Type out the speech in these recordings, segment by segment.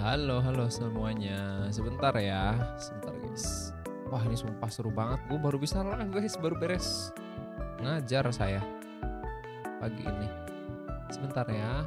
Halo semuanya. Sebentar ya, sebentar guys. Wah ini sumpah seru banget. Gue baru bisa live guys, baru beres ngajar saya pagi ini. Sebentar ya.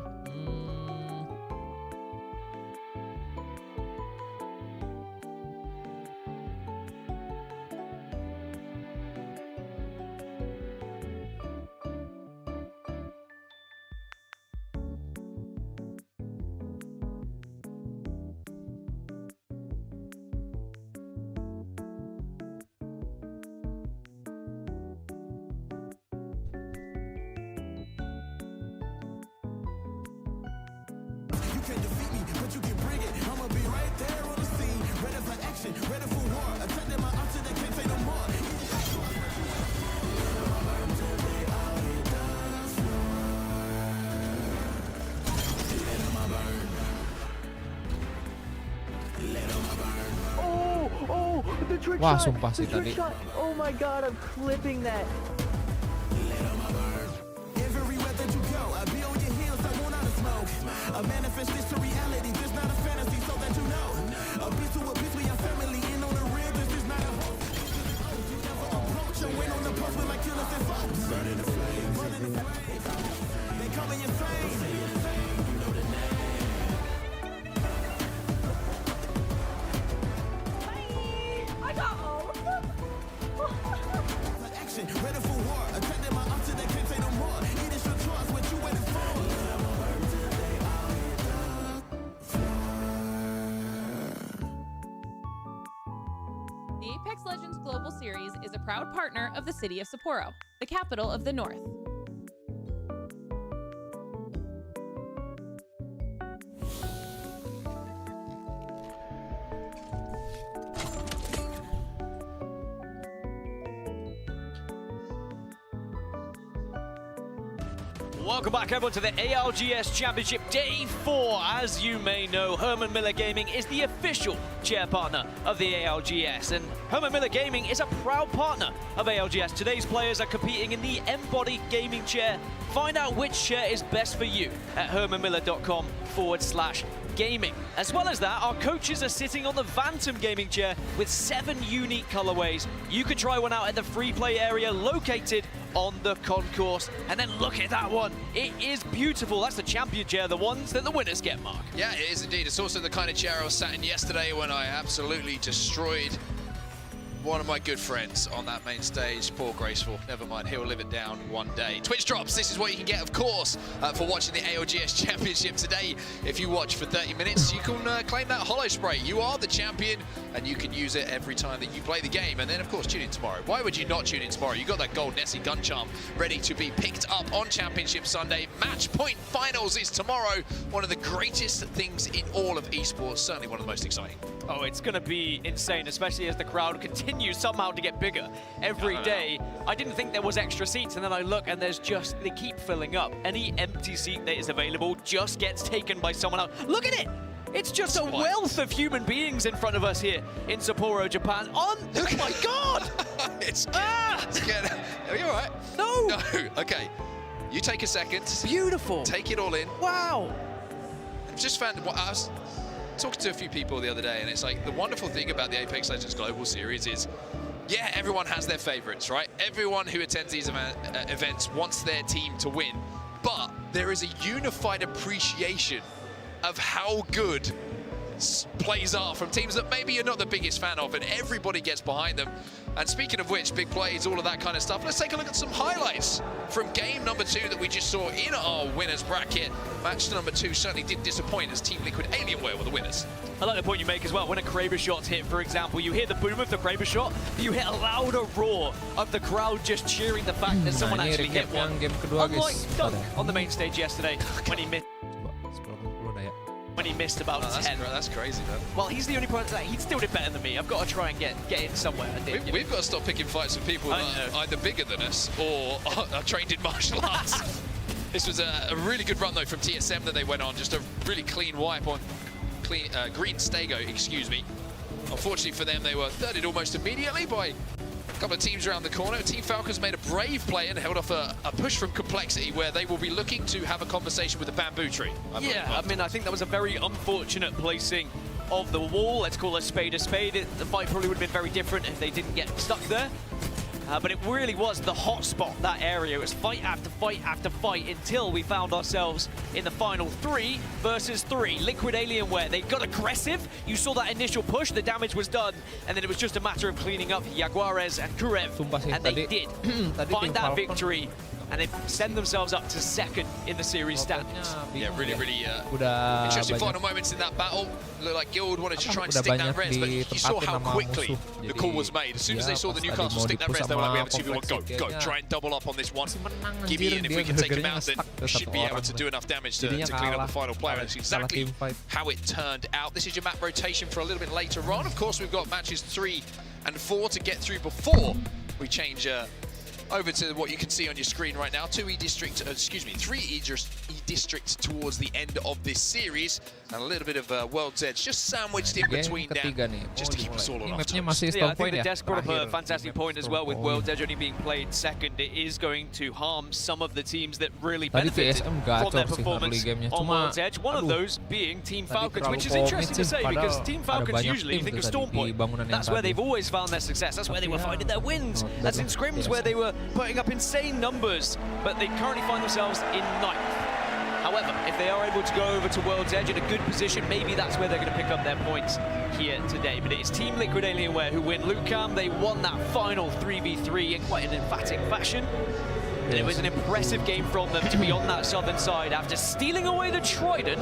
Can defeat me, but you can bring it. I'ma be right there on the scene, ready for action, ready for war. Attacking my option, they can't say no more. Oh, the trick Wah, shot. sumpah sih The trick tadi. shot. Oh my god, I'm clipping that. Everywhere that you go, I be on your heels, I want out of smoke. A manifest this to reality, this not a fantasy, so that you know. A piece to a piece, we are family, in on the real, this is not a hoax. You never approach, I went on the post with my killers and foes. Burning the flames, they calling you insane. You know the name. I got all of them. Action, ready for war. Attacking my option, they can't say no more. It is your choice, what you waiting for. The Apex Legends Global Series is a proud partner of the city of Sapporo, the capital of the North. Welcome back everyone to the ALGS Championship Day 4. As you may know, Herman Miller Gaming is the official chair partner of the ALGS, and Herman Miller Gaming is a proud partner of ALGS. Today's players are competing in the embodied gaming chair. Find out which chair is best for you at hermanmiller.com/gaming. As well as that, our coaches are sitting on the Phantom gaming chair with 7 unique colorways. You can try one out at the free play area located on the concourse. And then look at that one. It is beautiful. That's the champion chair, the ones that the winners get, Mark. Yeah, it is indeed. It's also the kind of chair I was sat in yesterday when I absolutely destroyed one of my good friends on that main stage. Poor Graceful. Never mind, he'll live it down one day. Twitch drops. This is what you can get, of course, for watching the ALGS Championship today. If you watch for 30 minutes, you can claim that Hollow Spray. You are the champion, and you can use it every time that you play the game. And then, of course, tune in tomorrow. Why would you not tune in tomorrow? You got that gold Nessie gun charm ready to be picked up on Championship Sunday. Match point finals is tomorrow. One of the greatest things in all of esports. Certainly one of the most exciting. Oh, it's going to be insane, especially as the crowd continues somehow to get bigger every day. I didn't think there was extra seats, and then I look and they keep filling up. Any empty seat that is available just gets taken by someone else. Look at it! It's just a wealth of human beings in front of us here in Sapporo, Japan. Oh my God! It's good. Are you all right? No! No, okay. You take a second. Beautiful. Take it all in. Wow! Just found what I was talking to a few people the other day, and it's like the wonderful thing about the Apex Legends Global Series is, yeah, everyone has their favorites, right? Everyone who attends these events wants their team to win, but there is a unified appreciation of how good plays are from teams that maybe you're not the biggest fan of, and everybody gets behind them. And speaking of which, big plays, all of that kind of stuff, let's take a look at some highlights from game number 2 that we just saw in our winners bracket. Match number 2 certainly did disappoint as Team Liquid Alienware were the winners. I like the point you make as well. When a Kraber shot's hit, for example, you hear the boom of the Kraber shot, you hear a louder roar of the crowd just cheering the fact that someone ini actually hit recap one. yang game kedua Unlike guys. Dunk on the main stage yesterday when he missed. Coba 10 dah ya. When he missed about 10. That's crazy, though. Well, he's the only person that he still did better than me. I've got to try and get in somewhere. I think. We've got to stop picking fights with people that are either bigger than us or are trained in martial arts. This was a really good run, though, from TSM that they went on. Just a really clean wipe on Green Stego, excuse me. Unfortunately for them, they were thirded almost immediately by couple of teams around the corner. Team Falcons made a brave play and held off a push from Complexity, where they will be looking to have a conversation with the bamboo tree. I mean, I think that was a very unfortunate placing of the wall. Let's call a spade a spade. The fight probably would have been very different if they didn't get stuck there. But it really was the hot spot, that area. It was fight after fight after fight until we found ourselves in the final 3 versus 3. Liquid Alienware, they got aggressive. You saw that initial push, the damage was done, and then it was just a matter of cleaning up Jaguares and Kurev. And they did find that victory, and they send themselves up to second in the series standings. Yeah, really interesting final moments in that battle. Looked like Guild wanted to try and stick that res, but you saw how quickly the call was made. As soon as they saw the Newcastle stick that res, they were like, we have a 2v1, go, try and double up on this one. Gibby, and if we can take him out, then we should be able to do enough damage to clean up the final player. That's exactly how it turned out. This is your map rotation for a little bit later on. Of course, we've got matches 3 and 4 to get through before we change over to what you can see on your screen right now. 3 E-District towards the end of this series, and a little bit of World's Edge just sandwiched in between now, just to keep us all on off times. Yeah, I think the desk brought up a fantastic point as well. With World's Edge only being played second, it is going to harm some of the teams that really benefited from their performance on World's Edge. One of those being Team Falcons, which is interesting to say, because Team Falcons usually, you think of Storm Point, that's where they've always found their success. That's where they were finding their wins. That's in scrims where they were putting up insane numbers, but they currently find themselves in 9th. However, if they are able to go over to World's Edge in a good position, maybe that's where they're going to pick up their points here today. But it's Team Liquid Alienware who win. Lucam, they won that final 3v3 in quite an emphatic fashion. And it was an impressive game from them to be on that southern side after stealing away the Trident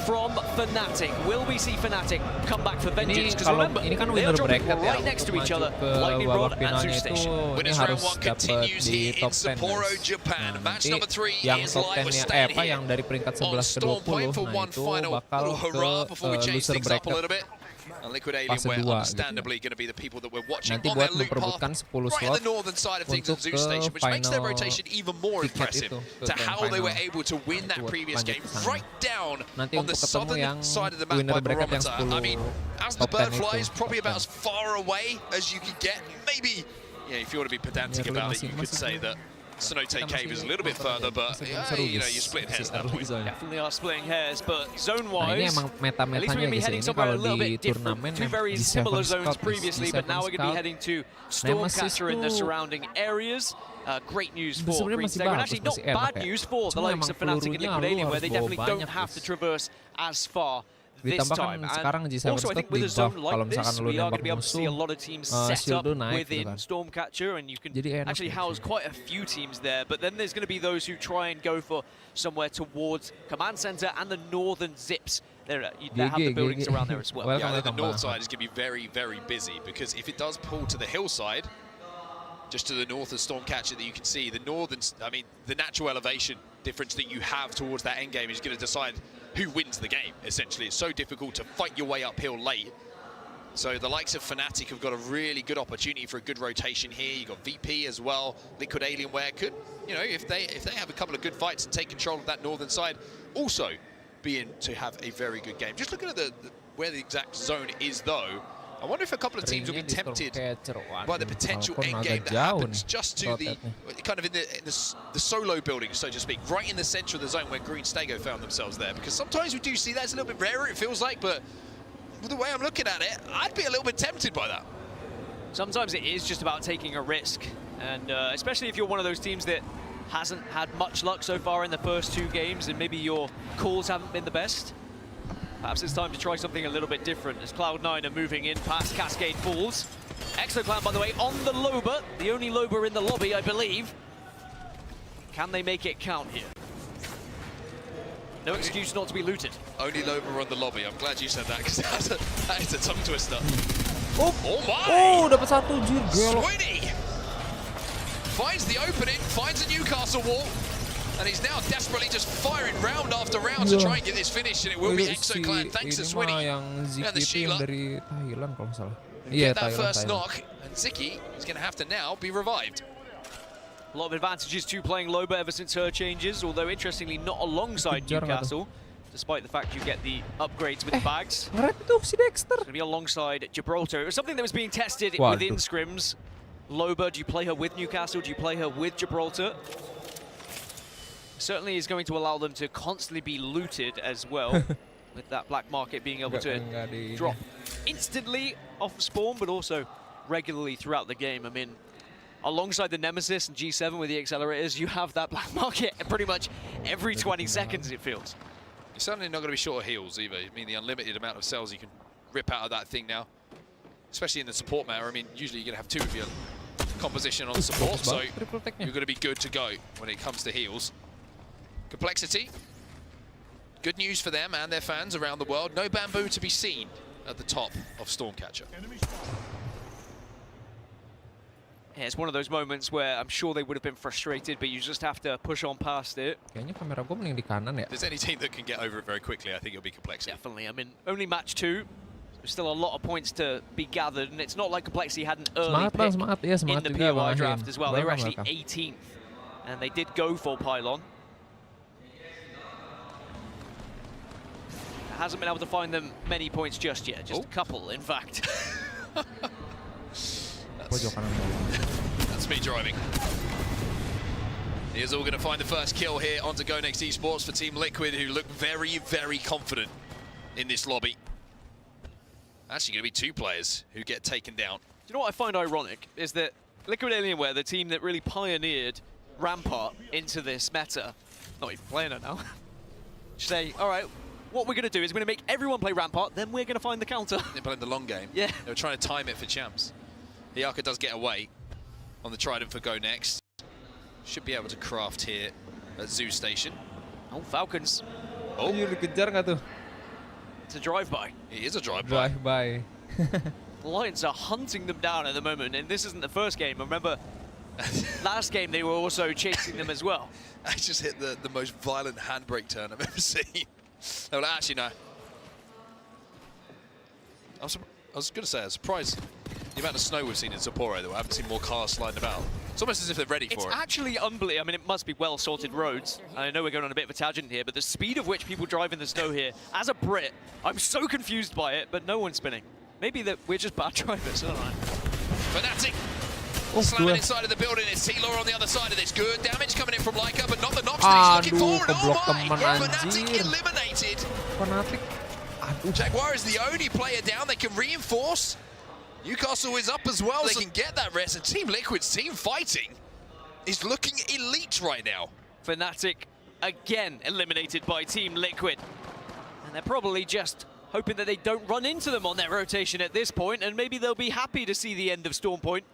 from Fnatic. Will we see Fnatic come back for vengeance? Because remember, they are dropping right next to each other, Lightning Rod and Zoo Station. Winners round 1 continues here in Sapporo, Japan. Match number 3 is live. We're staying here on Storm Point for one final little hurrah before we change things up a little bit. And Liquid Alienware, understandably, going to be the people that we're watching on their loot path right at the northern side of things at Zoo Station, which makes their rotation even more impressive to how they were able to win that previous game right down on the southern side of the map by barometer. I mean, as the bird flies, probably about as far away as you can get. Maybe, yeah, if you want to be pedantic about it, you could say that Cenote Cave is a little bit further, but you know, you're splitting hairs at that point. Definitely are splitting hairs, but zone-wise, at least we're going to be heading somewhere a little bit different. 2 very similar zones previously, but now we're going to be heading to Stormcatcher in the surrounding areas. Great news for Green Stego, and actually not bad news for the likes of Fnatic and Liquid Alien, where they definitely don't have to traverse as far this time. And also, I think with a zone like this, we are going to be able to see a lot of teams set up within Stormcatcher, and you can actually house quite a few teams there. But then there's going to be those who try and go for somewhere towards Command Center and the northern zips. They have the buildings around there as well. Yeah, the north side is going to be very, very busy, because if it does pull to the hillside, just to the north of Stormcatcher, that you can see the northern, I mean, the natural elevation difference that you have towards that end game is going to decide who wins the game, essentially. It's so difficult to fight your way uphill late. So the likes of Fnatic have got a really good opportunity for a good rotation here. You've got VP as well. Liquid Alienware could, you know, if they have a couple of good fights and take control of that northern side, also be in to have a very good game. Just looking at where the exact zone is, though, I wonder if a couple of teams will be tempted by the potential endgame that happens just to the kind of in the solo building, so to speak, right in the center of the zone where Green Stego found themselves there. Because sometimes we do see that. It's a little bit rarer, it feels like, but the way I'm looking at it, I'd be a little bit tempted by that. Sometimes it is just about taking a risk, and especially if you're one of those teams that hasn't had much luck so far in the first 2 games, and maybe your calls haven't been the best. Perhaps it's time to try something a little bit different as Cloud9 are moving in past Cascade Falls. Exoclan, by the way, on the Loba, the only Loba in the lobby, I believe. Can they make it count here? No excuse not to be looted. Only Loba on the lobby. I'm glad you said that, because that is a tongue twister. Oh my! Oh, dapat satu, jir. Swinny finds the opening, finds a Newcastle wall. And he's now desperately just firing round after round to try and get this finish, and it will be Exoclan thanks to Swinny and the Sheila. Get that first knock, and Ziki is going to have to now be revived. A lot of advantages to playing Loba ever since her changes, although interestingly not alongside Newcastle, despite the fact you get the upgrades with the bags. It's going to be alongside Gibraltar. It was something that was being tested within scrims. Loba? Do you play her with Newcastle? Do you play her with Gibraltar? Certainly is going to allow them to constantly be looted as well, with that black market being able to drop instantly off of spawn, but also regularly throughout the game. I mean, alongside the Nemesis and G7 with the accelerators, you have that black market pretty much every 20 seconds, it feels. You're certainly not going to be short of heals either. I mean, the unlimited amount of cells you can rip out of that thing now, especially in the support matter. I mean, usually you're going to have 2 of your composition on support, so you're going to be good to go when it comes to heals. Complexity. Good news for them and their fans around the world. No bamboo to be seen at the top of Stormcatcher. Yeah, it's one of those moments where I'm sure they would have been frustrated, but you just have to push on past it. Kayaknya kamera gue mending di kanan ya. If there's any team that can get over it very quickly, I think it'll be Complexity. Definitely. I mean, only match 2. There's still a lot of points to be gathered, and it's not like Complexity had an early pick in the POI draft as well. They were actually 18th, and they did go for Pylon. Hasn't been able to find them many points just yet, just a couple, in fact. That's me driving. Here's all going to find the first kill here onto Go Next Esports for Team Liquid, who look very, very confident in this lobby. Actually going to be 2 players who get taken down. Do you know what I find ironic is that Liquid Alienware, the team that really pioneered Rampart into this meta, not even playing it now, say, all right, what we're going to do is we're going to make everyone play Rampart, then we're going to find the counter. They're playing the long game. Yeah. They were trying to time it for champs. Hiaka does get away on the Trident for Go Next. Should be able to craft here at Zoo Station. Oh, Falcons. Oh, dikejar nggak tuh? It's a drive-by. It is a drive-by. Drive-by. The Lions are hunting them down at the moment, and this isn't the first game. I remember last game they were also chasing them as well. I just hit the most violent handbrake turn I've ever seen. No, well, actually, no. I was going to say, I was surprised the amount of snow we've seen in Sapporo, though. I haven't seen more cars sliding about. It's almost as if they're ready for it. It's actually unbelievable. I mean, it must be well-sorted roads. I know we're going on a bit of a tangent here, but the speed of which people drive in the snow here, as a Brit, I'm so confused by it, but no one's spinning. Maybe that we're just bad drivers, I don't know. Fnatic slamming inside of the building. It's T-Law on the other side of this. Good damage coming in from Leica, but not the knocks that he's looking for. Oh my! Fnatic eliminated. Fnatic. Jaguar is the only player down. They can reinforce. Newcastle is up as well. They can get that rest. And Team Liquid's team fighting is looking elite right now. Fnatic again eliminated by Team Liquid. And they're probably just hoping that they don't run into them on their rotation at this point, and maybe they'll be happy to see the end of Storm Point.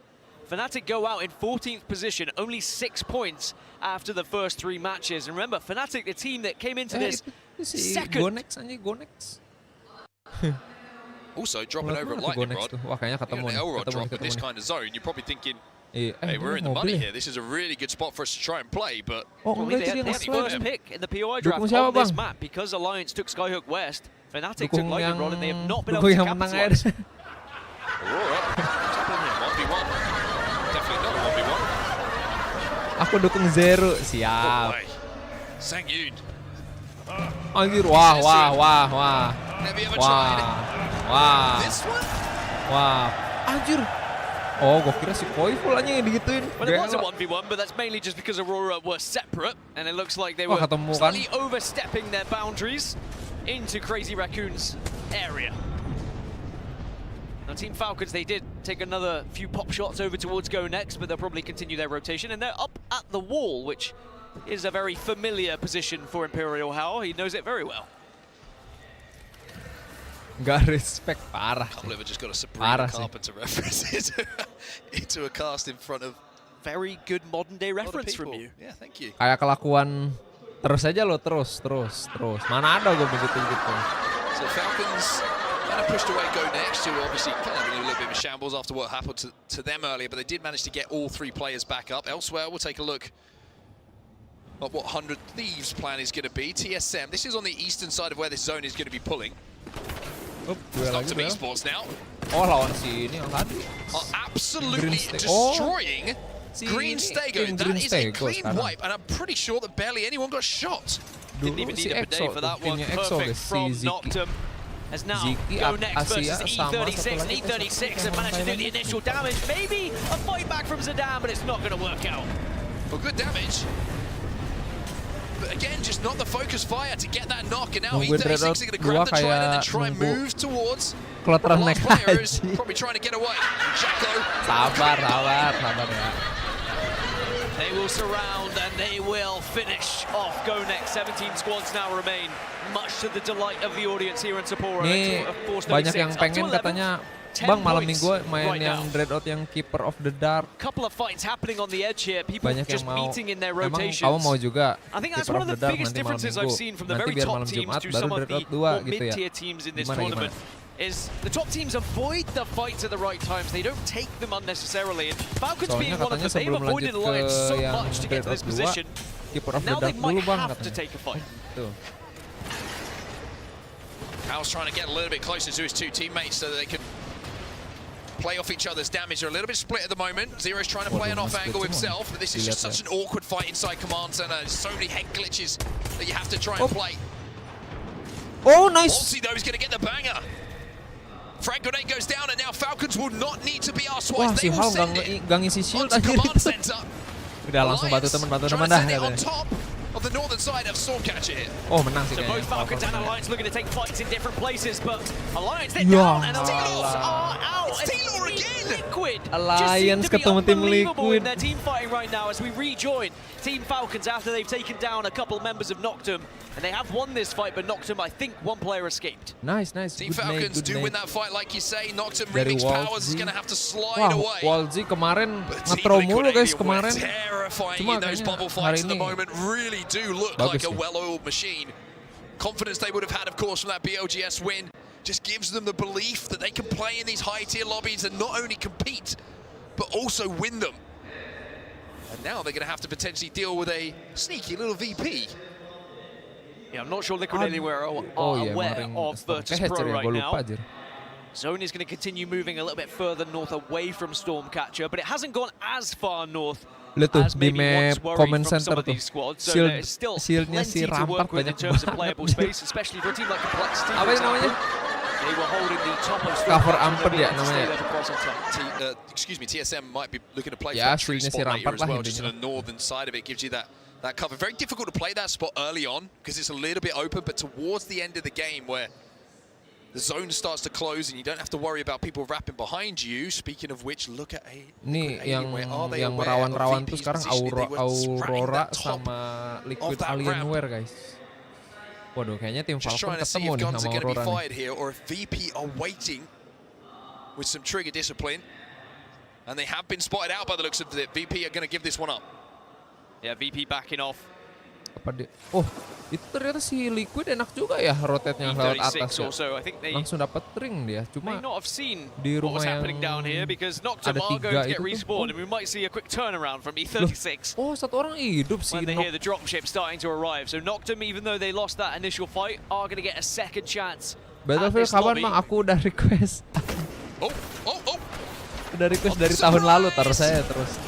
Fnatic go out in 14th position, only 6 points after the first 3 matches. And remember, Fnatic, the team that came into this second. Go next. Also, dropping over at Lightning Rod. Wah, kayaknya ketemu An nih. L-Rod Ketemu, drop in this ketemu. kind of zone. You're probably thinking, Hey, we're in the money mobil here. This is a really good spot for us to try and play, but Oh, Well, enggak, they itu had dia the nge-swipe. first pick in the POI draft Dukung siapa, on this Bang? map because Alliance took Skyhook West. Fnatic took Dukung Lightning yang Rod, and they have not been able dukung to yang menang aja. capitalize. Aurora, what's happening here? 1v1. Definitely not a 1v1. Aku dukung Zero. Oh, Siap. boy. Sang Yoon. Anjir, wah. Have you ever tried Wah. this one? Wah. Anjir. Oh, gua kira si Koiful aja yang digituin. Well, it was a Gila. 1v1, but that's mainly just because Aurora were separate, and it looks like they Wah, were ketemu kan. slightly overstepping their boundaries into Crazy Raccoon's area. Now, Team Falcons, they did take another few pop shots over towards Go Next, but they'll probably continue their rotation, and they're up at the wall, which is a very familiar position for Imperial Howell. He knows it very well. Gak respect, parah. Can't believe I just got a Parah Sabrina sih. Carpenter reference into a cast in front of Very good modern-day a lot of reference from people. you. Yeah, thank you. Kayak kelakuan terus aja lo, terus. Mana ada gue begitu. So Falcons kind of pushed away Go Next, who obviously kind of in a little bit of a shambles after what happened to them earlier, but they did manage to get all 3 players back up. Elsewhere, we'll take a look at what 100 Thieves' plan is going to be. TSM, this is on the eastern side of where this zone is going to be pulling. Dua It's up lagi to bel. esports now. Oh, lawan si ini yang tadi. Are absolutely Green Stego. Oh. destroying Si Green ini, Stego. Green That is a Stego clean sekarang. wipe, and I'm pretty sure that barely anyone got shot. Didn't even Dulu si need a bidet Exo for tuh, that one. timnya Exo Perfect guys, si from Ziki. Noctum. As now, Ziki, Go Next Asia versus sama E36. satu lagi, E36 have managed to do the initial damage. Maybe a fight back from Zidane, but it's not going to work out. Well, good damage. But again, just not the focus fire to get that knock. And now Nungguin E36 Red Dot are going to grab the trident and kayak try and nunggu move towards the kelotron naik last player is haji. probably trying to get away. Jacko. Sabar ya. They will surround and they will finish off Go Next. 17 squads now remain, much to the delight of the audience here in Sapporo. Nih banyak yang pengen katanya, Bang malam minggu main yang Red Out yang Keeper of the Dark. Couple of fights happening on the edge here. People Banyak just yang mau. meeting in their Emang rotations. kamu mau juga I think that's Keeper one of of the the Dark biggest nanti malam differences I've minggu. seen from the Nanti very biar top malam teams Jumat to baru some of Red the Out 2 more gitu ya. mid-tier teams in this Gimana, tournament. Is the top teams avoid the fights at the right times. They don't take them unnecessarily. And Falcons being Soalnya one of katanya them, they've sebelum avoided lanjut Alliance so ke yang much to get Red to this Out 2, position. Keeper of the Now they Dark might dulu bang have to katanya. take a fight. Tuh. Al's trying to get a little bit closer to his two teammates so that they can play off each other's damage. They're a little bit split at the moment. Zero's trying to play an off angle himself, but this is just such an awkward fight inside Command Center. There's so many head glitches that you have to try and play. Oh nice. Wolsey though is going to get the banger. Frag grenade goes down and now Falcons will not need to be asked Wah twice. They si will Hal send it gak ngisi shield onto anjir Command itu. Center. Udah langsung bantu Alliance teman trying to dah send it on katanya. top of the northern side of Stormcatcher here. Oh menang sih So both kayaknya. Falcons and Alliance looking to take fights in different places, but Alliance they're Ya down and Alliance are out. It's Taylor again. Liquid Alliance just seem to be ketemu tim unbelievable Liquid. in their team fighting right now as we rejoin Team Falcons after they've taken down a couple members of Noctum, and they have won this fight, but Noctum, I think one player escaped. Nice. Team Good Falcons nade, do good win nade. that fight like you say. Noctum Dari Remix Powers is Walzy. going to have to slide Wah, away. Walzy kemarin But Team nge-throw mulu Liquid guys were kemarin. terrifying Cuma in those kayaknya bubble hari fights at the ini moment. Really do look bagus like a sih. well-oiled machine. Confidence they would have had, of course, from that BLGS win just gives them the belief that they can play in these high-tier lobbies and not only compete, but also win them. And now they're going to have to potentially deal with a sneaky little VP. Yeah, I'm not sure Liquid anywhere are iya, aware kemarin of Virtus Stormcatcher Pro ya, right gua now. lupa anjir. Zone is going to continue moving a little bit further north away from Stormcatcher, but it hasn't gone as far north Lihat tuh as di maybe map once worried comment from some center of tuh. these squads. So there's still Shieldnya plenty si to work Rampart with in banyak terms of banget. playable space, especially for a team like Complexity. Apa for yang namanya? example. They were holding the top of Cover Stormcatcher, Amped they'll be ya able to stay namanya. there for quite some time. Excuse me, TSM might be looking to play Ya, for a tree shieldnya si spot later Rampart as lah well, just on intinya. the northern side of it gives you that cover. Very difficult to play that spot early on because it's a little bit open, but towards the end of the game where the zone starts to close and you don't have to worry about people wrapping behind you. Speaking of which, look at Nih yang where are they yang aware of rawan-rawan tuh VP's sekarang position? They were surrounding Aurora that top sama Liquid that Alienware guys. Waduh kayaknya tim Just Falcon trying to see ketemu if nih guns sama are going to be Aurora nih. fired here or if VP are waiting with some trigger discipline. And they have been spotted out by the looks of it. VP are going to give this one up. Yeah, VP backing off. Apa dia? Oh, itu ternyata si Liquid enak juga ya rotate-nya lewat atas E36 ya. also, I think they Langsung dapat ring dia. may Cuma not have seen di what was rumah happening down here yang because Noctum ada are going to tiga get itu tuh. respawned and we might see a quick turnaround from E36 Oh, satu orang hidup sih. when they hear the dropship starting to arrive. So Noctum, even though they lost that initial fight, are going to get a second chance. Battlefield kapan Bang? Aku udah request. Oh. Udah request dari tahun lalu taruh saya terus.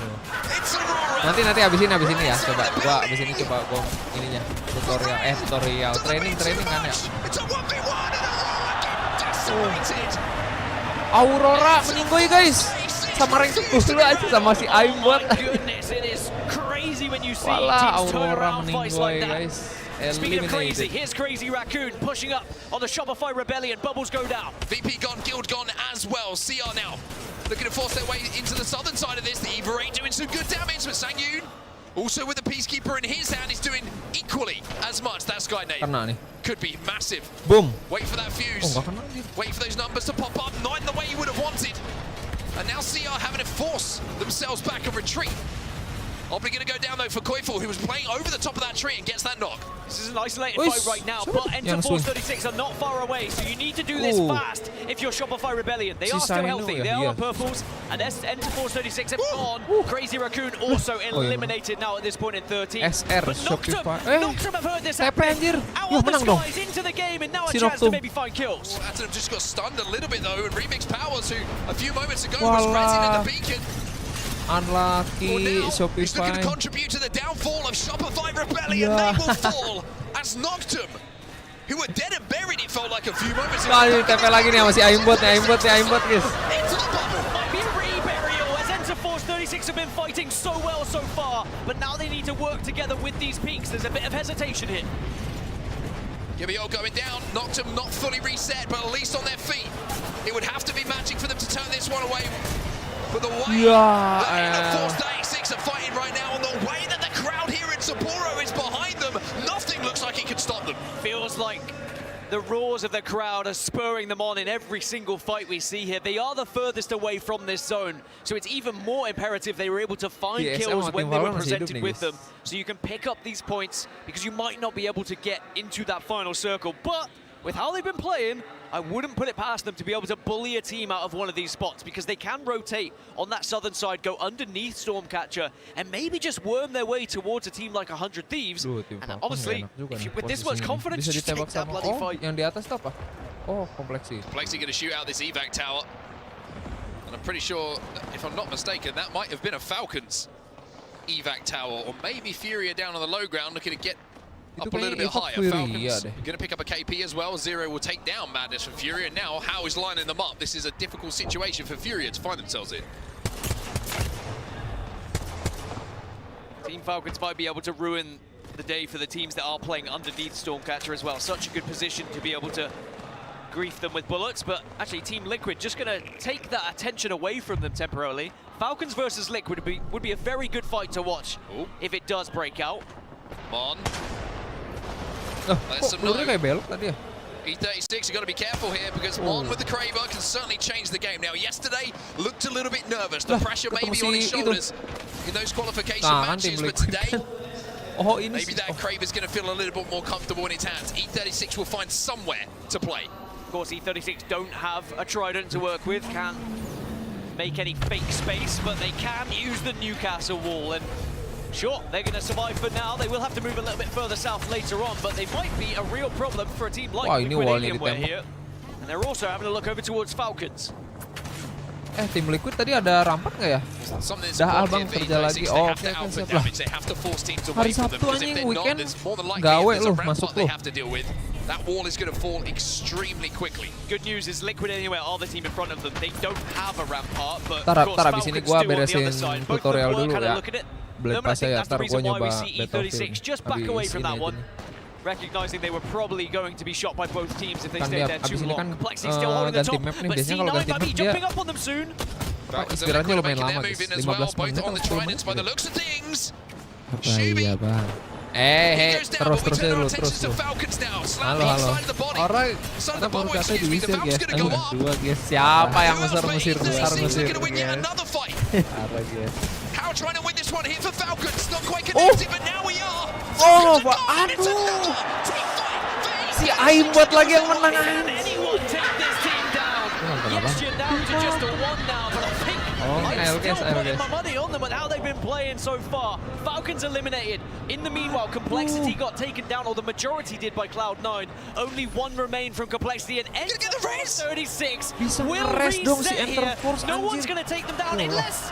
It's Aurora. Nanti abis ini ya. Coba gua abis ini coba gua ininya tutorial training kan ya. It's a 1v1 and decimated. Aurora meninggoy guys. Sama rank 10 dulu aja sama si Aim Oh buat. my goodness, it is crazy when you see Wala teams turn Aurora around fights meninggoy like that. guys. Speaking of crazy, Eliminated. here's Crazy Raccoon pushing up on the Shopify Rebellion. Bubbles go down. VP gone, Guild gone as well. CR now looking to force their way into the southern side of this. The Eva Ray doing some good damage, but Sangyun also with the Peacekeeper in his hand is doing equally as much. That Sky Nade Kena nih. could be massive. Boom. Wait for that Oh, fuse. enggak kena nih. Wait for those numbers to pop up. Not in the way you would have wanted. And now CR having to force themselves back and retreat. Probably going to go down though for Koiful, who was playing over the top of that tree and gets that knock. This is an isolated Oi, fight right now, siapa but Enter yang Force swing? 36 are not far away, so you need to do this Ooh. fast if you're Shopify Rebellion. They Si are still Sino healthy, ya, they are iya. on purples, and Enter Force 36 have gone. Crazy Raccoon also iya. eliminated now at this point in 13. SR, But Noctum, Shopify. Noctum have heard this TP happening. anjir. Out Wah, of the menang dong. skies into the game, and now a Si chance to Noctum. maybe find kills. Atom just got stunned a little bit though, and Remix Powers, who a few moments ago was rezzing at the beacon. Unlucky Well, now he's looking Shopify. to contribute to the downfall of Shopify Rebellion. Yeah. They will fall as Noctum who were dead and buried, it felt like a few moments ago. Nah, ini TP lagi nih masih aimbot nih, aimbot guys. Into the bubble. Might be a reburial as Enter Force 36 have been fighting so well so far, but now they need to work together with these peaks. There's a bit of hesitation here. Gibio going down, Noctum not fully reset, but at least on their feet. It would have to be magic for them to turn this one away. But the way that Force 36 are fighting right now, and the way that the crowd here in Sapporo is behind them, nothing looks like it could stop them. Feels like the roars of the crowd are spurring them on in every single fight we see here. They are the furthest away from this zone, so it's even more imperative they were able to find kills when they were presented with them, so you can pick up these points, because you might not be able to get into that final circle. But with how they've been playing, I wouldn't put it past them to be able to bully a team out of one of these spots, because they can rotate on that southern side, go underneath Stormcatcher, and maybe just worm their way towards a team like 100 Thieves. And obviously, if you, with this much confidence, just take that bloody fight. Yang di atas tuh apa? Oh, Complexi. Complexi going to shoot out this evac tower. And I'm pretty sure, if I'm not mistaken, that might have been a Falcons evac tower, or maybe Furia down on the low ground looking to get up a little bit higher. Falcons going to pick up a KP as well. Zero will take down Madness from Furia. Now, How is lining them up. This is a difficult situation for Furia to find themselves in. Team Falcons might be able to ruin the day for the teams that are playing underneath Stormcatcher as well. Such a good position to be able to grief them with bullets, but actually Team Liquid just going to take that attention away from them temporarily. Falcons versus Liquid would be a very good fight to watch if it does break out. Mon. Pelurunya kayak belok tadi ya. E36, you've got to be careful here, because Mon with the Kraber can certainly change the game. Now, yesterday looked a little bit nervous. The pressure may be on his shoulders in those qualification matches, but today, maybe that Kraber's going to feel a little bit more comfortable in his hands. E36 will find somewhere to play. Of course, E36 don't have a Trident to work with, can't make any fake space, but they can use the Newcastle wall. And sure, they're going to survive for now. They will have to move a little bit further south later on, but they might be a real problem for a team like Liquid Alienware here. And they're also having a look over towards Falcons. Tim Liquid tadi ada rampart nggak ya? Dah abang kerja lagi. Oh, oke, siap lah. Hari Sabtu anjing, weekend gawe loh, masuk loh. That wall is going to fall extremely quickly. Good news is Liquid Anywhere are the team in front of them. They don't have a rampart, but Tar of course abis ini gua beresin tutorial dulu ya. Beli pasnya ya, tar gua nyoba Battlefield. Just back away from that one. Recognizing they were probably going to be shot by both teams if they stayed there too long. Complexity still holding the top, but C9 might be jumping up on them soon. Istirahatnya lumayan lama guys, 15 menit atau 10 menit. Iya bang. Terus Halo. Alright, kita baru jatuh di Wisir guys. Dua guys. Siapa yang ngusir guys. Parah guys. How trying to win this one here for Falcons. Not quite connected, but now we are. Aduh. Si aimbot lagi yang menang. ALGS. My money on them with how they've been playing so far. Falcons eliminated. In the meanwhile, Complexity got taken down, or the majority did, by Cloud9. Only one remained from Complexity, and Enter Force 36 will reset here. No one's going to take them down unless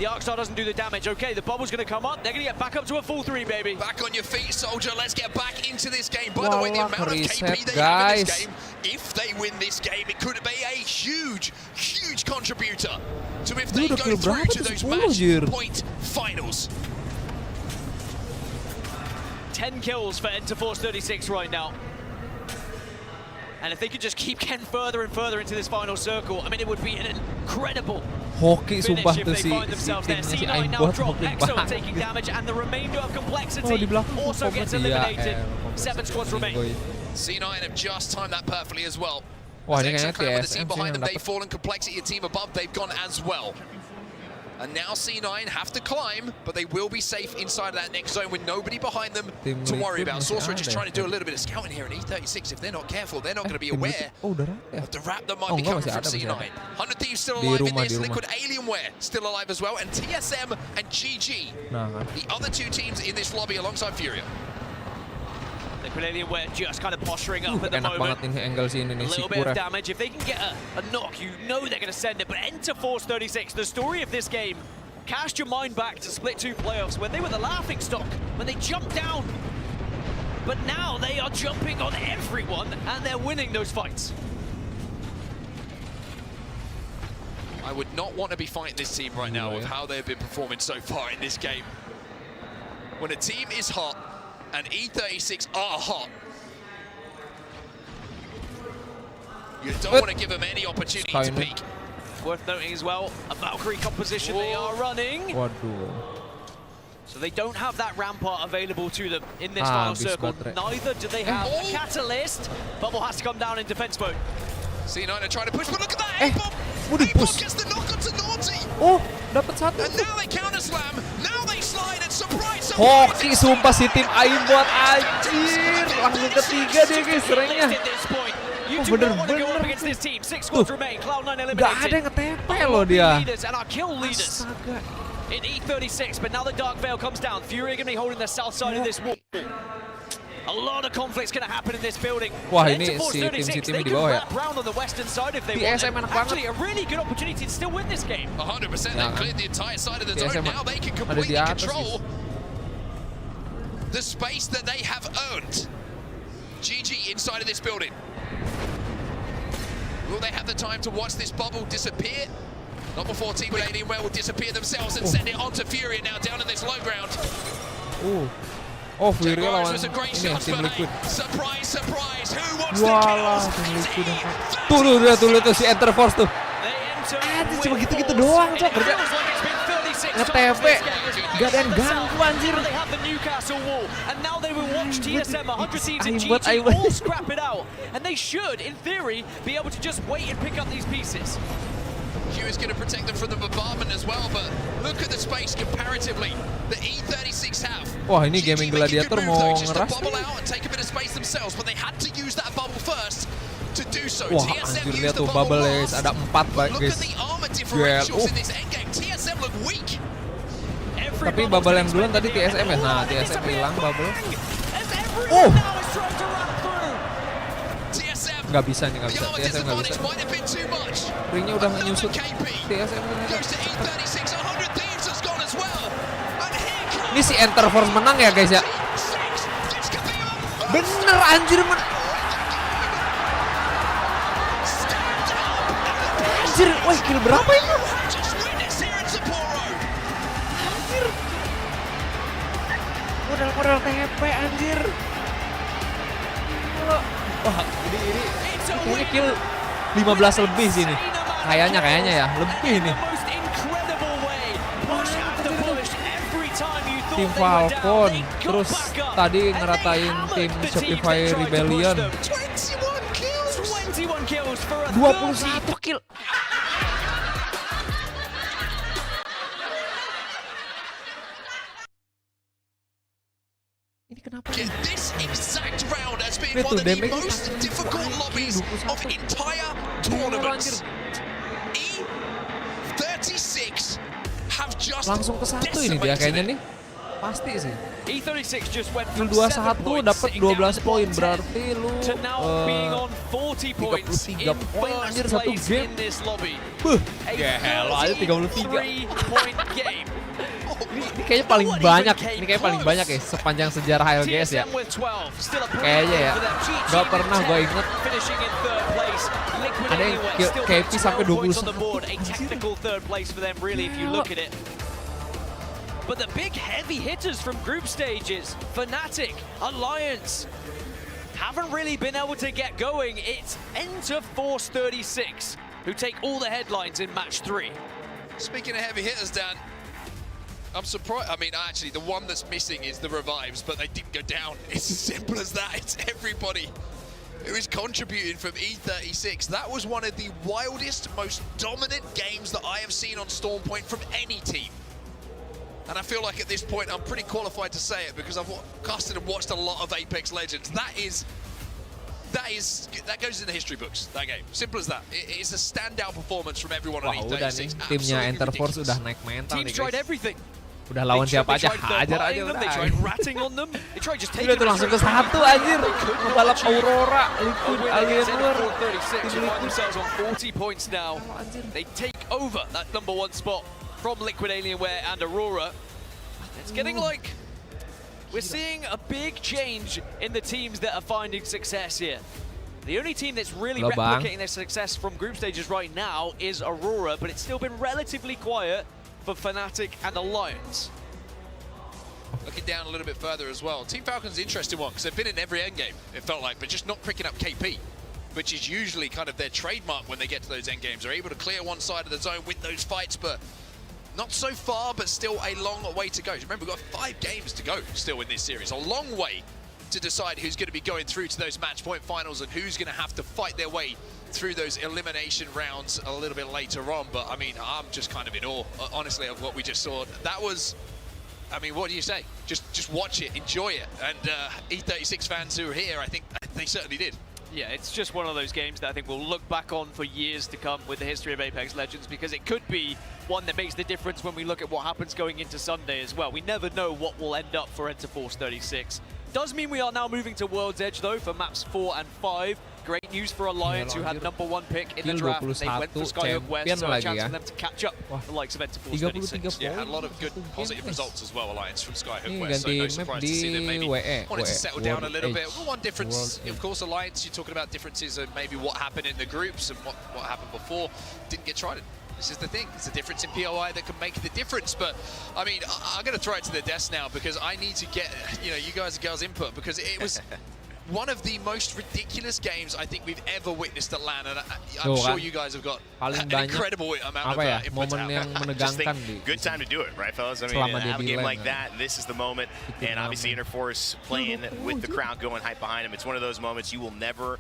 the Arcstar doesn't do the damage. Okay, the bubble's going to come up. They're going to get back up to a full 3, baby. Back on your feet, soldier. Let's get back into this game. By the way, the amount of KP they have in this game, if they win this game, it could be a huge contributor to if they go through to those match point finals. 10 kills for Enter Force 36 right now. And if they could just keep getting further and further into this final circle, I mean, it would be an incredible hoki sumpah finish if tuh they find themselves there. C9 now drop, Exo taking damage, and the remainder of Complexity also gets eliminated. 7 squads remain. C9 have just timed that perfectly as well. Wah, ini Exo kayaknya with the team behind them, they've fallen. Complexity, a team above, they've gone as well. And now C9 have to climb, but they will be safe inside of that next zone with nobody behind them to worry about. Sorcerer just trying to do a little bit of scouting here, and E36, if they're not careful, they're not going to be aware of the wrap that might be coming from C9. 100 Thieves still alive in this, Liquid Alienware still alive as well, and TSM and GG, the other two teams in this lobby alongside Furia. Liquid Alienware just kind of posturing up at the Enak moment. banget nih angle sini nih, A little bit of damage. If they can get a knock, you know they're going to send it. But Enter Force 36, the story of this game, cast your mind back to Split 2 playoffs when they were the laughing stock, when they jumped down but now they are jumping on everyone and they're winning those fights. I would not want to be fighting this team right now with how they've been performing so far in this game. When a team is hot and E36 are hot, you don't want to give them any opportunity to peek. Worth noting as well, a Valkyrie composition they are running. Waduh. So they don't have that rampart available to them in this final circle. Neither do they have a catalyst. Bubble has to come down in defense mode. C9 are trying to push, but look at that A-bomb! Udah A-bomb push. gets the knock onto Naughty. Oh, dapat satu. And now they counter slam. Now they slide and surprise. Hoki sumpah si tim Aim buat anjir. Langsung ketiga dia guys seringnya. You do not want to go up against this team. 6 squads remain. Cloud9 Gak ada eliminated. yang ngetempel loh dia. And our kill leaders Astaga. in E36, but now the Dark Veil comes down. Fury are going to be holding the south side of this wall. A lot of conflict's going to happen in this building. Wah, ini si tim-timnya di bawah ya. Round on the western side if they Di want. SM enak Actually, banget. a really good opportunity to still win this game. 100%. They cleared the entire side of the zone. Now they can Ada completely di atas, control the space that they have earned. GG inside of this building. Will they have the time to watch this bubble disappear? Not before Team Alienware will disappear themselves and send it onto Fury now down in this low ground. Oh, Fury lawan was a great ini shot, tim but Liquid. surprise, surprise, who wants Walah, the tim Liquid. kills? Tuh si Enter Force tuh. They enter Cuma with gitu-gitu force, doang, and Cok. it feels like it's been 36 Nge-TP. times this game. Gak ada yang ganggu, anjir. They have the Newcastle wall, and now they will watch TSM, 100 Thieves, and Aim buat, GG aim buat. all scrap it out. And they should, in theory, be able to just wait and pick up these pieces. Q is going to protect them from the bombardment as well, but look at the space comparatively that E36 have. Wah, ini GG Gaming making a Gladiator good move, mau though, just to ngeras bubble nih. out and take a bit of space themselves, but they had to use that bubble first to do so. Wah, TSM anjir used lihat the tuh bubble last, guys, ada 4 but look guys. at the armor differentials in this endgame. TSM look weak. Tapi bubble yang duluan tadi TSM ya. Nah, TSM hilang bubble. TSM, Nggak bisa nih, nggak the bisa. armor TSM nggak bisa. disadvantage might have been too much. Ringnya udah Another nyusut. KP TSM ternyata. goes to E36. 100 Thieves has gone as well. And here comes Ini si Enter Force menang ya guys ya. Bener anjir Anjir, wah kill berapa itu? Anjir. Modal TP anjir. Wah, ini kill 15 lebih sini. Kayaknya ya, lebih nih. Tim Falcon, terus tadi ngeratain tim Shopify Rebellion. 21 kill. Ini kenapa? This exact round has been one of the most difficult lobbies of entire tournaments. E36 have just Langsung ke 1 ini dia kayaknya nih. Pasti sih. E36 just went Kill from 21 dapat 12 poin, berarti lu 33 poin anjir satu game. Gelo aja 33. Ini kayaknya paling banyak. Ini kayak paling banyak ya sepanjang sejarah ALGS ya. Kayaknya ya. Gak pernah gue inget ada yang KP sampai 21. But the big heavy hitters from group stages, Fnatic, Alliance, haven't really been able to get going. It's Enter Force 36 who take all the headlines in match 3. Speaking of heavy hitters, Dan, I'm surprised. I mean, actually, the one that's missing is the revives, but they didn't go down. It's as simple as that. It's everybody who is contributing from E36. That was one of the wildest, most dominant games that I have seen on Stormpoint from any team. And I feel like at this point I'm pretty qualified to say it because I've casted and watched a lot of Apex Legends. That goes in the history books, that game. Simple as that. It's a standout performance from everyone on E36. Udah nih, timnya Enter Force udah naik mental nih Teams tried guys. everything. Udah lawan siapa aja, hajar aja udah. They tried ratting on them. They tried just taking Udah tuh langsung ke 1 anjir. Ngebalap Aurora, Liquid, Alienware. Tim Liquid themselves on 40 points now. They take over that #1 spot from Liquid, Alienware and Aurora. It's getting like We're seeing a big change in the teams that are finding success here. The only team that's really Hello, Bang. replicating their success from group stages right now is Aurora, but it's still been relatively quiet for Fnatic and Alliance. Looking down a little bit further as well. Team Falcon's an interesting one because they've been in every endgame, it felt like, but just not picking up KP, which is usually kind of their trademark when they get to those endgames. They're able to clear one side of the zone, win those fights, but not so far, but still a long way to go. Remember, we've got 5 games to go still in this series. A long way to decide who's going to be going through to those match point finals and who's going to have to fight their way through those elimination rounds a little bit later on. But I mean, I'm just kind of in awe, honestly, of what we just saw. That was, I mean, what do you say? Just watch it, enjoy it. And E36 fans who are here, I think they certainly did. Yeah, it's just one of those games that I think we'll look back on for years to come with the history of Apex Legends, because it could be one that makes the difference when we look at what happens going into Sunday as well. We never know what will end up for Enter Force 36. Does mean we are now moving to World's Edge, though, for maps 4 and 5. Great news for Alliance, who had #1 pick in the draft. They went for Skyhook West, so a chance for them to catch up the likes of Enter Force 36. Yeah, had a lot of good positive results as well, Alliance, from Skyhook West, so no surprise to see them maybe wanted to settle down a little bit. One difference, of course, Alliance, you're talking about differences of maybe what happened in the groups and what happened before, didn't get tried. This is the thing, it's a difference in POI that can make the difference. But I mean, I'm going to throw it to the desk now because I need to get, you know, you guys and girls input, because it was one of the most ridiculous games I think we've ever witnessed at LAN, and I'm sure you guys have got an incredible amount of input out. Just think, good time to do it, right, fellas? I mean, have a game like that, this is the moment, and obviously Interforce playing with the crowd going hype behind him. It's one of those moments you will never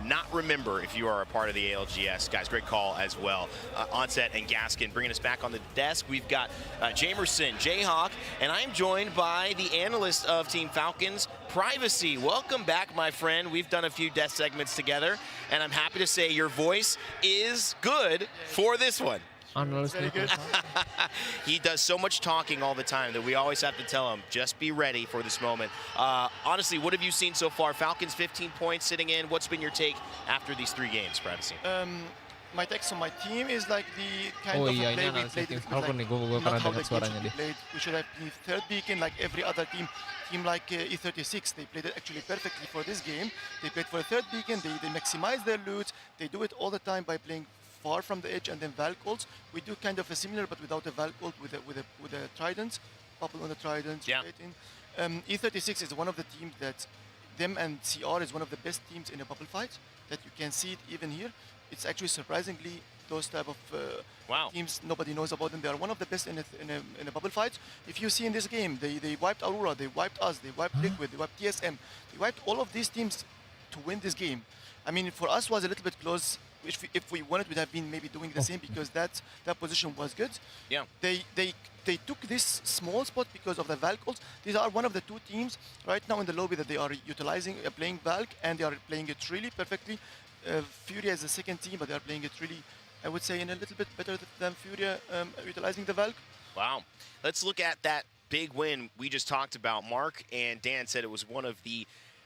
not remember if you are a part of the ALGS. Guys, great call as well. Onset and Gaskin bringing us back on the desk. We've got Jamerson, Jayhawk, and I'm joined by the analyst of Team Falcons, Privacy. Welcome back, my friend. We've done a few desk segments together, and I'm happy to say your voice is good for this one. He does so much talking all the time that we always have to tell him, just be ready for this moment. Honestly, what have you seen so far? Falcons 15 points sitting in. What's been your take after these 3 games, Privacy? My take on my team is like the kind of play we played. Not how they played. We should have been third beacon like every other team. Team like E36, they played it actually perfectly for this game. They played for a third beacon. They maximize their loot. They do it all the time by playing far from the edge and then Valk ults. We do kind of a similar, but without a Valk ult, with a trident, bubble on the trident. Yeah. E36 is one of the teams that them and CR is one of the best teams in a bubble fight that you can see it even here. It's actually surprisingly those type of teams, nobody knows about them. They are one of the best in a bubble fight. If you see in this game, they wiped Aurora, they wiped us, they wiped Liquid, they wiped TSM, they wiped all of these teams to win this game. I mean, for us was a little bit close. If we wanted, we'd have been maybe doing the same because that position was good. Yeah. They took this small spot because of the Valk ult. These are one of the 2 teams right now in the lobby that they are utilizing, playing Valk, and they are playing it really perfectly. Furia is the second team, but they are playing it really, I would say, in a little bit better than Furia, utilizing the Valk. Wow. Let's look at that big win we just talked about. Mark and Dan said it was one of the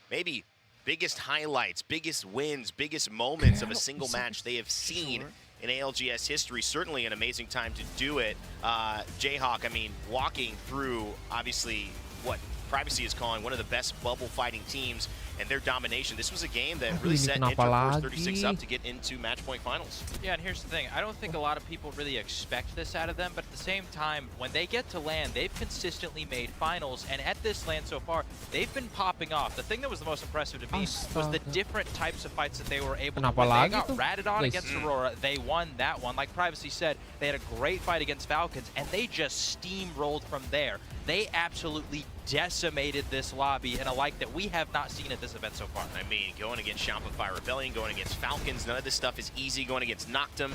maybe biggest highlights, biggest wins, biggest moments of a single match they have seen in ALGS history. Certainly an amazing time to do it. Jayhawk, I mean, walking through, obviously, what Privacy is calling one of the best bubble fighting teams and their domination. This was a game that really set Interforce 36 up to get into match point finals. Yeah, and here's the thing. I don't think a lot of people really expect this out of them, but at the same time, when they get to LAN, they've consistently made finals, and at this LAN so far, they've been popping off. The thing that was the most impressive to me was the different types of fights that they were able to win. They got ratted on against Aurora. They won that one. Like Privacy said, they had a great fight against Falcons, and they just steamrolled from there. They absolutely decimated this lobby in a like that we have not seen at this event so far. I mean, going against Shopify Rebellion, going against Falcons, none of this stuff is easy. Going against Noctum,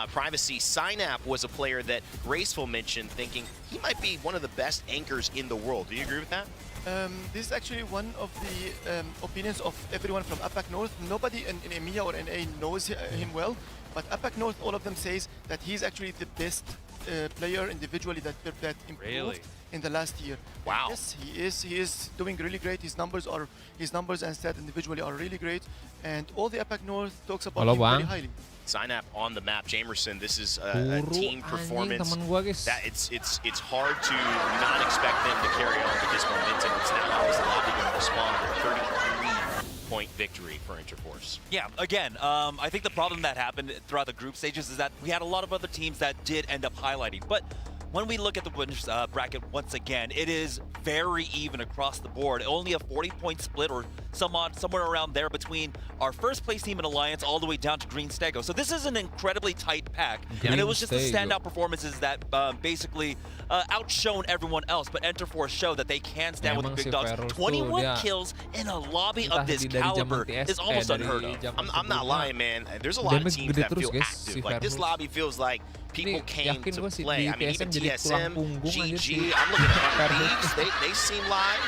Privacy, Synap was a player that Graceful mentioned, thinking he might be one of the best anchors in the world. Do you agree with that? This is actually one of the opinions of everyone from APAC North. Nobody in EMEA or NA knows him well, but APAC North, all of them says that he's actually the best player individually that improved in the last year. Wow. Yes, he is doing really great. His numbers and stats individually are really great, and all the APAC North talks about him very highly. Synap on the map. Jamerson, this is a team performance that it's hard to not expect them to carry on with this momentum. It's now how is the lobby going to respond to a 33-point victory for Interforce? Yeah, again, I think the problem that happened throughout the group stages is that we had a lot of other teams that did end up highlighting. But when we look at the winners bracket once again, it is very even across the board. Only a 40-point split or somewhere around there between our first place team in Alliance all the way down to Green Stego. So this is an incredibly tight pack. And it was just the standout performances that basically outshone everyone else. But Interforce showed that they can stand with the big dogs. 21 kills in a lobby of this caliber is almost unheard of. I'm not lying, man. There's a lot of teams that feel active. Like this lobby feels like people came to play. I mean, even TSM, GG, I'm looking at Thieves. They seem live.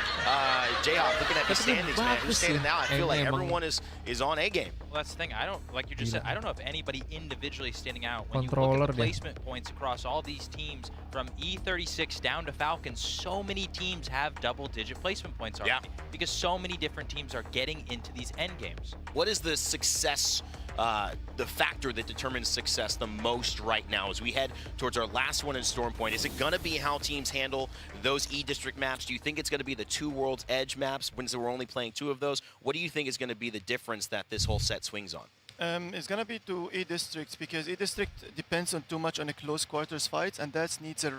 Jayhawk, looking at the standings, man. Who's standing out? I feel like everyone is on A game. Well, that's the thing. I don't, like you just said, I don't know if anybody individually standing out. When you look at the placement points across all these teams, from E36 down to Falcons, so many teams have double-digit placement points already. Because so many different teams are getting into these end games. What is the success, the factor that determines success the most right now as we head towards our last one in Storm Point? Is it going to be how teams handle those E-District maps? Do you think it's going to be the two World's Edge maps when we're only playing 2 of those? What do you think is going to be the difference that this whole set swings on? It's going to be to E-Districts, because E-District depends on too much on a close quarters fights, and that needs a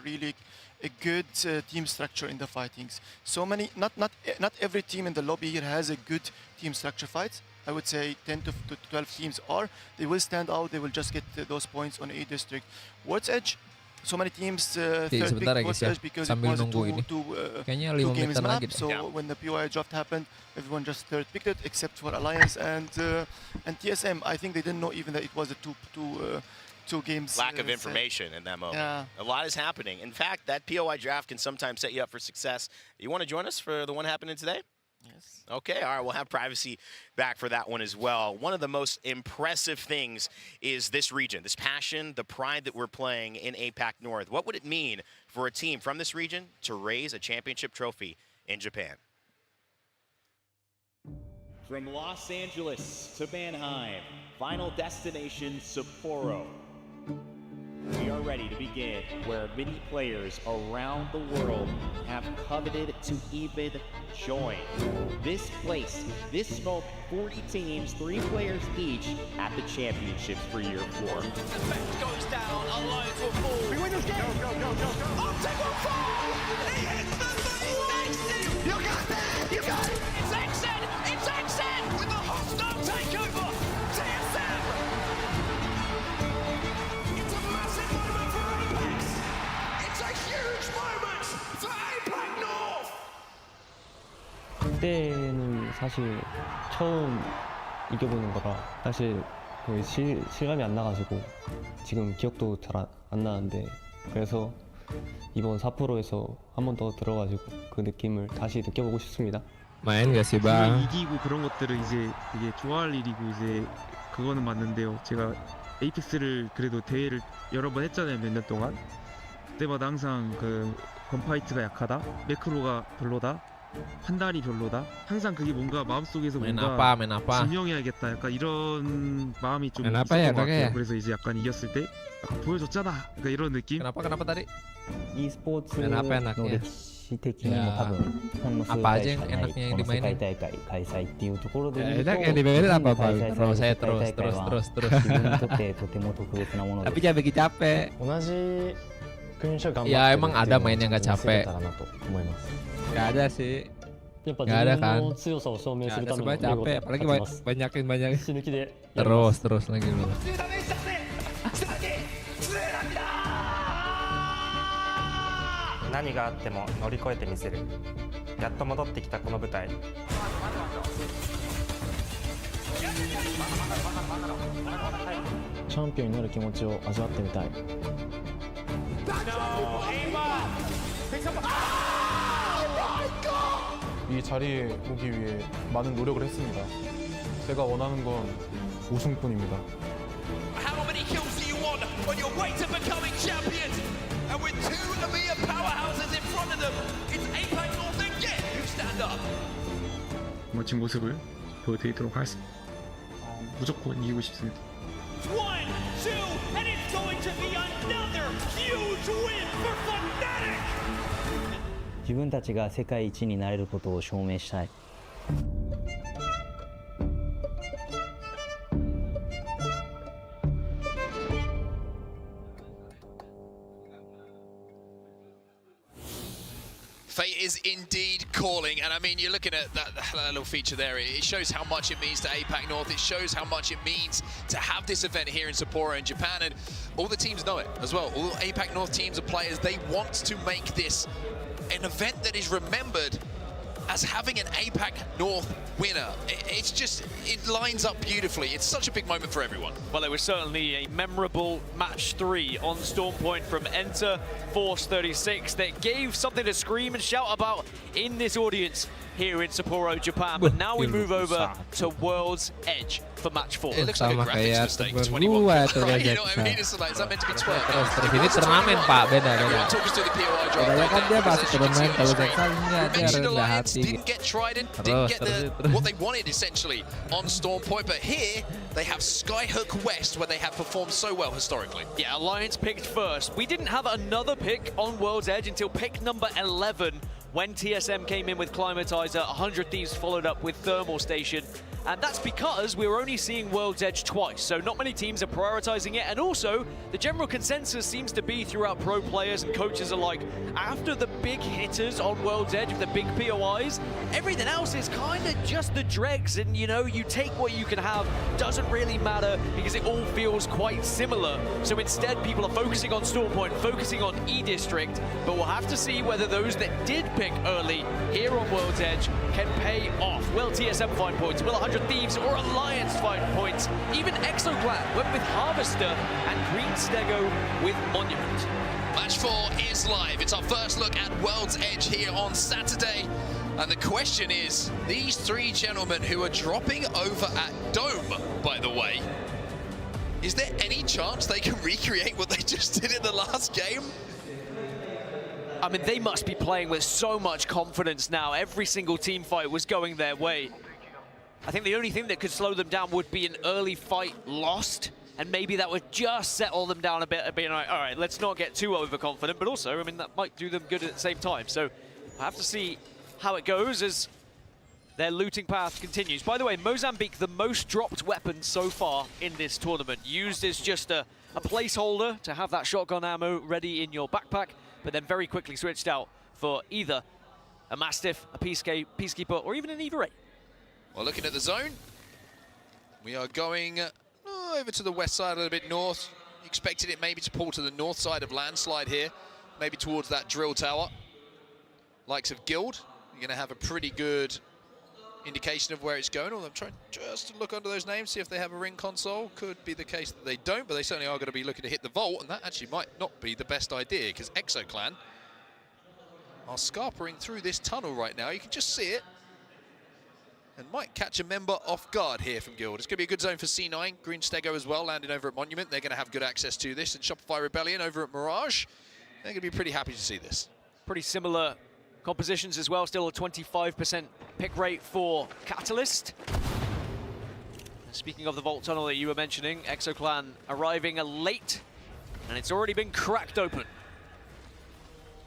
good team structure in the fightings. So many, not every team in the lobby here has a good team structure fights. I would say 10 to 12 teams are. They will stand out. They will just get those points on E-District. World's Edge, so many teams third pick World's Edge because it was a two games map. So when the POI draft happened, everyone just third picked it, except for Alliance and TSM. I think they didn't know even that it was a two games. Lack of information in that moment. Yeah. A lot is happening. In fact, that POI draft can sometimes set you up for success. You want to join us for the one happening today? Yes. Okay, all right, we'll have Privacy back for that one as well. One of the most impressive things is this region, this passion, the pride that we're playing in APAC North. What would it mean for a team from this region to raise a championship trophy in Japan? From Los Angeles to Mannheim, final destination Sapporo. We are ready to begin where many players around the world have coveted to even join. This place, this moment, 40 teams, 3 players each at the championships for year 4. The bet goes down, Alliance will fall. We win this game! Go, go, go, go, go! Optic will fall! He hits the exit! You got that! You got it! It's exit! It's exit! With the hostile takeover! TSM! It's a massive moment for Apex! It's a huge moment for APAC North! 그때는 사실 처음 이겨보는 거라 사실 거의 실감이 안 나가지고 지금 기억도 잘 안 나는데, 그래서 이번 4프로에서 한 번 더 들어가지고 그 느낌을 다시 느껴보고 싶습니다. Main gak sih bang? 이기고 그런 것들은 이제 되게 좋아할 일이고 이제 그거는 맞는데요. 제가 에이펙스를 그래도 대회를 여러 번 했잖아요, 몇 년 동안. 그때마다 항상 그 건파이트가 약하다, 매크로가 별로다, 판단이 별로다. 항상 그게 뭔가 마음속에서 뭔가 증명해야겠다, 약간 이런 마음이 좀 있었던 것 같아요. 그래서 이제 약간 이겼을 때 약간 보여줬잖아, 그러니까 이런 느낌. Kenapa tadi? e스포츠の歴史的にも多分ほんの数回しかないこの世界大会開催っていうところで見ると開催された世界大会は自分にとってとても特別なものです。同じ国賞頑張ってるっていうのを見せれたらなと思います。Gak ada sih. やっぱ自分の強さを証明するために勝ちます。 banyakin 死ぬ気で terus lagi dulu. 何があっても乗り越えてみせる。やっと戻ってきたこの舞台。チャンピオンになる気持ちを味わってみたい。 이 자리에 오기 위해 많은 노력을 했습니다. 제가 원하는 건 우승뿐입니다. How many kills do you want on your way to becoming champions? And with 2 EMEA powerhouses in front of them, it's APAC North again who stand up. 멋진 모습을 보여드리도록 하겠습니다. 무조건 이기고 싶습니다. 1, 2, and it's going to be another huge win for Fnatic! 自分たちが世界一になれることを証明したい。Fate is indeed calling, and I mean, you're looking at that little feature there. It shows how much it means to APAC North. It shows how much it means to have this event here in Sapporo in Japan, and all the teams know it as well. All APAC North teams and players, they want to make this an event that is remembered as having an APAC North winner. It's just, it lines up beautifully. It's such a big moment for everyone. Well, it was certainly a memorable match 3 on Stormpoint from Enter Force 36 that gave something to scream and shout about in this audience here in Sapporo, Japan. But now we move over to World's Edge for match 4. It looks like a graphics mistake. 21. Right, you know what I mean? It's like, is that meant to be 12? Ini turnamen, Pak, beda. Talk us through the POI drive. Bedanya kan dia masuk turnamen, kalau Jacksonnya dia rendah hati. Didn't get Trident, didn't get what they wanted essentially on Stormpoint, but here they have Skyhook West, where they have performed so well historically. Yeah, Alliance picked first. We didn't have another pick on World's Edge until pick number 11 when TSM came in with Climatizer. 100 Thieves followed up with Thermal Station. And that's because we were only seeing World's Edge twice, so not many teams are prioritizing it. And also, the general consensus seems to be throughout pro players and coaches alike, after the big hitters on World's Edge, the big POIs, everything else is kind of just the dregs. And, you know, you take what you can have, doesn't really matter because it all feels quite similar. So instead, people are focusing on Stormpoint, focusing on E-District, but we'll have to see whether those that did pick early here on World's Edge can pay off. Will TSM find points? Will 100 Thieves or Alliance find points? Even Exoclan went with Harvester and Green Stego with Monument. Match 4 is live. It's our first look at World's Edge here on Saturday. And the question is, these 3 gentlemen who are dropping over at Dome, by the way, is there any chance they can recreate what they just did in the last game? I mean, they must be playing with so much confidence now. Every single team fight was going their way. I think the only thing that could slow them down would be an early fight lost, and maybe that would just settle them down a bit, being like, all right, let's not get too overconfident, but also, I mean, that might do them good at the same time. So I have to see how it goes as their looting path continues. By the way, Mozambique, the most dropped weapon so far in this tournament, used as just a placeholder to have that shotgun ammo ready in your backpack, but then very quickly switched out for either a Mastiff, a Peacekeeper, or even an Eva 8. Well, looking at the zone, we are going over to the west side, a little bit north. Expected it maybe to pull to the north side of Landslide here, maybe towards that drill tower. Likes of Guild, you're going to have a pretty good indication of where it's going. Although I'm trying just to look under those names, see if they have a ring console. Could be the case that they don't, but they certainly are going to be looking to hit the vault, and that actually might not be the best idea, because Exoclan are scarpering through this tunnel right now. You can just see it, and might catch a member off guard here from Guild. It's going to be a good zone for C9. Green Stego as well, landing over at Monument. They're going to have good access to this. And Shopify Rebellion over at Mirage. They're going to be pretty happy to see this. Pretty similar compositions as well. Still a 25% pick rate for Catalyst. Speaking of the Vault Tunnel that you were mentioning, Exoclan arriving late, and it's already been cracked open.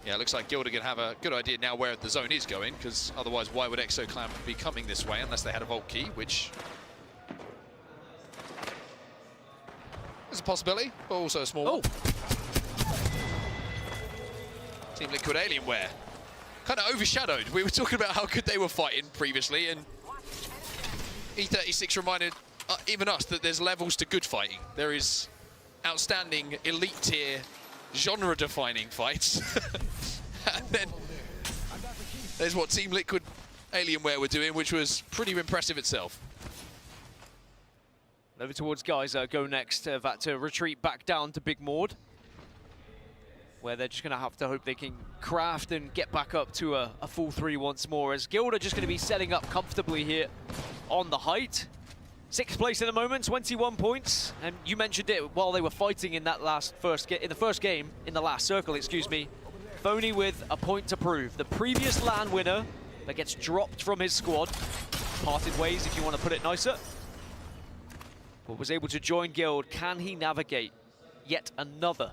Yeah, it looks like Guild are going to have a good idea now where the zone is going, because otherwise why would Exoclan be coming this way unless they had a vault key, which is a possibility, but also a small one. Team Liquid Alienware kind of overshadowed. We were talking about how good they were fighting previously, and E36 reminded even us that there's levels to good fighting. There is outstanding elite tier genre-defining fights. And then there's what Team Liquid Alienware were doing, which was pretty impressive itself. Over towards Geyser, go next. That to retreat back down to Big Mord, where they're just going to have to hope they can craft and get back up to a full 3 once more, as Guild are just going to be setting up comfortably here on the height. 6th place in the moment, 21 points, and you mentioned it while they were fighting in that in the last circle, excuse me. Phony with a point to prove. The previous LAN winner that gets dropped from his squad. Parted ways, if you want to put it nicer. but was able to join Guild. Can he navigate yet another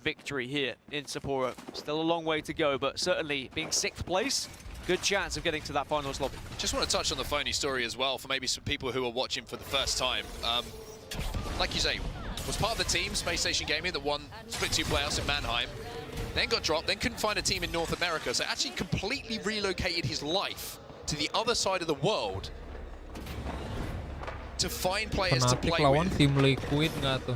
victory here in Sapporo? Still a long way to go, but certainly being 6th place, good chance of getting to that finals lobby. Just want to touch on the phony story as well for maybe some people who are watching for the first time. Like you say, was part of the team, Space Station Gaming, that won Split 2 playoffs in Mannheim, then got dropped, then couldn't find a team in North America, so actually completely relocated his life to the other side of the world to find players to play with tim Liquid nggak tuh?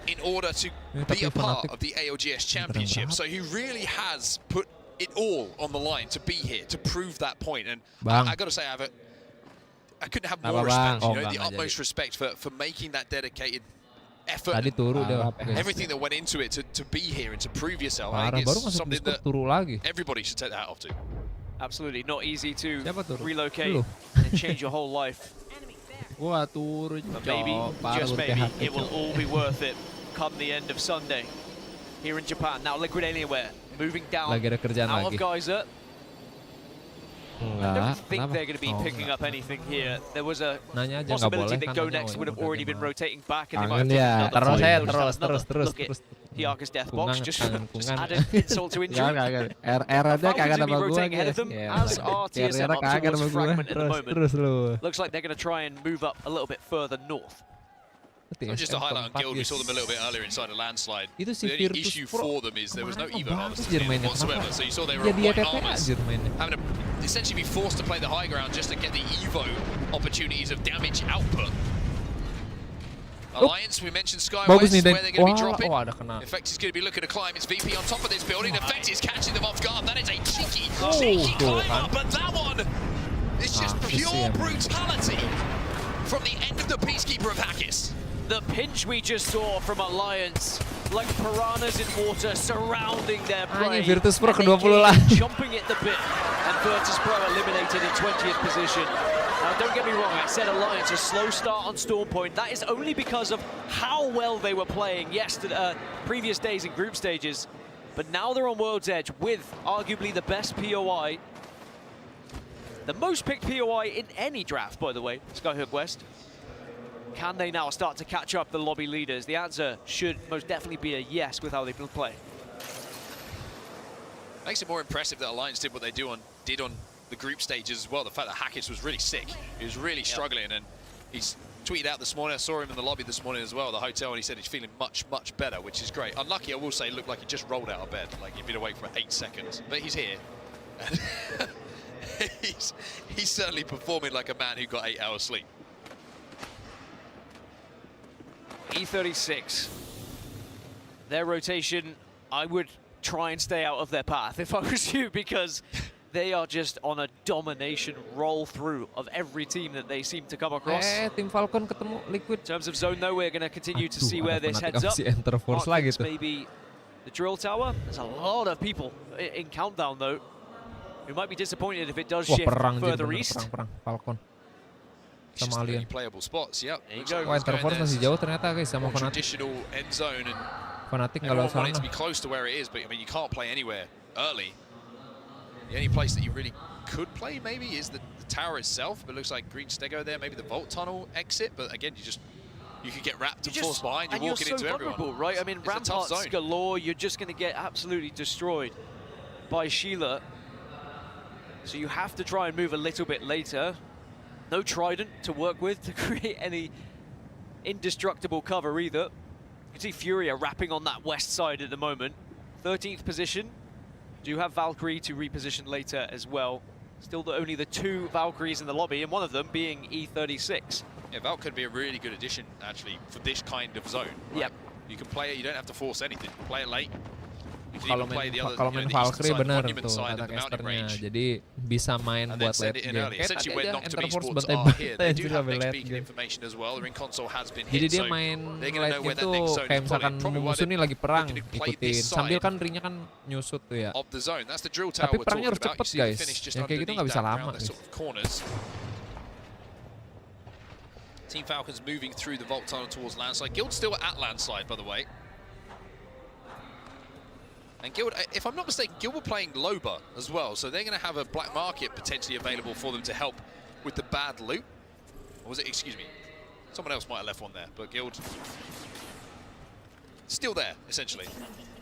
in order to be a part of the ALGS Championship. So he really has put it all on the line to be here, to prove that point. And I got to say, I couldn't have more respect, you know, the utmost respect for making that dedicated effort, everything that went into it to be here and to prove yourself. I think it's something that everybody should take the hat off to. Absolutely, not easy to relocate and change your whole life. But maybe, just maybe, it will all be worth it come the end of Sunday here in Japan. Now Liquid Alienware moving down out of Geyser. I don't think they're going to be picking up anything here. There was a possibility that Go Next would have already been rotating back and they might have taken another look at Hiaka's death box, just added insult to injury. Falcons going to be rotating ahead of them, as are TSM up towards Fragment at the moment. Looks like they're going to try and move up a little bit further north. So just to highlight on Guild, we saw them a little bit earlier inside a landslide. The only issue for them is there was no Evo harvest whatsoever. So you saw they were on white armors, having to essentially be forced to play the high ground just to get the Evo opportunities of damage output. Alliance, we mentioned Skywest, where they're going to be dropping. Effect is going to be looking to climb its VP on top of this building. Effect is catching them off guard. That is a cheeky climb up, but that one is just pure brutality from the end of the Peacekeeper of Hackis. The pinch we just saw from Alliance, like piranhas in water surrounding their prey. Virtus Pro ke-20 lah. Jumping at the bit, and Virtus Pro eliminated in 20th position. Now, don't get me wrong, I said Alliance, a slow start on Storm Point. That is only because of how well they were playing previous days in group stages. But now they're on World's Edge with arguably the best POI. The most picked POI in any draft, by the way, Skyhook West. Can they now start to catch up the lobby leaders? The answer should most definitely be a yes with how they've been playing. Makes it more impressive that Alliance did what they did on the group stages as well. The fact that Hackis was really sick. He was really struggling, and he's tweeted out this morning. I saw him in the lobby this morning as well, the hotel, and he said he's feeling much, much better, which is great. Unlucky, I will say, looked like he just rolled out of bed, like he'd been awake for 8 seconds. But he's here. And he's certainly performing like a man who got 8 hours sleep. E36, their rotation, I would try and stay out of their path if I was you, because they are just on a domination roll through of every team that they seem to come across. Tim Falcon ketemu Liquid. In terms of zone though, we're going to continue to see where this heads up. Maybe the drill tower. There's a lot of people in Countdown though, who might be disappointed if it does shift further east. Falcon. It's just really playable spots, yep. There you go. Wah, Interforce masih jauh ternyata guys sama Fnatic. Traditional end zone, and Fnatic nggak everyone lewat wanted to sana. be close to where it is, but I mean you can't play anywhere early. The only place that you really could play maybe is the tower itself, but it looks like Green Stego there, maybe the Vault Tunnel exit, but again you could get wrapped and forced behind, you're walking into everyone. Right? I mean, ramparts galore, you're just going to get absolutely destroyed by Sheila. So you have to try and move a little bit later. No Trident to work with to create any indestructible cover either. You can see Furia wrapping on that west side at the moment. 13th position. Do have Valkyrie to reposition later as well. Still only the 2 Valkyries in the lobby, and one of them being E36. Yeah, Valk could be a really good addition, actually, for this kind of zone. Right? Yep. You can play it, you don't have to force anything. Play it late. Kalau main Valkyrie bener tuh kata casternya, jadi bisa main buat late game. Kayak tadi aja Interforce bantai-bantai juga late game. Jadi dia main late game tuh kayak misalkan musuh nih lagi perang, ikutin. Sambil kan ringnya kan nyusut tuh ya. Tapi perangnya harus cepet guys, yang kayak gitu nggak bisa lama. Team Falcons moving through the Vault Tunnel towards Landslide. Guild still at Landslide, by the way. And Guild, if I'm not mistaken, Guild were playing Loba as well, so they're going to have a black market potentially available for them to help with the bad loot. Or was it, excuse me, Someone else might have left one there, but Guild still there, essentially.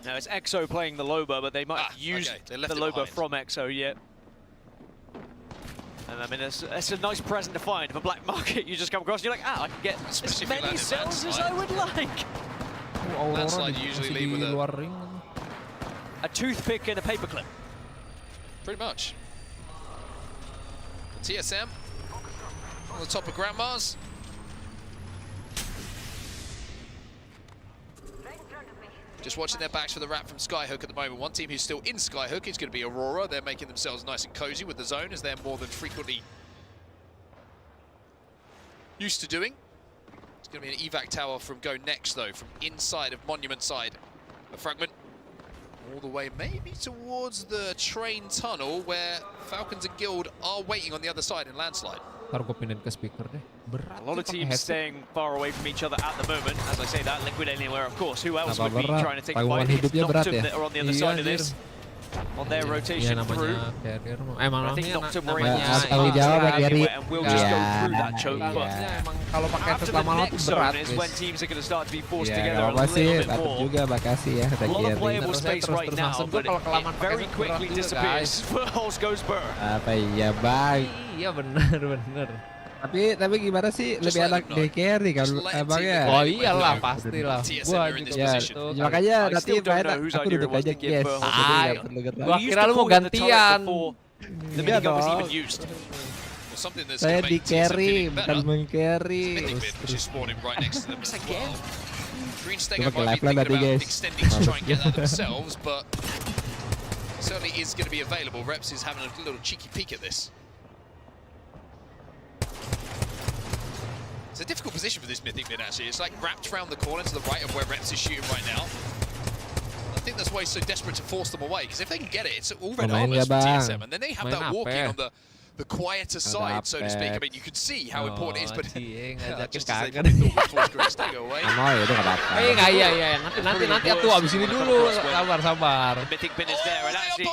Now it's EXO playing the Loba, but they might have used the Loba from EXO yet. And I mean, it's a nice present to find of a black market you just come across. And you're like, I can get as many cells as I would like. Landslide usually leave with a toothpick and a paperclip. Pretty much. TSM on the top of Grandma's. Just watching their backs for the wrap from Skyhook at the moment. One team who's still in Skyhook is going to be Aurora. They're making themselves nice and cozy with the zone, as they're more than frequently used to doing. It's going to be an evac tower from Go Next, though, from inside of Monument side. A fragment all the way maybe towards the train tunnel, where Falcons and Guild are waiting on the other side in Landslide. Ntar gue pindahin ke speaker deh. Berat. A lot of teams staying far away from each other at the moment. As I say that, Liquid Anywhere, of course. Who else would be trying to take a fight? It's Noctum that are on the other side of this. On their rotation through. I think Noctum were able to and we'll just go through that choke. But after the next zone is when teams are going to start to be forced together a little bit more. A lot of playable space right now, but it very quickly disappears. Footholds goes Burr. Iya bang, iya benar. Tapi gimana sih, lebih enak di carry kan abangnya? Oh iyalah pastilah. Gua ya makanya nanti main aku duduk aja guys. Gua kira lu mau gantian. Iya dong. Saya di carry, bukan meng-carry. Coba ke live lah nanti guys. Certainly is going to be available. Reps is having a little cheeky peek at this. It's a difficult position for this Mythic mid, actually. It's like wrapped around the corner to the right of where Reps is shooting right now. I think that's why he's so desperate to force them away, because if they can get it, it's all red armors from TSM, and then they have that walking on the quieter side, so to speak. I mean, you could see how important it is, but just as they probably thought would force Grace to go away. Iya, nanti aku abis ini dulu, sabar. Mythic bin is there, and actually,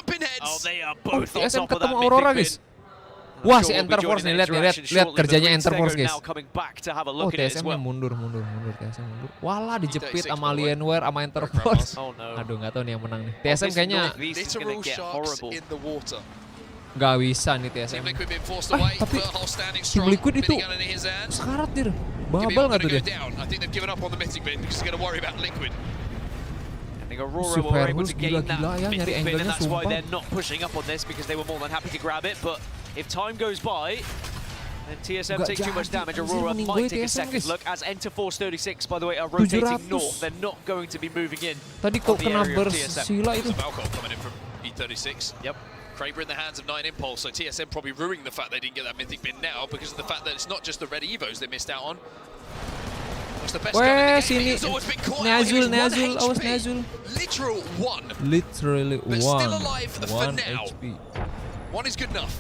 they are both on TSM top of that ketemu Aurora Mythic guys. bin. Wah si Enter Force nih, lihat kerjanya Enter Force guys. Oh TSM-nya mundur, TSM mundur. Walah dijepit sama Alienware sama Enter Force. Aduh nggak tahu nih yang menang nih. TSM kayaknya nggak bisa nih TSM. Tapi Tim Liquid itu sekarat dir. Babal nggak tuh dia? Aurora were able to gain that Mythic bin, and that's why they're not pushing up on this, because they were more than happy to grab it. But if time goes by and TSM takes too much damage, Aurora might take a second look. As Enter Force 36, by the way, are rotating north. They're not going to be moving in. Tadi kok kena burst sila itu. Coming in from E36. Yep. Kraber in the hands of 9 Impulse, so TSM probably ruining the fact they didn't get that Mythic bin now, because of the fact that it's not just the red Evos they missed out on. Weh, sini Nazul, awas Nazul. Literally one HP. One is good enough.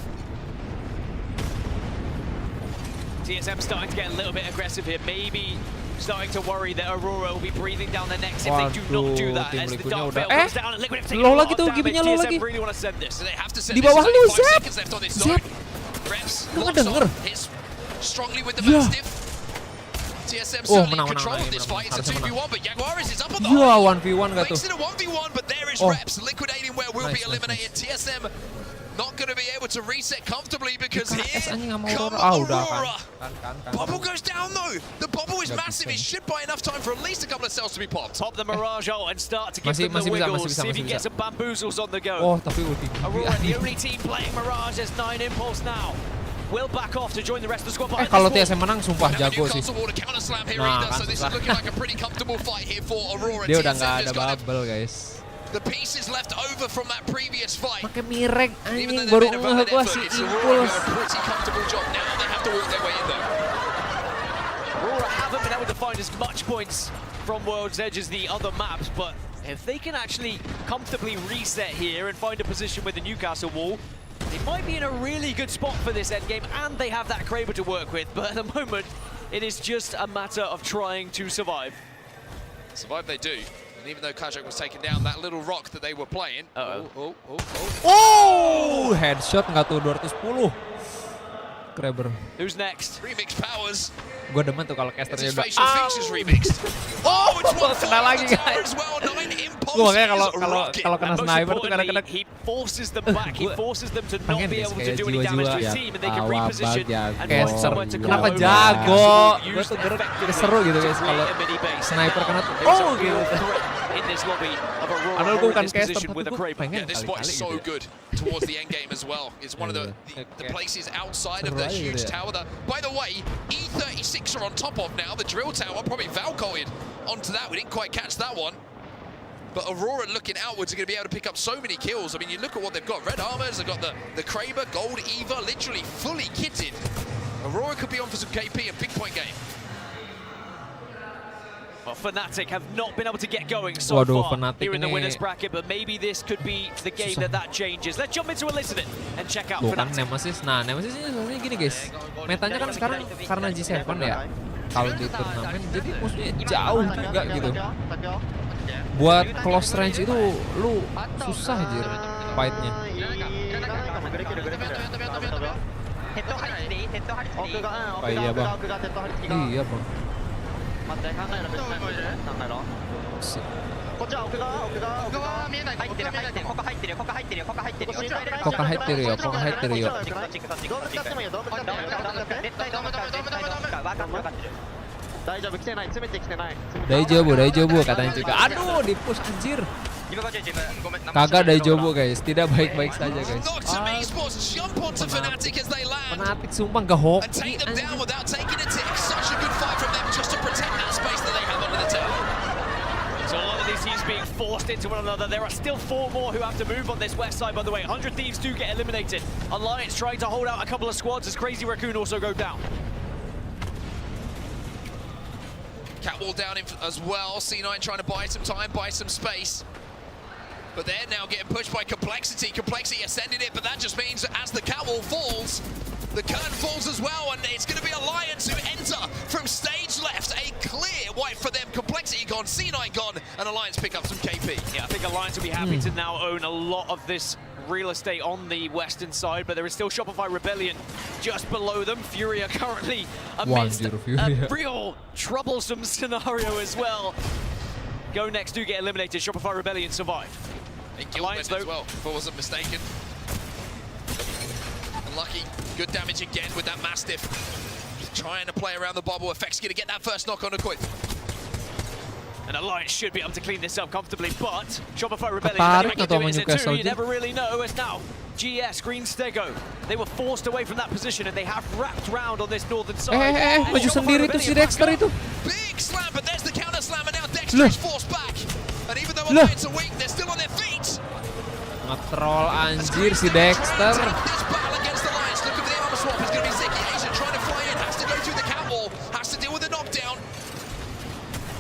TSM starting to get a little bit aggressive here, maybe starting to worry that Aurora will be breathing down their necks if they do not do that. As the Dark Veil comes down and Liquid have taken a lot of damage. TSM really want to send this. So they have to send Di this. bawah lu, 5 seconds left on this zone. Reps locks on, hits strongly with the Mastiff. TSM certainly in control of this fight. It's a 2v1, but Jaguaris is up on the hole. 1v1 gak tuh? Makes it a 1v1, but there is Reps. Liquidating where will be eliminated. TSM not going to be able to reset comfortably, because here come Aurora. Bubble goes down though. The bubble is massive. It should buy enough time for at least a couple of cells to be popped. Pop the Mirage ult and start to give them the wiggles. See if you can get some bamboozles on the go. Oh, tapi ulti. Aurora, the only team playing Mirage, has 9 Impulse now. Will back off to join the rest of the squad. Kalau TSM menang sumpah jago sih. Nah, kan susah. Dia udah nggak ada bubble guys. The pieces left over from that previous fight. Pakai mirek anjing baru ngeh gua si Impulse. Aurora haven't been able to find as much points from World's Edge as the other maps, but if they can actually comfortably reset here and find a position with the Newcastle wall, they might be in a really good spot for this endgame, and they have that Kraber to work with, but at the moment, it is just a matter of trying to survive. Survive they do, and even though Kajak was taking down that little rock that they were playing... Oh! Headshot nggak tuh 210. subscriber. Who's next? Remix Powers. Gue demen tuh kalau casternya udah. Facial features remixed. Oh, it's one kena lagi guys. Gue makanya kalau kena sniper tuh kadang-kadang he forces them back. He forces them to not be able to do any damage to his team, and they can reposition and find somewhere to go. Kenapa jago? Gue tuh seru gitu guys kalau sniper kena tuh. Oh gitu. In this lobby of Aurora, Padahal gue bukan caster caster, with a gue pengen This spot is so good towards the end game as well. It's one of the places outside of the huge tower that, by the way, E36 are on top of now. The drill tower probably Valcoed onto that. We didn't quite catch that one. But Aurora looking outwards are going to be able to pick up so many kills. I mean, you look at what they've got. Red armors, they've got the Kraber, Gold, Eva, literally fully kitted. Aurora could be on for some KP and big point game. Well, Fnatic have not been able to get going so far here in the winners bracket, but maybe this could be the game that changes. Let's jump into a listen it and check out Fnatic. Nemesis. Nah, Nemesis ini sebenarnya gini guys. Metanya kan sekarang karena G7 ya. Kalau di turnamen jadi musuhnya jauh juga gitu. Buat close range itu lu susah aja fight-nya. Oh iya bang. Iya bang. 待って考えろ別に考えろこっちは奥側見えない入ってるここ入ってるここ入ってるよここ入ってるよここ入ってるよここ入ってるよドーム使ってもいいよドーム使ってもいいよ絶対ドーム使う絶対ドーム使う分かってる大丈夫来てない詰めてきてない大丈夫 katanya juga. Aduh di push anjir. Kagak Daijobu guys, tidak baik-baik saja guys. Fnatic sumpah gak hoki. So a lot of these teams being forced into one another. There are still 4 more who have to move on this west side, by the way. 100 Thieves do get eliminated. Alliance trying to hold out a couple of squads as Crazy Raccoon also go down. Catwall down as well. C9 trying to buy some time, buy some space. But they're now getting pushed by Complexity. Complexity ascended it, but that just means that as the catwall falls, the curtain falls as well, and it's going to be Alliance who enter from stage left. A clear wipe for them. Complexity gone, C9 gone, and Alliance pick up some KP. Yeah, I think Alliance will be happy to now own a lot of this real estate on the western side, but there is still Shopify Rebellion just below them. Fury are currently amidst a real troublesome scenario as well. Go Next do get eliminated. Shopify Rebellion survive. Alliance though, as well, if I wasn't mistaken. Unlucky, good damage again with that Mastiff. Trying to play around the bubble. Effect's going to get that first knock on the coin. And Alliance should be able to clean this up comfortably, but Shopify Rebellion, you never really know. It's now GS, Green Stego. They were forced away from that position and they have wrapped round on this northern side. Maju sendiri tuh si Dexter itu. Big slam, but there's the counter slam, and now Dexter is forced back. And even though Alliance are weak, they're still on their feet. Nge-troll anjir si Dexter. This battle against Alliance, look at the armor swap. It's going to be Zeki Asia trying to fly in, has to go through the catwall, has to deal with the knockdown.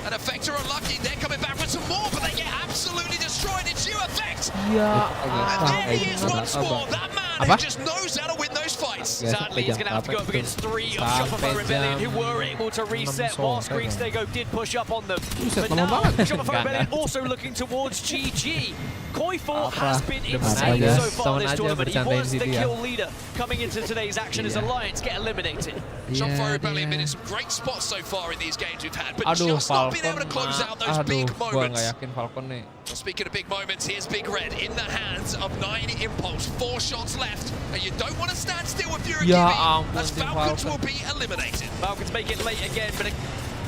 And Effect are unlucky, they're coming back with some more, but they get absolutely destroyed. It's you, Effect! Yeah. And there he is once more, that man who just knows how to win those fights. Sadly, he's going to have to go up against 3 of Shopify Rebellion who were able to reset whilst Green Stego did push up on them. But now, Shopify Rebellion also looking towards GG. Koifor has been insane so far this tournament. He was the kill leader coming into today's action as Alliance get eliminated. Shopify Rebellion been in some great spots so far in these games we've had, but just not been able to close out those big moments. Well, speaking of big moments, here's Big Red in the hands of 9 Impulse. 4 shots left, and you don't want to stand still with Fury as Falcons will be eliminated. Falcons make it late again, but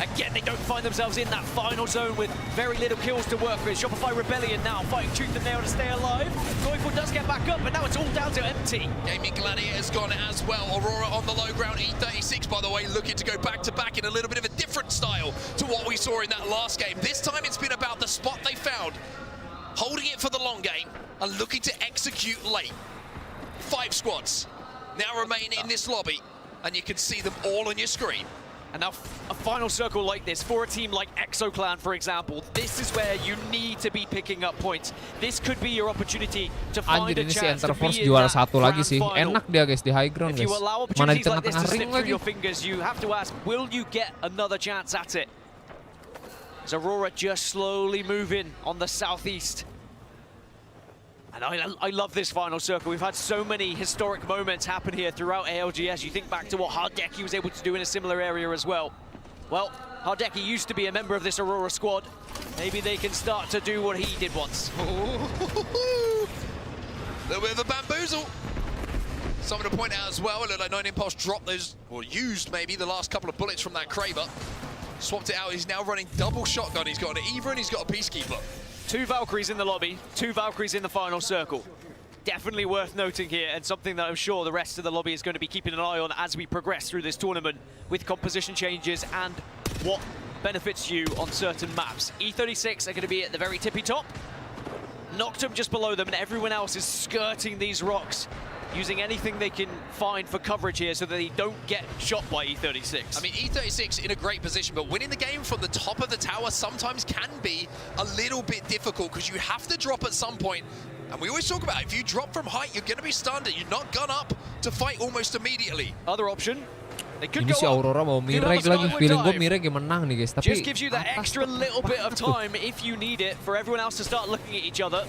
again, they don't find themselves in that final zone with very little kills to work with. Shopify Rebellion now fighting tooth and nail to stay alive. Koifor does get back up, but now it's all down to empty. Gaming Gladiator's gone as well. Aurora on the low ground. E36, by the way, looking to go back-to-back in a little bit of a different style to what we saw in that last game. This time it's been about the spot they found, holding it for the long game and looking to execute late. 5 squads now remain in this lobby, and you can see them all on your screen. And now a final circle like this, for a team like ExoClan, for example, this is where you need to be picking up points. This could be your opportunity to find a chance to be in that grand final. Enak dia guys di high ground guys. If you allow opportunities like this to slip through your fingers, you have to ask, will you get another chance at it? As Aurora just slowly moving on the southeast. And I love this final circle. We've had so many historic moments happen here throughout ALGS. You think back to what Hardeki was able to do in a similar area as well. Well, Hardeki used to be a member of this Aurora squad. Maybe they can start to do what he did once. A little bit of a bamboozle. Something to point out as well, that 9 Impulse dropped those, or used maybe, the last couple of bullets from that Kraber. Swapped it out, he's now running double shotgun. He's got an Eva and he's got a Peacekeeper. 2 Valkyries in the lobby, 2 Valkyries in the final circle. Definitely worth noting here, and something that I'm sure the rest of the lobby is going to be keeping an eye on as we progress through this tournament with composition changes and what benefits you on certain maps. E36 are going to be at the very tippy top. Noctum just below them, and everyone else is skirting these rocks, using anything they can find for coverage here so that they don't get shot by E36. I mean, E36 in a great position, but winning the game from the top of the tower sometimes can be a little bit difficult because you have to drop at some point. And we always talk about it, if you drop from height, you're going to be stunned. You're not gun up to fight almost immediately. Other option. Ini si Aurora mau mirek lagi, feeling gue mirek yang menang nih guys. Tapi just gives you that extra little bit of time if you need it for everyone else to start looking at each other.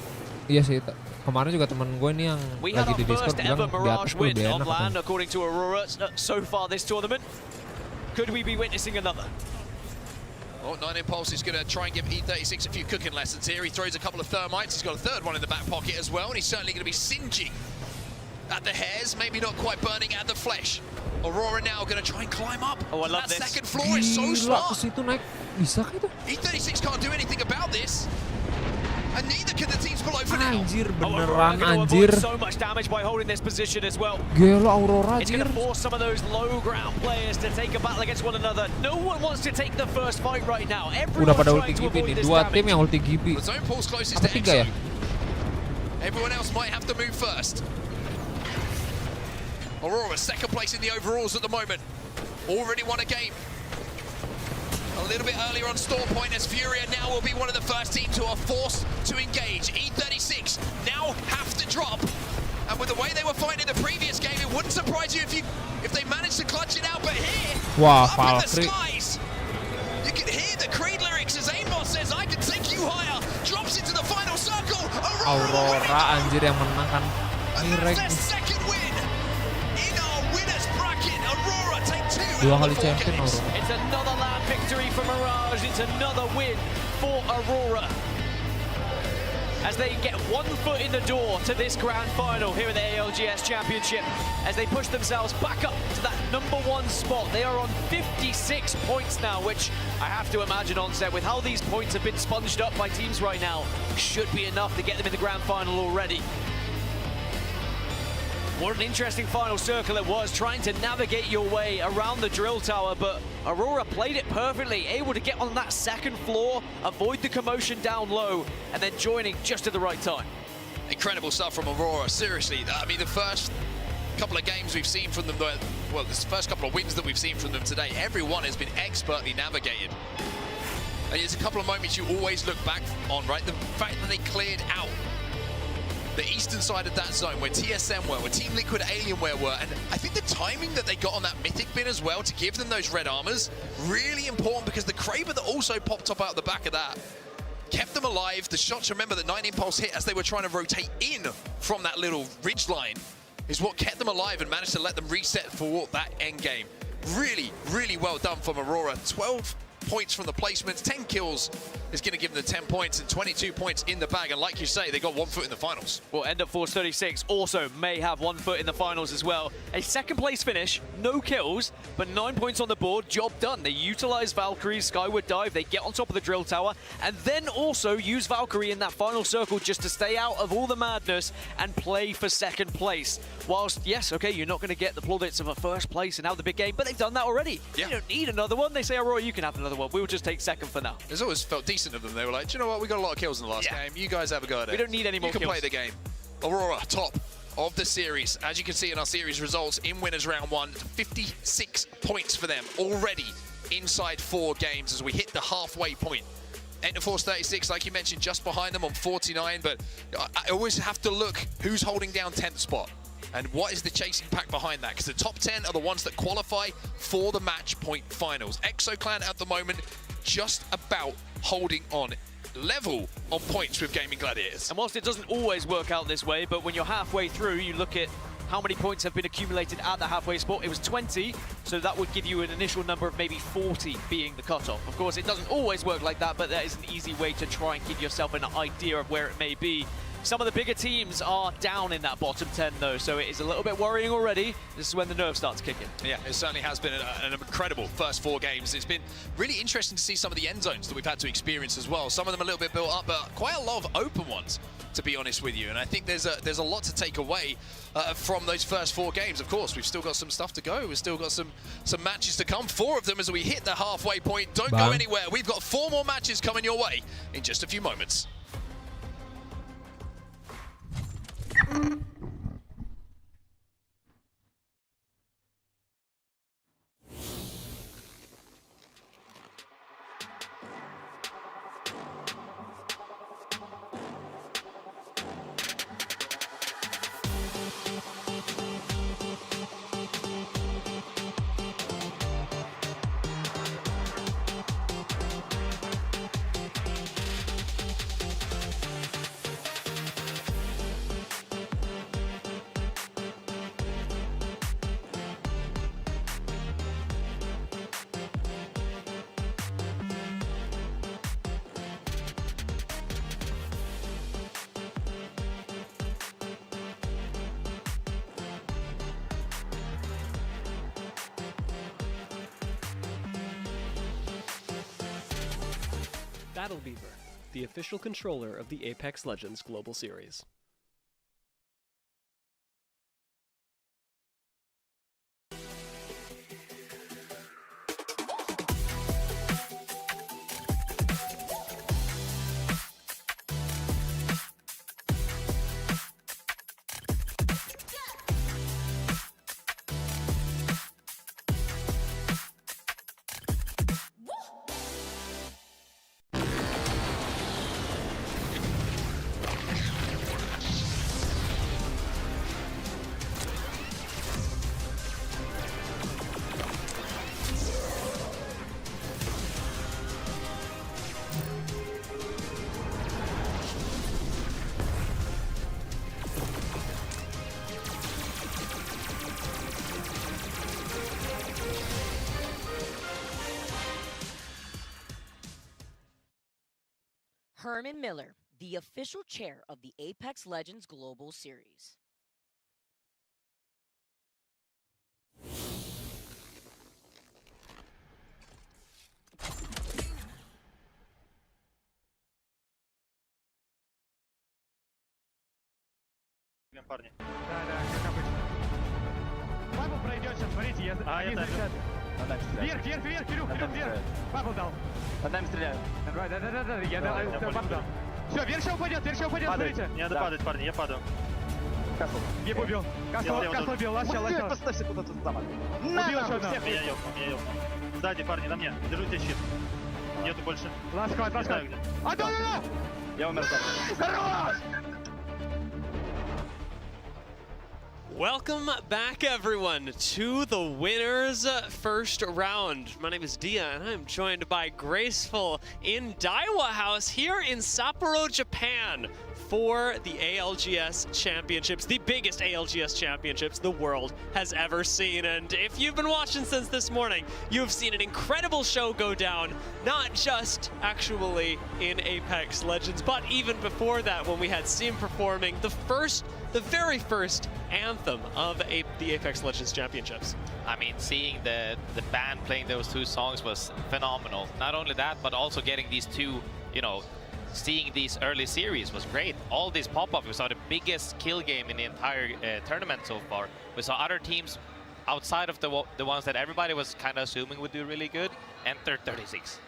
Iya sih, kemarin juga teman gue nih yang lagi di Discord bilang di atas tuh lebih enak. Land, according to Aurora, so far this tournament. Could we be witnessing another? Oh, 9 Impulse is going to try and give E36 a few cooking lessons here. He throws a couple of thermites. He's got a third one in the back pocket as well, and he's certainly going to be singeing at the hairs, maybe not quite burning at the flesh. Aurora now going to try and climb up. Oh, I love that this. Second floor is so smart. Situ naik bisa kah itu? E36 can't do anything about this. And neither can the teams below for now. Anjir, Aurora beneran anjir. So much damage by holding this position as well. Gila Aurora It's going to force some of those low ground players to take a battle against one another. No one wants to take the first fight right now. Udah pada ulti gibi nih, 2 tim yang ulti gibi. The zone pulls closest to EXO. ya? Everyone else might have to move first. Aurora second place in the overalls at the moment. Already won a game. A little bit earlier on store point as Furia now will be one of the first teams who are forced to engage. E36 now have to drop. And with the way they were fighting the previous game, it wouldn't surprise you if they managed to clutch it out. But here, wow, up in the skies, you can hear the Creed lyrics as Aimbot says, I can take you higher. Drops into the final circle. Aurora anjir yang menang kan. Mirek. Second win in our winners bracket. Aurora take 2 2 kali champion Aurora. It's another land victory for Mirage. It's another win for Aurora, as they get 1 foot in the door to this grand final here at the ALGS Championship, as they push themselves back up to that #1 spot. They are on 56 points now, which I have to imagine, Onset, with how these points have been sponged up by teams right now, should be enough to get them in the grand final already. What an interesting final circle it was, trying to navigate your way around the drill tower, but Aurora played it perfectly, able to get on that second floor, avoid the commotion down low, and then joining just at the right time. Incredible stuff from Aurora, seriously. I mean, the first couple of games we've seen from them, well, this first couple of wins that we've seen from them today, everyone has been expertly navigated. And it's a couple of moments you always look back on, right? The fact that they cleared out the eastern side of that zone, where TSM were, where Team Liquid Alienware were, and I think the timing that they got on that Mythic bin as well to give them those red armors, really important, because the Kraber that also popped up out the back of that kept them alive. The shots, remember, that 9 Impulse hit as they were trying to rotate in from that little ridge line is what kept them alive and managed to let them reset for that end game. Really, really well done from Aurora. 12 points from the placements, 10 kills is going to give them the 10 points and 22 points in the bag. And like you say, they got 1 foot in the finals. Well, End Up Force 36 also may have 1 foot in the finals as well. A second place finish, no kills, but 9 points on the board, job done. They utilize Valkyrie's Skyward Dive, they get on top of the drill tower, and then also use Valkyrie in that final circle just to stay out of all the madness and play for second place. Whilst, yes, okay, you're not going to get the plaudits of a first place and have the big game, but they've done that already. Yeah. You don't need another one. They say, Aurora, you can have another one. We'll just take second for now. It's always felt decent of them. They were like, do you know what? We got a lot of kills in the last game. You guys have a go at it. We don't need any more kills. You can play the game. Aurora, top of the series. As you can see in our series results, in winners round 1, 56 points for them already inside 4 games as we hit the halfway point. Enter Force 36, like you mentioned, just behind them on 49, but I always have to look who's holding down 10th spot. And what is the chasing pack behind that? Because the top 10 are the ones that qualify for the match point finals. EXO Clan at the moment just about holding on. level on points with Gaming Gladiators. And whilst it doesn't always work out this way, but when you're halfway through, you look at how many points have been accumulated at the halfway spot. It was 20, so that would give you an initial number of maybe 40 being the cutoff. Of course, it doesn't always work like that, but that is an easy way to try and give yourself an idea of where it may be. Some of the bigger teams are down in that bottom 10 though, so it is a little bit worrying already. This is when the nerve starts kicking. Yeah, it certainly has been an incredible first 4 games. It's been really interesting to see some of the end zones that we've had to experience as well. Some of them a little bit built up, but quite a lot of open ones, to be honest with you. And I think there's a lot to take away from those first 4 games. Of course, we've still got some stuff to go. We've still got some matches to come. 4 of them as we hit the halfway point. Don't go anywhere. We've got 4 more matches coming your way in just a few moments. Battle Beaver, the official controller of the Apex Legends Global Series. Herman Miller, the official chair of the Apex Legends Global Series. Парни. Да, как обычно. Бабл пройдет сейчас, смотрите, я... Они закричат. Вверх, вверх, вверх, Кирюх, вверх. Бабл дал. Под нами стреляют. Да, я бабл дал. Все, вверх сейчас упадет, смотрите. Не надо падать, парни, я падаю. Касл. Еб убил. Касл убил, ласт. Поставься куда-то сюда. Убил еще одного. Меня ёбну. Сзади, парни, на мне. Держу тебе щит. Нету больше. Ласт, не знаю где. Да! Я умер сам. Хорош! Welcome back, everyone, to the winners' first round. My name is Dia, and I'm joined by Graceful in Daiwa House here in Sapporo, Japan, for the ALGS Championships, the biggest ALGS Championships the world has ever seen. And if you've been watching since this morning, you've seen an incredible show go down, not just actually in Apex Legends, but even before that when we had Sim performing the very first anthem of the Apex Legends Championships. I mean, seeing the band playing those 2 songs was phenomenal. Not only that, but also getting these 2, seeing these early series was great. All these pop-ups, we saw the biggest kill game in the entire tournament so far. We saw other teams outside of the ones that everybody was kind of assuming would do really good, enter 36.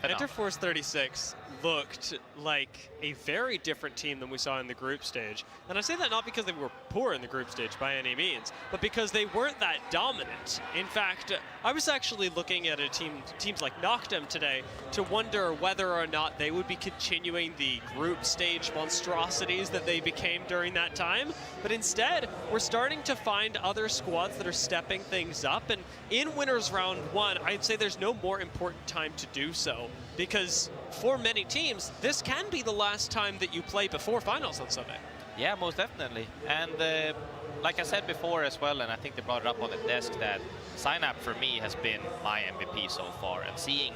Enter Force 36 looked like a very different team than we saw in the group stage. And I say that not because they were poor in the group stage by any means, but because they weren't that dominant. In fact, I was actually looking at teams like Noctem today to wonder whether or not they would be continuing the group stage monstrosities that they became during that time. But instead, we're starting to find other squads that are stepping things up. And in Winners Round 1, I'd say there's no more important time to do so though, because for many teams, this can be the last time that you play before finals on Sunday. Yeah, most definitely. And like I said before as well, and I think they brought it up on the desk, that Synap for me has been my MVP so far. And seeing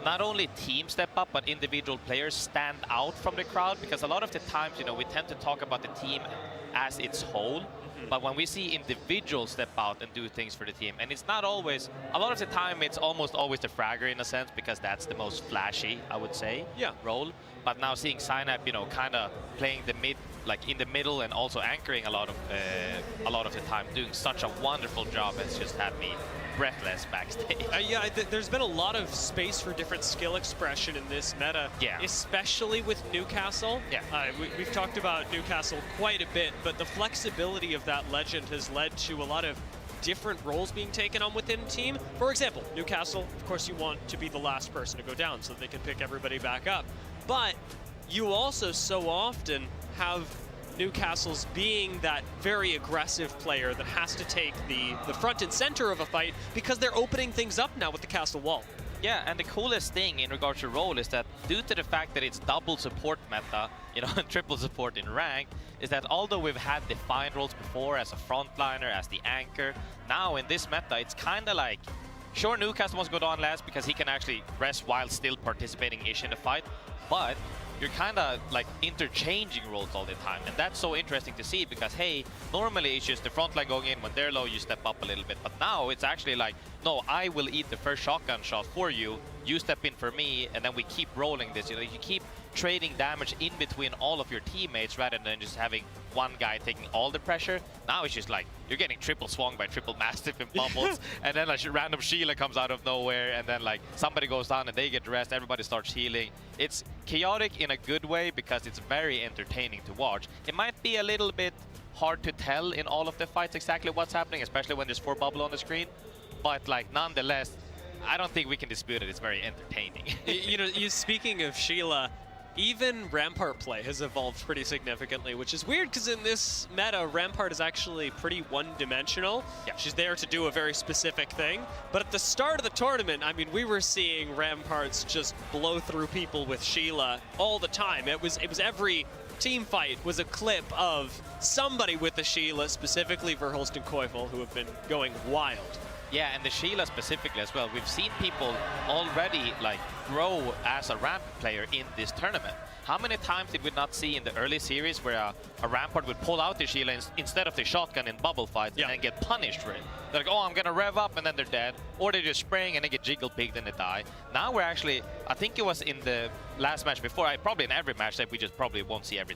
not only team step up, but individual players stand out from the crowd, because a lot of the times, you know, we tend to talk about the team as its whole, but when we see individuals step out and do things for the team, and it's not always, a lot of the time it's almost always the fragger in a sense, because that's the most flashy, I would say, role. But now seeing Synap, you know, kind of playing the mid, like in the middle, and also anchoring a lot of the time, doing such a wonderful job, has just had me breathless backstage. Yeah, there's been a lot of space for different skill expression in this meta, especially with Newcastle. We've talked about Newcastle quite a bit, but the flexibility of that legend has led to a lot of different roles being taken on within a team. For example, Newcastle, of course you want to be the last person to go down so that they can pick everybody back up. But you also so often have Newcastle's being that very aggressive player that has to take the front and center of a fight, because they're opening things up now with the castle wall. Yeah, and the coolest thing in regards to role is that due to the fact that it's double support meta, you know, and triple support in rank, is that although we've had defined roles before as a frontliner, as the anchor, now in this meta it's kind of like, sure, Newcastle wants to go down last because he can actually rest while still participating-ish in the fight, but you're kind of like interchanging roles all the time, and that's so interesting to see, because hey, normally it's just the front line going in, when they're low you step up a little bit, but now it's actually like, no, I will eat the first shotgun shot for you, you step in for me, and then we keep rolling this. You know, you keep trading damage in between all of your teammates rather than just having one guy taking all the pressure. Now it's just like you're getting triple swung by triple mastiff in bubbles, and then like random Sheila comes out of nowhere, and then like somebody goes down and they get rest, everybody starts healing. It's chaotic in a good way because it's very entertaining to watch. It might be a little bit hard to tell in all of the fights exactly what's happening, especially when there's 4 bubble on the screen, but like nonetheless, I don't think we can dispute it. It's very entertaining. You know, speaking of Sheila, even Rampart play has evolved pretty significantly, which is weird because in this meta, Rampart is actually pretty one-dimensional. Yeah, she's there to do a very specific thing. But at the start of the tournament, I mean, we were seeing Ramparts just blow through people with Sheila all the time. It was every team fight was a clip of somebody with the Sheila, specifically Verhulst and Koifel, who have been going wild. Yeah, and the Sheila specifically as well. We've seen people already like grow as a ramp player in this tournament. How many times did we not see in the early series where a Rampart would pull out the Sheila instead of the shotgun in bubble fights and then get punished for it? They're like, oh, I'm gonna rev up, and then they're dead. Or they just spraying and they get jiggle pigged and they die. Now we're actually, I think it was in the last match before, probably in every match that we just probably won't see every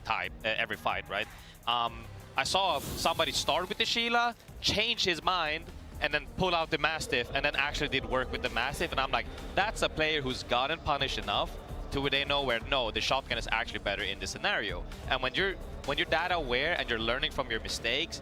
fight, right? I saw somebody start with the Sheila, change his mind, and then pull out the Mastiff, and then actually did work with the Mastiff, and I'm like, that's a player who's gotten punished enough to where they know where, no, the shotgun is actually better in this scenario. And when you're that aware and you're learning from your mistakes,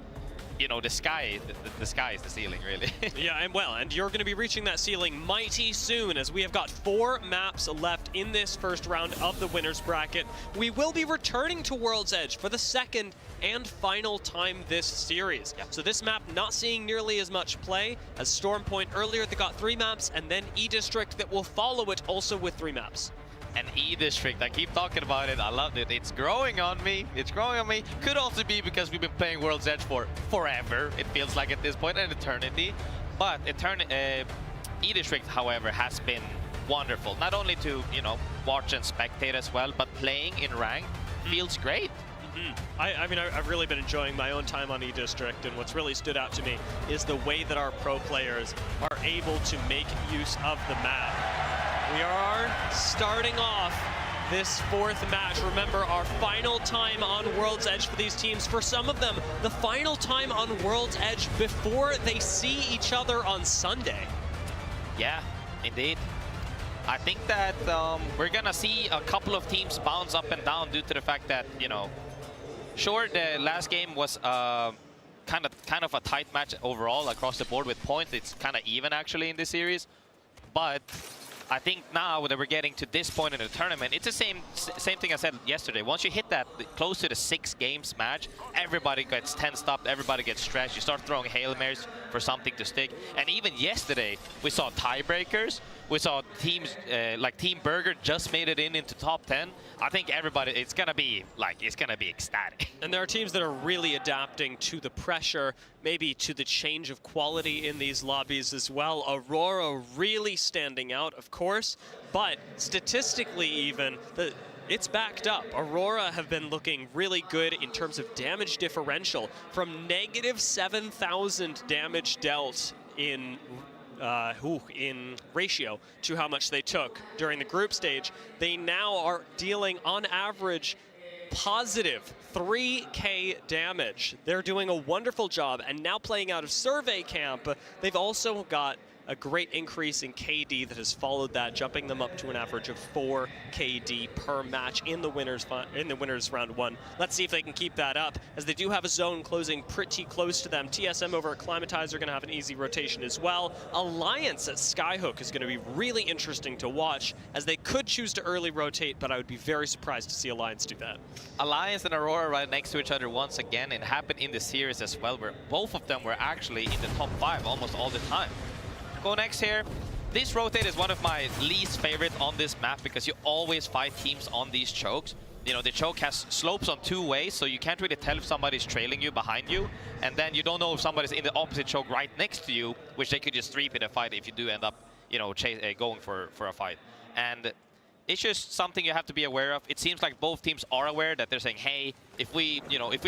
you know, the sky is the ceiling, really. Yeah, and you're going to be reaching that ceiling mighty soon, as we have got 4 maps left in this first round of the winners bracket. We will be returning to World's Edge for the second and final time this series. Yeah. So this map not seeing nearly as much play as Storm Point earlier that got 3 maps, and then E-District that will follow it also with 3 maps. And E-District, I keep talking about it, I loved it. It's growing on me, it's growing on me. Could also be because we've been playing World's Edge for forever, it feels like at this point, an eternity. But E-District, however, has been wonderful. Not only to, you know, watch and spectate as well, but playing in rank feels great. I mean, I've really been enjoying my own time on E-District, and what's really stood out to me is the way that our pro players are able to make use of the map. We are starting off this 4th match. Remember, our final time on World's Edge for these teams. For some of them, the final time on World's Edge before they see each other on Sunday. Yeah, indeed. I think that we're gonna see a couple of teams bounce up and down due to the fact that, you know, sure, the last game was kind of a tight match overall across the board with points. It's kind of even actually in this series, but I think now that we're getting to this point in the tournament, it's the same thing I said yesterday. Once you hit that close to the 6 games match, everybody gets tensed up, everybody gets stressed. You start throwing Hail Marys for something to stick. And even yesterday, we saw tiebreakers We saw teams like Team Burger just made it into top 10. I think everybody, it's gonna be ecstatic. And there are teams that are really adapting to the pressure, maybe to the change of quality in these lobbies as well. Aurora really standing out, of course, but statistically even, it's backed up. Aurora have been looking really good in terms of damage differential, from negative 7,000 damage dealt in ratio to how much they took during the group stage. They now are dealing on average positive 3k damage. They're doing a wonderful job, and now playing out of survey camp, they've also got a great increase in KD that has followed that, jumping them up to an average of 4 KD per match in the winners round 1. Let's see if they can keep that up, as they do have a zone closing pretty close to them. TSM over at Climatize are going to have an easy rotation as well. Alliance at Skyhook is going to be really interesting to watch, as they could choose to early rotate, but I would be very surprised to see Alliance do that. Alliance and Aurora right next to each other once again. It happened in the series as well, where both of them were actually in the top 5 almost all the time. Go next here. This rotate is one of my least favorite on this map, because you always fight teams on these chokes. You know, the choke has slopes on 2 ways, so you can't really tell if somebody's trailing you behind you, and then you don't know if somebody's in the opposite choke right next to you, which they could just 3-pit a fight if you do end up, you know, going for a fight. And it's just something you have to be aware of. It seems like both teams are aware that they're saying, hey, if we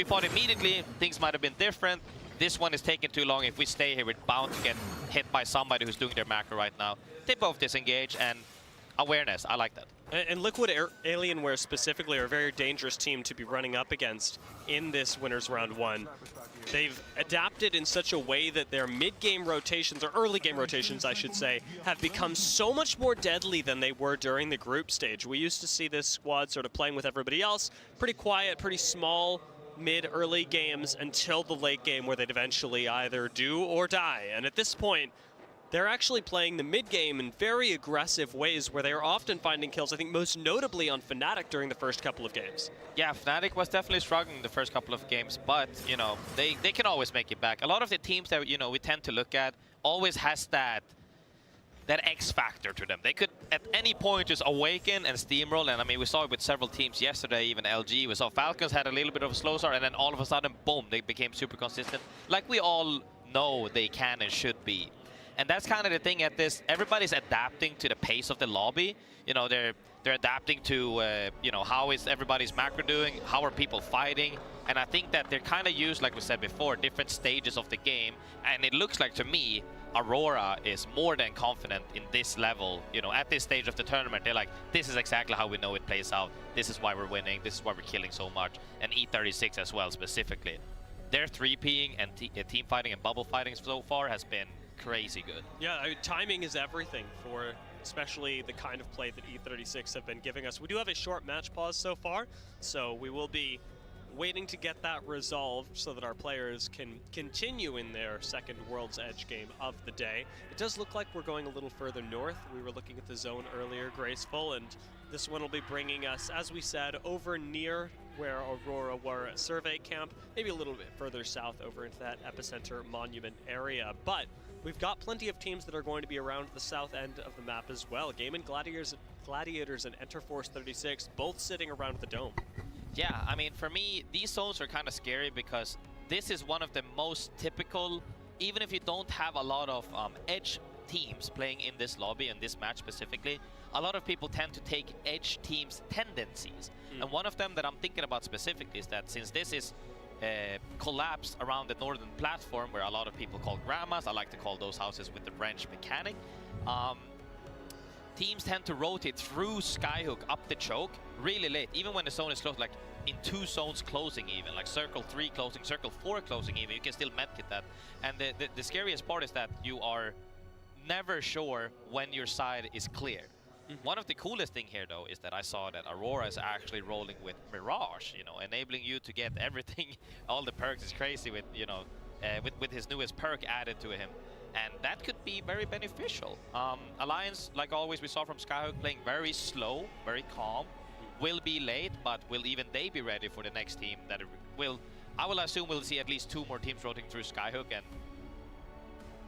fought immediately, things might have been different. This one is taking too long. If we stay here, we're bound to get hit by somebody who's doing their macro right now. They both disengage, and awareness, I like that. And Liquid Alienware specifically are a very dangerous team to be running up against in this winners round 1. They've adapted in such a way that their mid-game rotations, or early game rotations I should say, have become so much more deadly than they were during the group stage. We used to see this squad sort of playing with everybody else, pretty quiet, pretty small, mid-early games until the late game, where they'd eventually either do or die. And at this point, they're actually playing the mid-game in very aggressive ways, where they are often finding kills, I think most notably on Fnatic during the first couple of games. Yeah, Fnatic was definitely struggling the first couple of games, but, you know, they can always make it back. A lot of the teams that, you know, we tend to look at always has that X factor to them. They could at any point just awaken and steamroll, and I mean, we saw it with several teams yesterday, even LG. We saw Falcons had a little bit of a slow start, and then all of a sudden, boom, they became super consistent, like we all know they can and should be. And that's kind of the thing at this. Everybody's adapting to the pace of the lobby. You know, they're adapting to, you know, how is everybody's macro doing? How are people fighting? And I think that they're kind of used, like we said before, different stages of the game. And it looks like, to me, Aurora is more than confident in this level. You know, at this stage of the tournament, they're like, this is exactly how we know it plays out. This is why we're winning. This is why we're killing so much. And E36 as well, specifically. Their 3Ping and team fighting and bubble fighting so far has been crazy good. Yeah, I mean, timing is everything for especially the kind of play that E36 have been giving us. We do have a short match pause so far, so we will be waiting to get that resolved so that our players can continue in their second World's Edge game of the day. It does look like we're going a little further north. We were looking at the zone earlier, Graceful, and this one will be bringing us, as we said, over near where Aurora were at survey camp, maybe a little bit further south over into that epicenter monument area. But we've got plenty of teams that are going to be around the south end of the map as well. Game and Gladiators and Enterforce 36 both sitting around the dome. Yeah, I mean, for me, these zones are kind of scary, because this is one of the most typical, even if you don't have a lot of edge teams playing in this lobby and this match specifically, a lot of people tend to take edge teams' tendencies. And one of them that I'm thinking about specifically is that since this is collapsed around the northern platform, where a lot of people call grandmas, I like to call those houses with the wrench mechanic, teams tend to rotate through Skyhook up the choke really late, even when the zone is closed, like in 2 zones closing even, like circle 3 closing, circle 4 closing even, you can still medkit that. And the scariest part is that you are never sure when your side is clear. One of the coolest thing here, though, is that I saw that Aurora is actually rolling with Mirage, you know, enabling you to get everything, all the perks. Is crazy with, you know, with his newest perk added to him. And that could be very beneficial. Alliance, like always, we saw from Skyhook playing very slow, very calm. Will be late, but will even they be ready for the next team? That will, I will assume we'll see at least 2 more teams rotating through Skyhook, and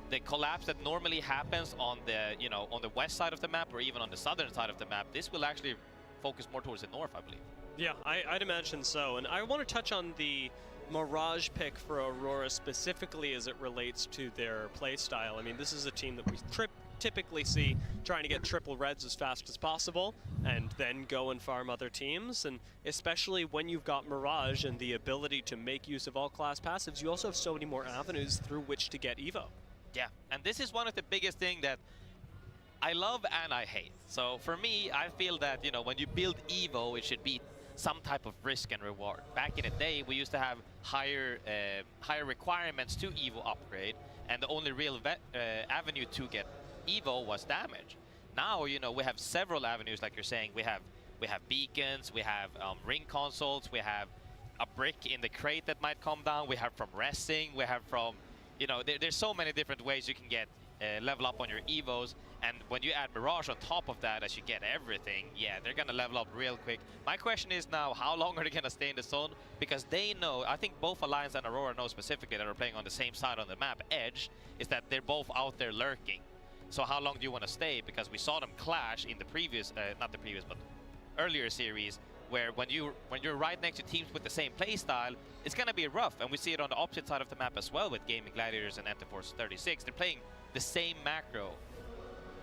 the collapse that normally happens on the, you know, on the west side of the map or even on the southern side of the map, this will actually focus more towards the north, I believe. Yeah, I'd imagine so. And I want to touch on the Mirage pick for Aurora specifically as it relates to their playstyle. I mean, this is a team that we typically see trying to get triple reds as fast as possible and then go and farm other teams. And especially when you've got Mirage and the ability to make use of all class passives, you also have so many more avenues through which to get Evo. Yeah, and this is one of the biggest things that I love and I hate. So for me, I feel that, you know, when you build Evo, it should be some type of risk and reward. Back in the day, we used to have higher requirements to Evo upgrade, and the only real avenue to get Evo was damage. Now, you know, we have several avenues, like you're saying. We have beacons, we have ring consoles, we have a brick in the crate that might come down, we have from resting, we have from, you know, there's so many different ways you can get level up on your Evos. And when you add Mirage on top of that, as you get everything, yeah, they're gonna level up real quick. My question is now, how long are they gonna stay in the zone? Because they know, I think both Alliance and Aurora know specifically that are playing on the same side on the map, Edge, is that they're both out there lurking. So how long do you want to stay? Because we saw them clash in the previous, not the previous, but earlier series, where when you're right next to teams with the same playstyle, it's gonna be rough. And we see it on the opposite side of the map as well with Gaming Gladiators and Antiforce 36. They're playing the same macro.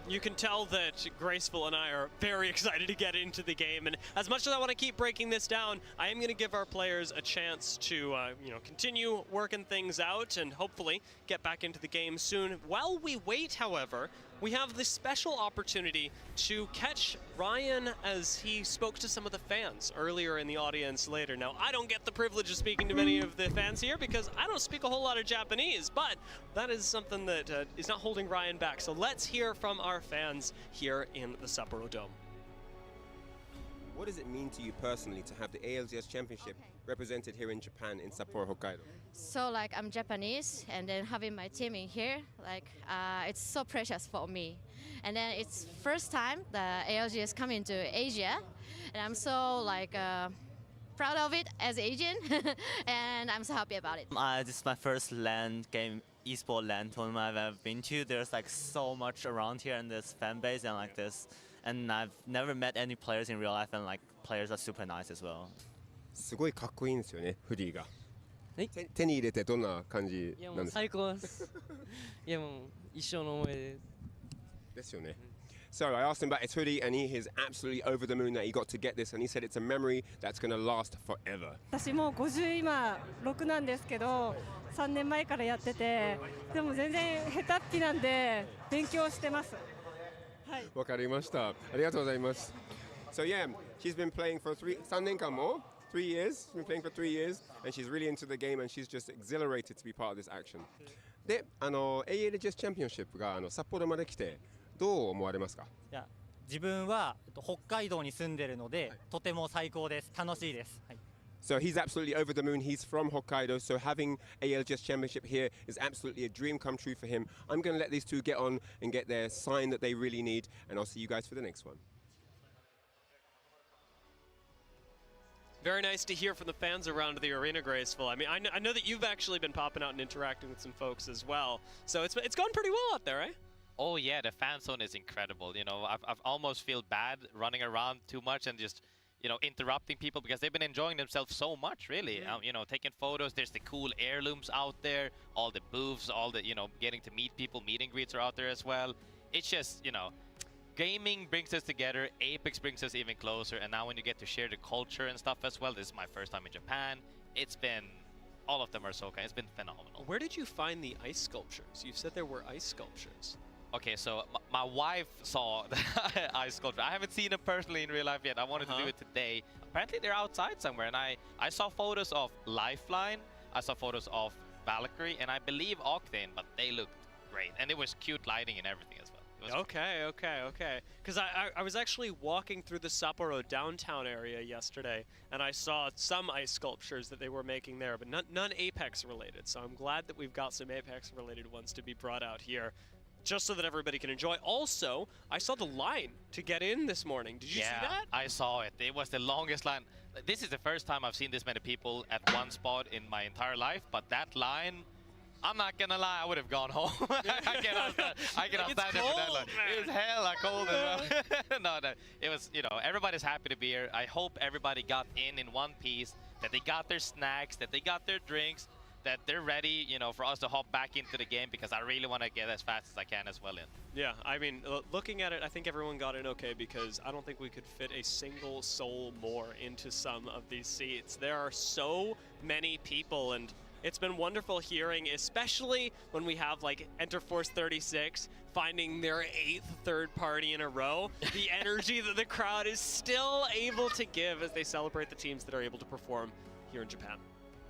You can tell that Graceful and I are very excited to get into the game, and as much as I want to keep breaking this down, I am going to give our players a chance to, you know, continue working things out and hopefully get back into the game soon. While we wait, however, we have this special opportunity to catch Ryan as he spoke to some of the fans earlier in the audience later. Now, I don't get the privilege of speaking to many of the fans here because I don't speak a whole lot of Japanese, but that is something that is not holding Ryan back. So let's hear from our fans here in the Sapporo Dome. What does it mean to you personally to have the ALGS Championship represented here in Japan, in Sapporo, Hokkaido? So like I'm Japanese, and then having my team in here, like it's so precious for me. And then it's first time the ALGS coming to Asia, and I'm so like proud of it as Asian, and I'm so happy about it. This is my first LAN game, esports LAN tournament I've been to. There's like so much around here in this fan base and like this. And I've never met any players in real life, and like players are super nice as well. すごいかっこいいんですよね、フディが。手に入れてどんな感じなんですか？最高です。いやもう一生の思い出です。ですよね。So I asked him about his hoodie, and he is absolutely over the moon that he got to get this, and he said it's a memory that's going to last forever. 私もう50今6なんですけど、3年前からやってて、でも全然下手っぴなんで勉強してます。わかりました。ありがとうございます。So yeah, she's been playing for 3年間も 3 years. She's been playing for 3 years, and she's really into the game, and she's just exhilarated to be part of this action. で、ALGS チャンピオンシップが札幌まで来てどう思われますか？いや、自分は北海道に住んでるので、とても最高です。楽しいです。はい。So he's absolutely over the moon. He's from Hokkaido, so having ALGS Championship here is absolutely a dream come true for him. I'm going to let these two get on and get their sign that they really need, and I'll see you guys for the next one. Very nice to hear from the fans around the arena, Graceful. I mean, I know that you've actually been popping out and interacting with some folks as well, so it's going pretty well out there, right? Oh yeah, the fan zone is incredible. You know, I've almost feel bad running around too much and just, you know, interrupting people because they've been enjoying themselves so much, really. You know, taking photos. There's the cool heirlooms out there, all the booths, all the, you know, getting to meet people. Meet and greets are out there as well. It's just, you know, gaming brings us together. Apex brings us even closer. And now when you get to share the culture and stuff as well, this is my first time in Japan. It's been, all of them are so kind. It's been phenomenal. Where did you find the ice sculptures? You said there were ice sculptures. Okay, so my wife saw the ice sculpture. I haven't seen them personally in real life yet. I wanted to do it today. Apparently they're outside somewhere, and I saw photos of Lifeline, I saw photos of Valkyrie, and I believe Octane, but they looked great. And it was cute lighting and everything as well. Okay. Because I was actually walking through the Sapporo downtown area yesterday, and I saw some ice sculptures that they were making there, but none Apex related. So I'm glad that we've got some Apex related ones to be brought out here, just so that everybody can enjoy. Also, I saw the line to get in this morning. Did you see that? I saw it. It was the longest line. This is the first time I've seen this many people at one spot in my entire life, but that line, I'm not gonna lie, I would have gone home. I cannot stand there for that long. It was hella cold as well. No, it was, you know, everybody's happy to be here. I hope everybody got in one piece, that they got their snacks, that they got their drinks, that they're ready, you know, for us to hop back into the game, because I really want to get as fast as I can as well in. Yeah, I mean, looking at it, I think everyone got in okay, because I don't think we could fit a single soul more into some of these seats. There are so many people, and it's been wonderful hearing, especially when we have like Enter Force 36 finding their 8th third party in a row. The energy that the crowd is still able to give as they celebrate the teams that are able to perform here in Japan.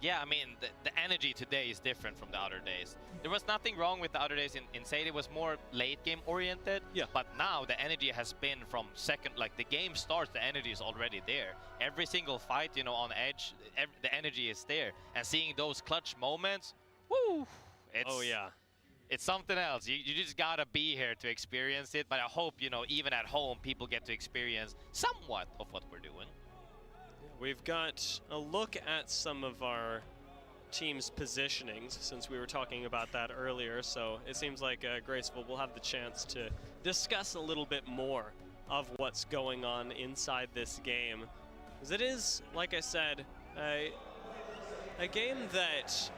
Yeah, I mean, the energy today is different from the other days. There was nothing wrong with the other days in Sadie. It was more late game oriented. Yeah. But now the energy has been from second, like the game starts, the energy is already there. Every single fight, you know, on edge, the energy is there. And seeing those clutch moments, woo! It's something else. You just gotta be here to experience it. But I hope, you know, even at home, people get to experience somewhat of what we're doing. We've got a look at some of our team's positionings, since we were talking about that earlier, so it seems like Graceful will have the chance to discuss a little bit more of what's going on inside this game. Because it is, like I said, a game that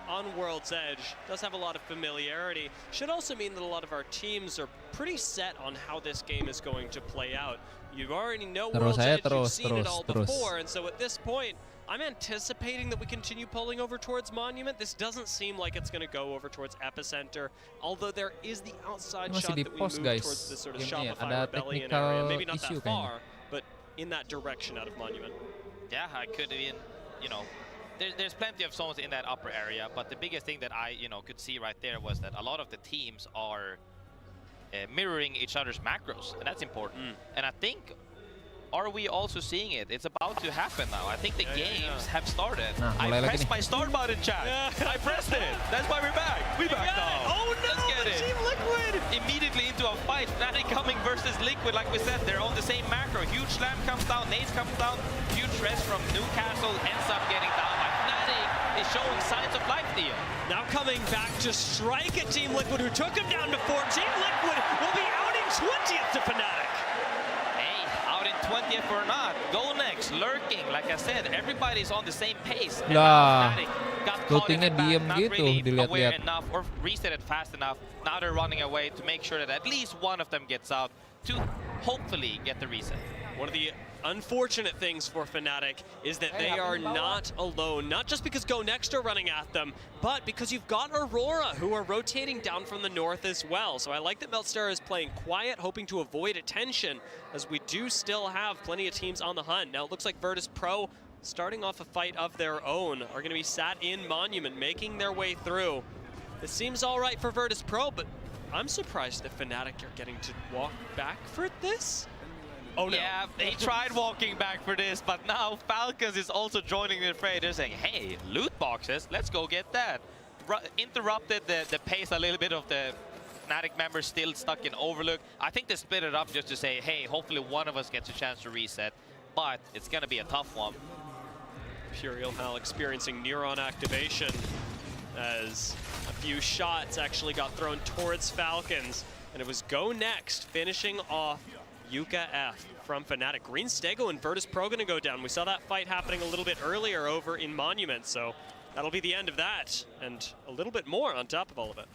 on World's Edge does have a lot of familiarity. Should also mean that a lot of our teams are pretty set on how this game is going to play out. You already know World's Edge, you've seen it all before, and so at this point, I'm anticipating that we continue pulling over towards Monument. This doesn't seem like it's going to go over towards Epicenter, although there is the outside shot that we move towards this sort of Shopify Rebellion area. Maybe not that far, but in that direction out of Monument. Yeah, I could have been, you know, there's plenty of zones in that upper area, but the biggest thing that I, you know, could see right there was that a lot of the teams are mirroring each other's macros, and that's important. And I think, are we also seeing it? It's about to happen now. I think the games have started. I pressed my start button, chat. I pressed it. That's why we're back. We back now. Oh no! Let's get it. Team Liquid! Immediately into a fight. Fnatic coming versus Liquid. Like we said, they're on the same macro. Huge slam comes down. Nades comes down. Huge rest from Newcastle ends up getting down by Fnatic. Is showing signs of life, Theo. Now coming back to strike at Team Liquid, who took him down before. Team Liquid will be outing 20th to Fnatic. Hey, outing 20th or not, go next, lurking. Like I said, everybody's on the same pace. And Lah, Fnatic got caught floatingnya in the back, diem not gitu, really aware dilihat-lihat. enough or reset it fast enough. Now they're running away to make sure that at least one of them gets out to hopefully get the reset. One of the unfortunate things for Fnatic is that they are not alone, not just because Go Next are running at them, but because you've got Aurora, who are rotating down from the north as well. So I like that Meltstera is playing quiet, hoping to avoid attention, as we do still have plenty of teams on the hunt. Now it looks like Virtus Pro, starting off a fight of their own, are going to be sat in Monument, making their way through. It seems all right for Virtus Pro, but I'm surprised that Fnatic are getting to walk back for this. Oh, no. Yeah, they tried walking back for this, but now Falcons is also joining the fray. They're saying, hey, loot boxes, let's go get that. Interrupted the pace a little bit of the Fnatic members still stuck in Overlook. I think they split it up just to say, hey, hopefully one of us gets a chance to reset, but it's going to be a tough one. Imperial Hell experiencing Neuron activation as a few shots actually got thrown towards Falcons, and it was Go Next finishing off Yuka F from Fnatic. Green Stego and Virtus Pro gonna go down. We saw that fight happening a little bit earlier over in Monument, so that'll be the end of that, and a little bit more on top of all of it.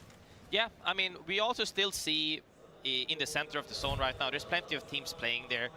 Yeah, I mean, we also still see in the center of the zone right now, there's plenty of teams playing there.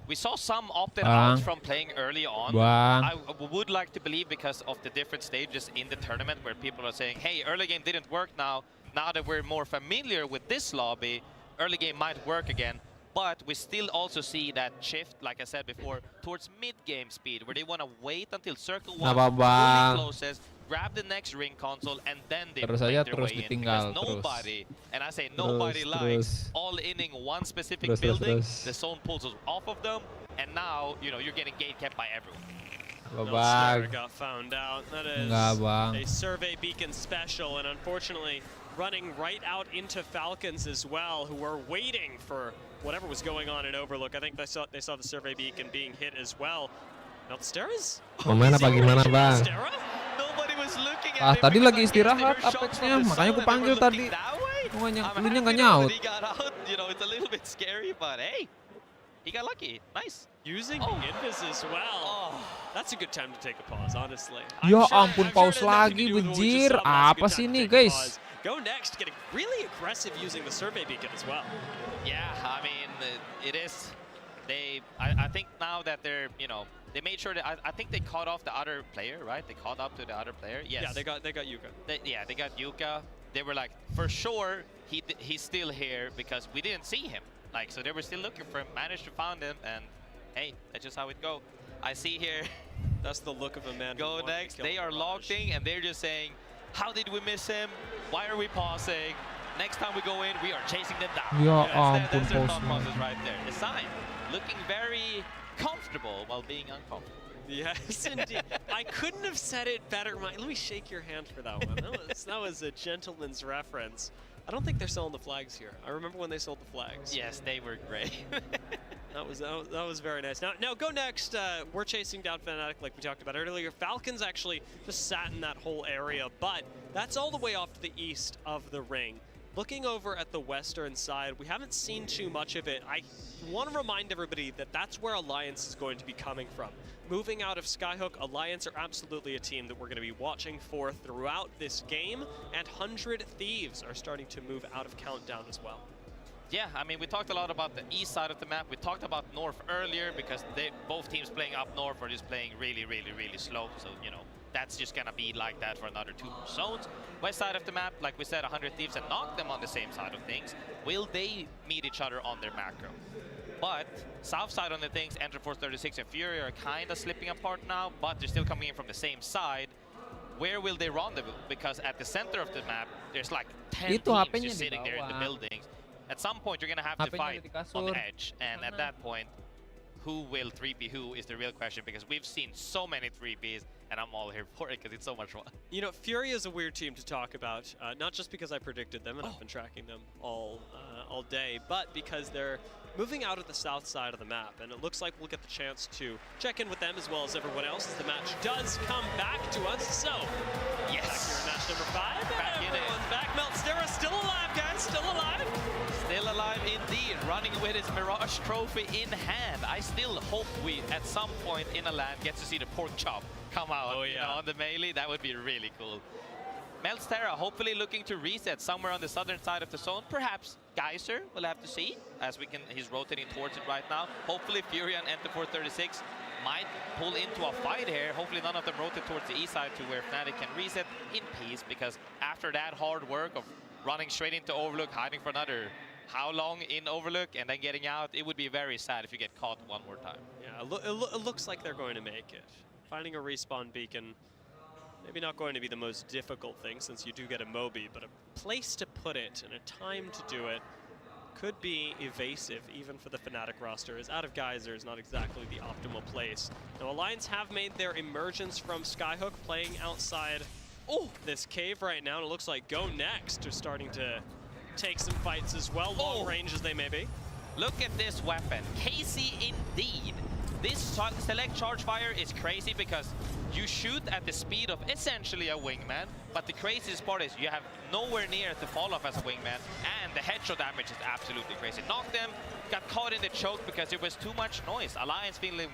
We saw some opted out from playing early on. I would like to believe because of the different stages in the tournament where people are saying, hey, early game didn't work now. Now that we're more familiar with this lobby, early game might work again. But we still also see that shift, like I said before, towards mid-game speed, where they want to wait until Circle 1 fully closes, grab the next ring console, and then they make their way in. Because nobody, and I say nobody likes all-inning one specific building. The zone pulls us off of them, and now, you know, you're getting gate kept by everyone. Meltstera got found out. That is a survey beacon special, and unfortunately running right out into Falcons as well, who were waiting for whatever was going on in Overlook. I think they saw the survey beacon being hit as well. Meltstera's? Gimana Pak? Nobody was Tadi lagi istirahat Apexnya, makanya gue panggil tadi. Lu nya nggak nyaut. He got out, you know, it's a little bit scary, but hey, he got lucky. Nice. Using the invis as well. That's a good time to take a pause, honestly. Ya ampun, pause lagi, bejir. Apa sih ini, guys? Go next, getting really aggressive using the survey beacon as well. Yeah, I mean, it is. I think now that they're, you know, they made sure that I think they caught off the other player, right? They caught up to the other player. Yes. Yeah, they got Yuka. They got Yuka. They were like, for sure, he's still here because we didn't see him. Like, so they were still looking for him. Managed to find him, and hey, that's just how it go. I see here. That's the look of a man. Go next. They are logging, and they're just saying, how did we miss him? Why are we pausing? Next time we go in, we are chasing them down. Ya That's ampun, their thought pause. process right there. The sign, looking very comfortable while being uncomfortable. Yes, indeed. I couldn't have said it better. Let me shake your hand for that one. That was a gentleman's reference. I don't think they're selling the flags here. I remember when they sold the flags. Yes, they were great. That was very nice. Now go next. We're chasing down Fnatic like we talked about earlier. Falcons actually just sat in that whole area, but that's all the way off to the east of the ring. Looking over at the western side, we haven't seen too much of it. I want to remind everybody that that's where Alliance is going to be coming from. Moving out of Skyhook, Alliance are absolutely a team that we're going to be watching for throughout this game, and 100 Thieves are starting to move out of Countdown as well. Yeah, I mean, we talked a lot about the east side of the map. We talked about north earlier because both teams playing up north are just playing really, really, really slow. So, you know, that's just going to be like that for another 2 zones. West side of the map, like we said, 100 Thieves and knock them on the same side of things. Will they meet each other on their macro? But south side on the things, Enter Force 36 and Fury are kind of slipping apart now, but they're still coming in from the same side. Where will they rendezvous? Because at the center of the map, there's like 10 teams just sitting there in the buildings. At some point, you're going to have to fight on the edge. And at that point, who will 3P who is the real question, because we've seen so many 3Ps, and I'm all here for it because it's so much fun. You know, Fury is a weird team to talk about, not just because I predicted them and I've been tracking them all day, but because they're moving out of the south side of the map, and it looks like we'll get the chance to check in with them as well as everyone else as the match does come back to us. So, yes, back here in match number 5. Back in it. Back Meltstera still alive, guys, still alive. Still alive indeed, running with his Mirage trophy in hand. I still hope we, at some point in a LAN, get to see the pork chop come out on the melee. That would be really cool. Meltstera hopefully looking to reset somewhere on the southern side of the zone. Perhaps Geyser, we'll have to see, as he's rotating towards it right now. Hopefully Fury and Enter 436 might pull into a fight here. Hopefully none of them rotate towards the east side to where Fnatic can reset in peace, because after that hard work of running straight into Overlook, hiding for another how long in Overlook, and then getting out, it would be very sad if you get caught one more time. Yeah, it looks like they're going to make it. Finding a respawn beacon, maybe not going to be the most difficult thing since you do get a Moby, but a place to put it and a time to do it could be evasive even for the Fnatic roster, as out of Geyser is not exactly the optimal place. Now Alliance have made their emergence from Skyhook, playing outside this cave right now, and it looks like Go Next are starting to take some fights as well, long range as they may be. Look at this weapon, Casey indeed. This select charge fire is crazy because you shoot at the speed of essentially a wingman, but the craziest part is you have nowhere near to fall off as a wingman, and the headshot damage is absolutely crazy. Knocked them, got caught in the choke because there was too much noise. Alliance feeling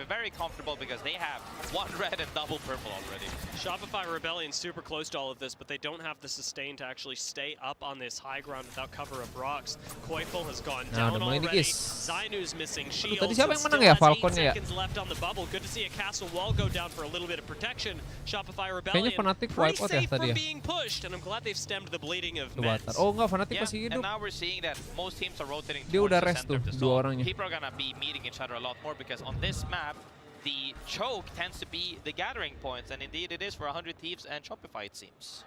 very comfortable because they have 1 red and double purple already. Shopify Rebellion super close to all of this, but they don't have the sustain to actually stay up on this high ground without cover of rocks. Koifel has gone down already. Zainu's missing shields. Tadi siapa yang menang ya? Falcon ya? Seconds left on the bubble. Good to see a castle wall go down for a little bit of protection. Shopify Rebellion Kayaknya Fnatic pretty wipe out ya safe tadi from ya. being pushed, and I'm glad they've stemmed the bleeding of Coba Mets. Oh enggak, Fnatic masih And hidup. now we're seeing that most teams are rotating Dia towards udah the rest center tuh, of the dua zone. orangnya. People are gonna be meeting each other a lot more because on this map, the choke tends to be the gathering points, and indeed it is for 100 Thieves and Shopify, it seems.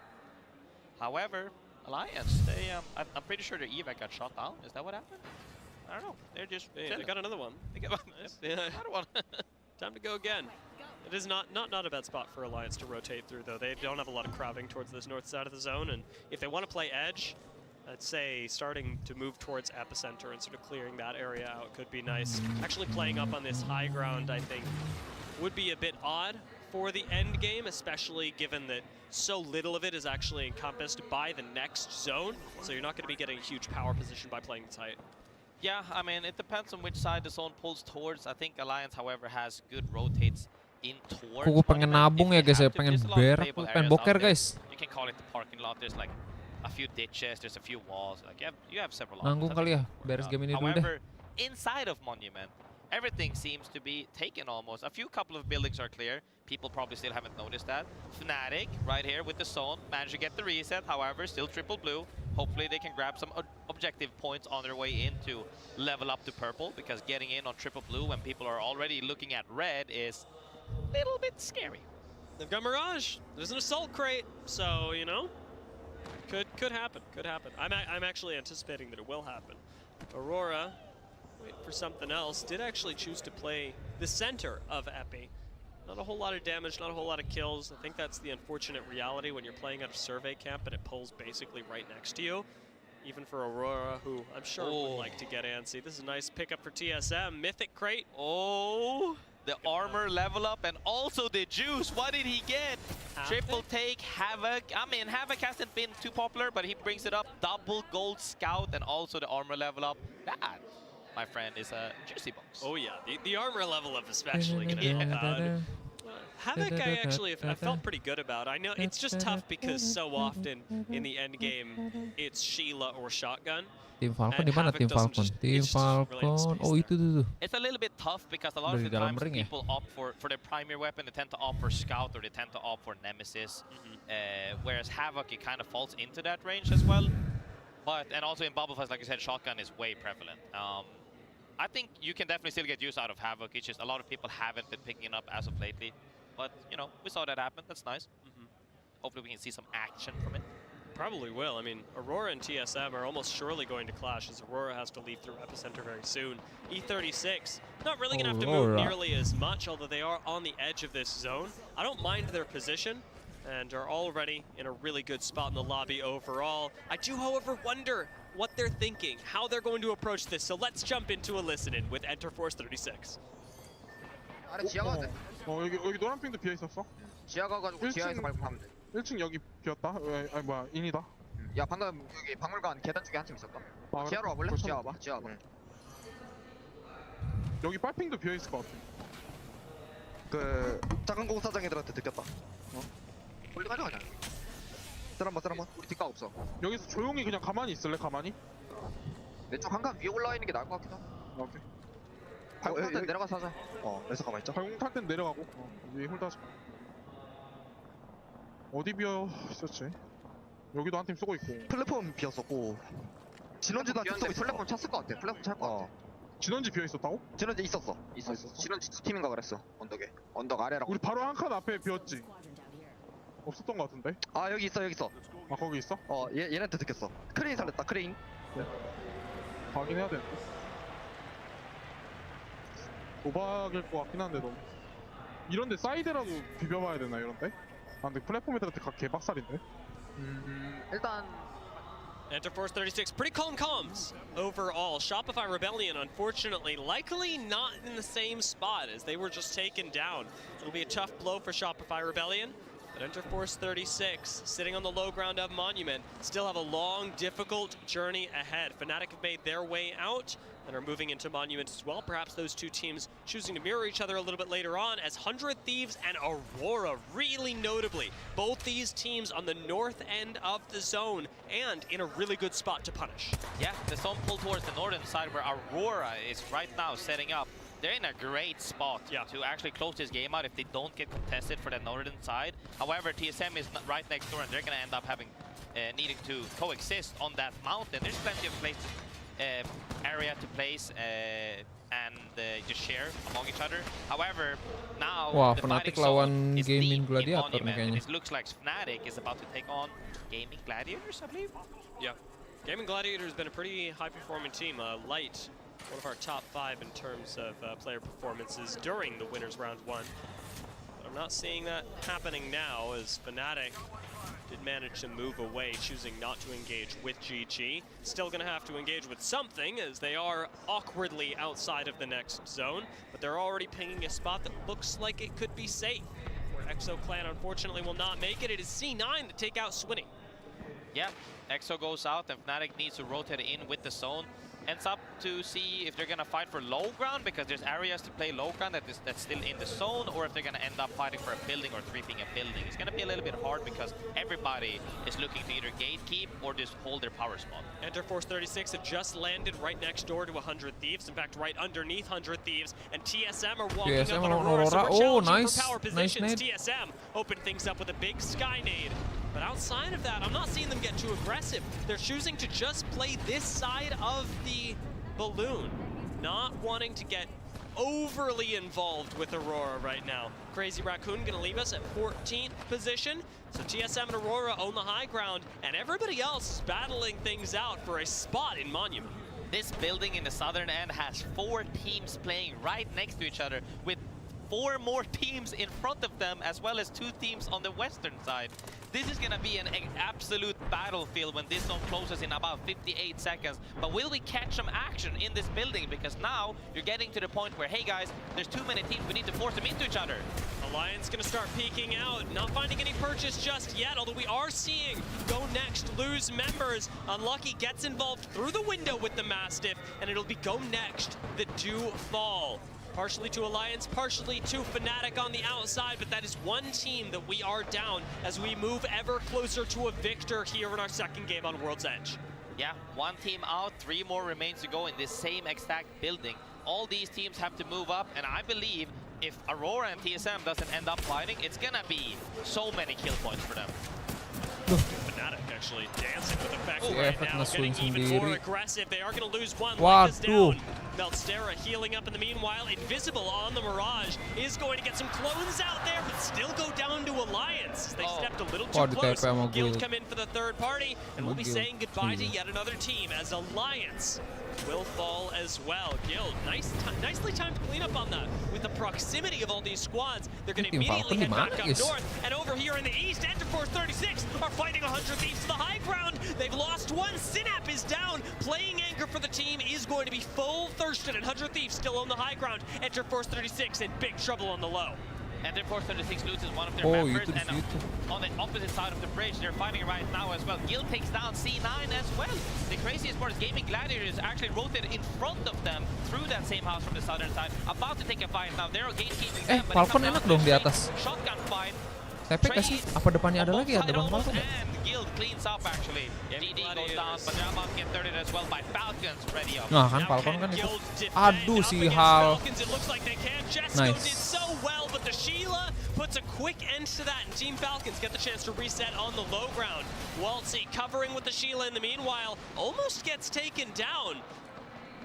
However, Alliance, I'm pretty sure their evac got shot down. Is that what happened? I don't know. They're just They got another one. They got another one. Time to go again. It is not a bad spot for Alliance to rotate through, though. They don't have a lot of crowding towards this north side of the zone, and if they want to play edge, I'd say starting to move towards Epicenter and sort of clearing that area out could be nice. Actually playing up on this high ground, I think, would be a bit odd for the end game, especially given that so little of it is actually encompassed by the next zone. So you're not going to be getting a huge power position by playing tight. Yeah, I mean, it depends on which side the zone pulls towards. I think Alliance, however, has good rotates in towards. Aku pengen nabung ya guys ya, pengen berak, pengen boker guys. You can call it the parking lot. There's like a few ditches, there's a few walls. Like you have several Nanggung options. kali ya, beres game ini dulu deh. However, inside of Monument, everything seems to be taken almost. A couple of buildings are clear. People probably still haven't noticed that. Fnatic right here with the zone managed to get the reset. However, still triple blue. Hopefully they can grab some objective points on their way in to level up to purple, because getting in on triple blue when people are already looking at red is a little bit scary. They've got Mirage. There's an assault crate, so you know, could happen. Could happen. I'm actually anticipating that it will happen. Aurora, wait for something else, did actually choose to play the center of Epi. Not a whole lot of damage, not a whole lot of kills. I think that's the unfortunate reality when you're playing at a survey camp and it pulls basically right next to you. Even for Aurora, who I'm sure would like to get antsy. This is a nice pickup for TSM. Mythic crate. Oh, the armor level up and also the juice. What did he get? Triple take, Havoc. I mean, Havoc hasn't been too popular, but he brings it up. Double gold scout and also the armor level up. That, my friend, is a juicy box. Oh yeah, the armor level up especially gonna help out. Havoc I felt pretty good about. I know it's just tough because so often in the end game it's Sheila or Shotgun. Tim Falcon di mana? Tim Falcon. Tim Falcon. Oh itu tuh. It's a little bit tough because a lot of the times people opt for their primary weapon. They tend to opt for Scout or they tend to opt for Nemesis. Whereas Havoc, it kind of falls into that range as well. But and also in Bubble Fest, like I said, Shotgun is way prevalent. I think you can definitely still get use out of Havoc. It's just a lot of people haven't been picking it up as of lately. But, you know, we saw that happen. That's nice. Hopefully we can see some action from it. Probably will. I mean, Aurora and TSM are almost surely going to clash, as Aurora has to leave through Epicenter very soon. E36, not really going to have to move nearly as much, although they are on the edge of this zone. I don't mind their position, and are already in a really good spot in the lobby overall. I do, however, wonder what they're thinking, how they're going to approach this. So let's jump into a listen-in with Enterforce 36. 여기 노란 핑도 비어 있었어? 지하 가가지고 지하에서 밟고 가면 돼. 1층 여기 비었다? 아니 뭐야 인이다. 야 방금 여기 박물관 계단 쪽에 한 팀 있었다. 지하로 와볼래? 지하 와봐. 지하 와봐. 여기 빨핑도 비어 있을 것 같아. 그 작은 공사장 애들한테 들켰다. 멀리 가져가자. 쓰란번. 우리 뒷각 없어. 여기서 조용히 그냥 가만히 있을래? 가만히? 왼쪽 한칸 위에 올라와 있는 게 나을 것 같기도 하고. 오케이. 발공 탈 때 내려가서 하자. 여기서 가만히 있자. 발공 탈 땐 내려가고 위에 홀드하자. 어디 비어 있었지? 여기도 한 팀 쏘고 있고. 플랫폼 비었었고. 진원지도 한 팀 쏘고 있어. 플랫폼 찼을 것 같아. 플랫폼 찰 것 같아. 진원지 비어 있었다고? 진원지 있었어. 진원지 두 팀인가 그랬어. 언덕에. 언덕 아래라고. 우리 바로 한 칸 앞에 비었지? 없었던 것 같은데? 아 여기 있어. 아 거기 있어? 얘네한테 듣겠어. 크레인 살렸다. 크레인. 확인해야 되는데. 도박일 것 같긴 한데 너무. 이런데 사이드라도 비벼봐야 되나 이런데? 아 근데 플랫폼 애들한테 각 개박살인데? 일단 Enterforce 36, pretty calm comms overall. Shopify Rebellion, unfortunately, likely not in the same spot as they were just taken down. It'll be a tough blow for Shopify Rebellion. But Enterforce 36, sitting on the low ground of Monument, still have a long, difficult journey ahead. Fnatic have made their way out and are moving into Monument as well. Perhaps those two teams choosing to mirror each other a little bit later on, as 100 Thieves and Aurora, really notably, both these teams on the north end of the zone and in a really good spot to punish. Yeah, the zone pulled towards the northern side where Aurora is right now setting up. They're in a great spot to actually close this game out if they don't get contested for the northern side. However, TSM is right next door and they're going to end up having needing to coexist on that mountain. There's plenty of place area to place and just share among each other. However, now the Fnatic fighting zone lawan is Gaming deep in Gladiator Monument, and kayaknya. it looks like Fnatic is about to take on Gaming Gladiators, I believe. Yeah, Gaming Gladiator has been a pretty high-performing team. Light, one of our top 5 in terms of player performances during the winners round 1. But I'm not seeing that happening now, as Fnatic did manage to move away, choosing not to engage with GG. Still going to have to engage with something, as they are awkwardly outside of the next zone, but they're already pinging a spot that looks like it could be safe. Exo clan unfortunately will not make it. It is C9 to take out Swinny. Yeah, Exo goes out and Fnatic needs to rotate in with the zone. Ends up to see if they're gonna fight for low ground, because there's areas to play low ground that's still in the zone, or if they're gonna end up fighting for a building or creeping a building. It's gonna be a little bit hard because everybody is looking to either gatekeep or just hold their power spot. Enter Force 36 have just landed right next door to 100 Thieves. In fact, right underneath 100 Thieves. And TSM are walking up on Aurora. So we're challenging for power positions. TSM open things up with a big Sky Nade. But outside of that, I'm not seeing them get too aggressive. They're choosing to just play this side of the balloon, not wanting to get overly involved with Aurora right now. Crazy Raccoon gonna leave us at 14th position. So TSM and Aurora own the high ground, and everybody else is battling things out for a spot in Monument. This building in the southern end has 4 teams playing right next to each other, with 4 more teams in front of them, as well as 2 teams on the western side. This is gonna be an absolute battlefield when this zone closes in about 58 seconds. But will we catch some action in this building? Because now you're getting to the point where, hey guys, there's too many teams, we need to force them into each other. Alliance gonna start peeking out, not finding any purchase just yet, although we are seeing Go Next lose members. Unlucky gets involved through the window with the Mastiff, and it'll be Go Next that do fall. Partially to Alliance, partially to Fnatic on the outside, but that is one team that we are down as we move ever closer to a victor here in our second game on World's Edge. Yeah, 1 team out, 3 more remains to go in this same exact building. All these teams have to move up, and I believe if Aurora and TSM doesn't end up fighting, it's gonna be so many kill points for them. Fnatic actually dancing with effect right now, getting even more aggressive. They are going to lose one. Life is down. Meltstera healing up in the meanwhile. Invisible on the Mirage is going to get some clones out there, but still go down to Alliance. They stepped a little too close. Guild come in for the third party, and we'll be saying goodbye to yet another team as Alliance will fall as well. Guild, nicely timed cleanup on that. With the proximity of all these squads, they're going to immediately head back up north. And over here in the east, Enter Force 36 are fighting 100 Thieves to the high ground. They've lost one. Synap is down. Playing anchor for the team is going to be full Thurston, and 100 Thieves still on the high ground. Enter Force 36 in big trouble on the low. And then Force 36 loses one of their members, and on the opposite side of the bridge, they're fighting right now as well. Guild takes down C9 as well. The craziest part is Gaming Gladiators actually rotated in front of them through that same house from the southern side, about to take a fight now. They're gatekeeping them, but Falcon enak dong di atas. Shotgun fight. Tepe kasih, apa depannya ada lagi ya depan Falcon? And Guild cleans up actually. DD goes down, but they're about to get thirded as well by Falcons. Ready up. Nah kan Falcon kan itu. Aduh si Hal. Nice. But the Sheila puts a quick end to that, and Team Falcons get the chance to reset on the low ground. Waltzy covering with the Sheila in the meanwhile, almost gets taken down.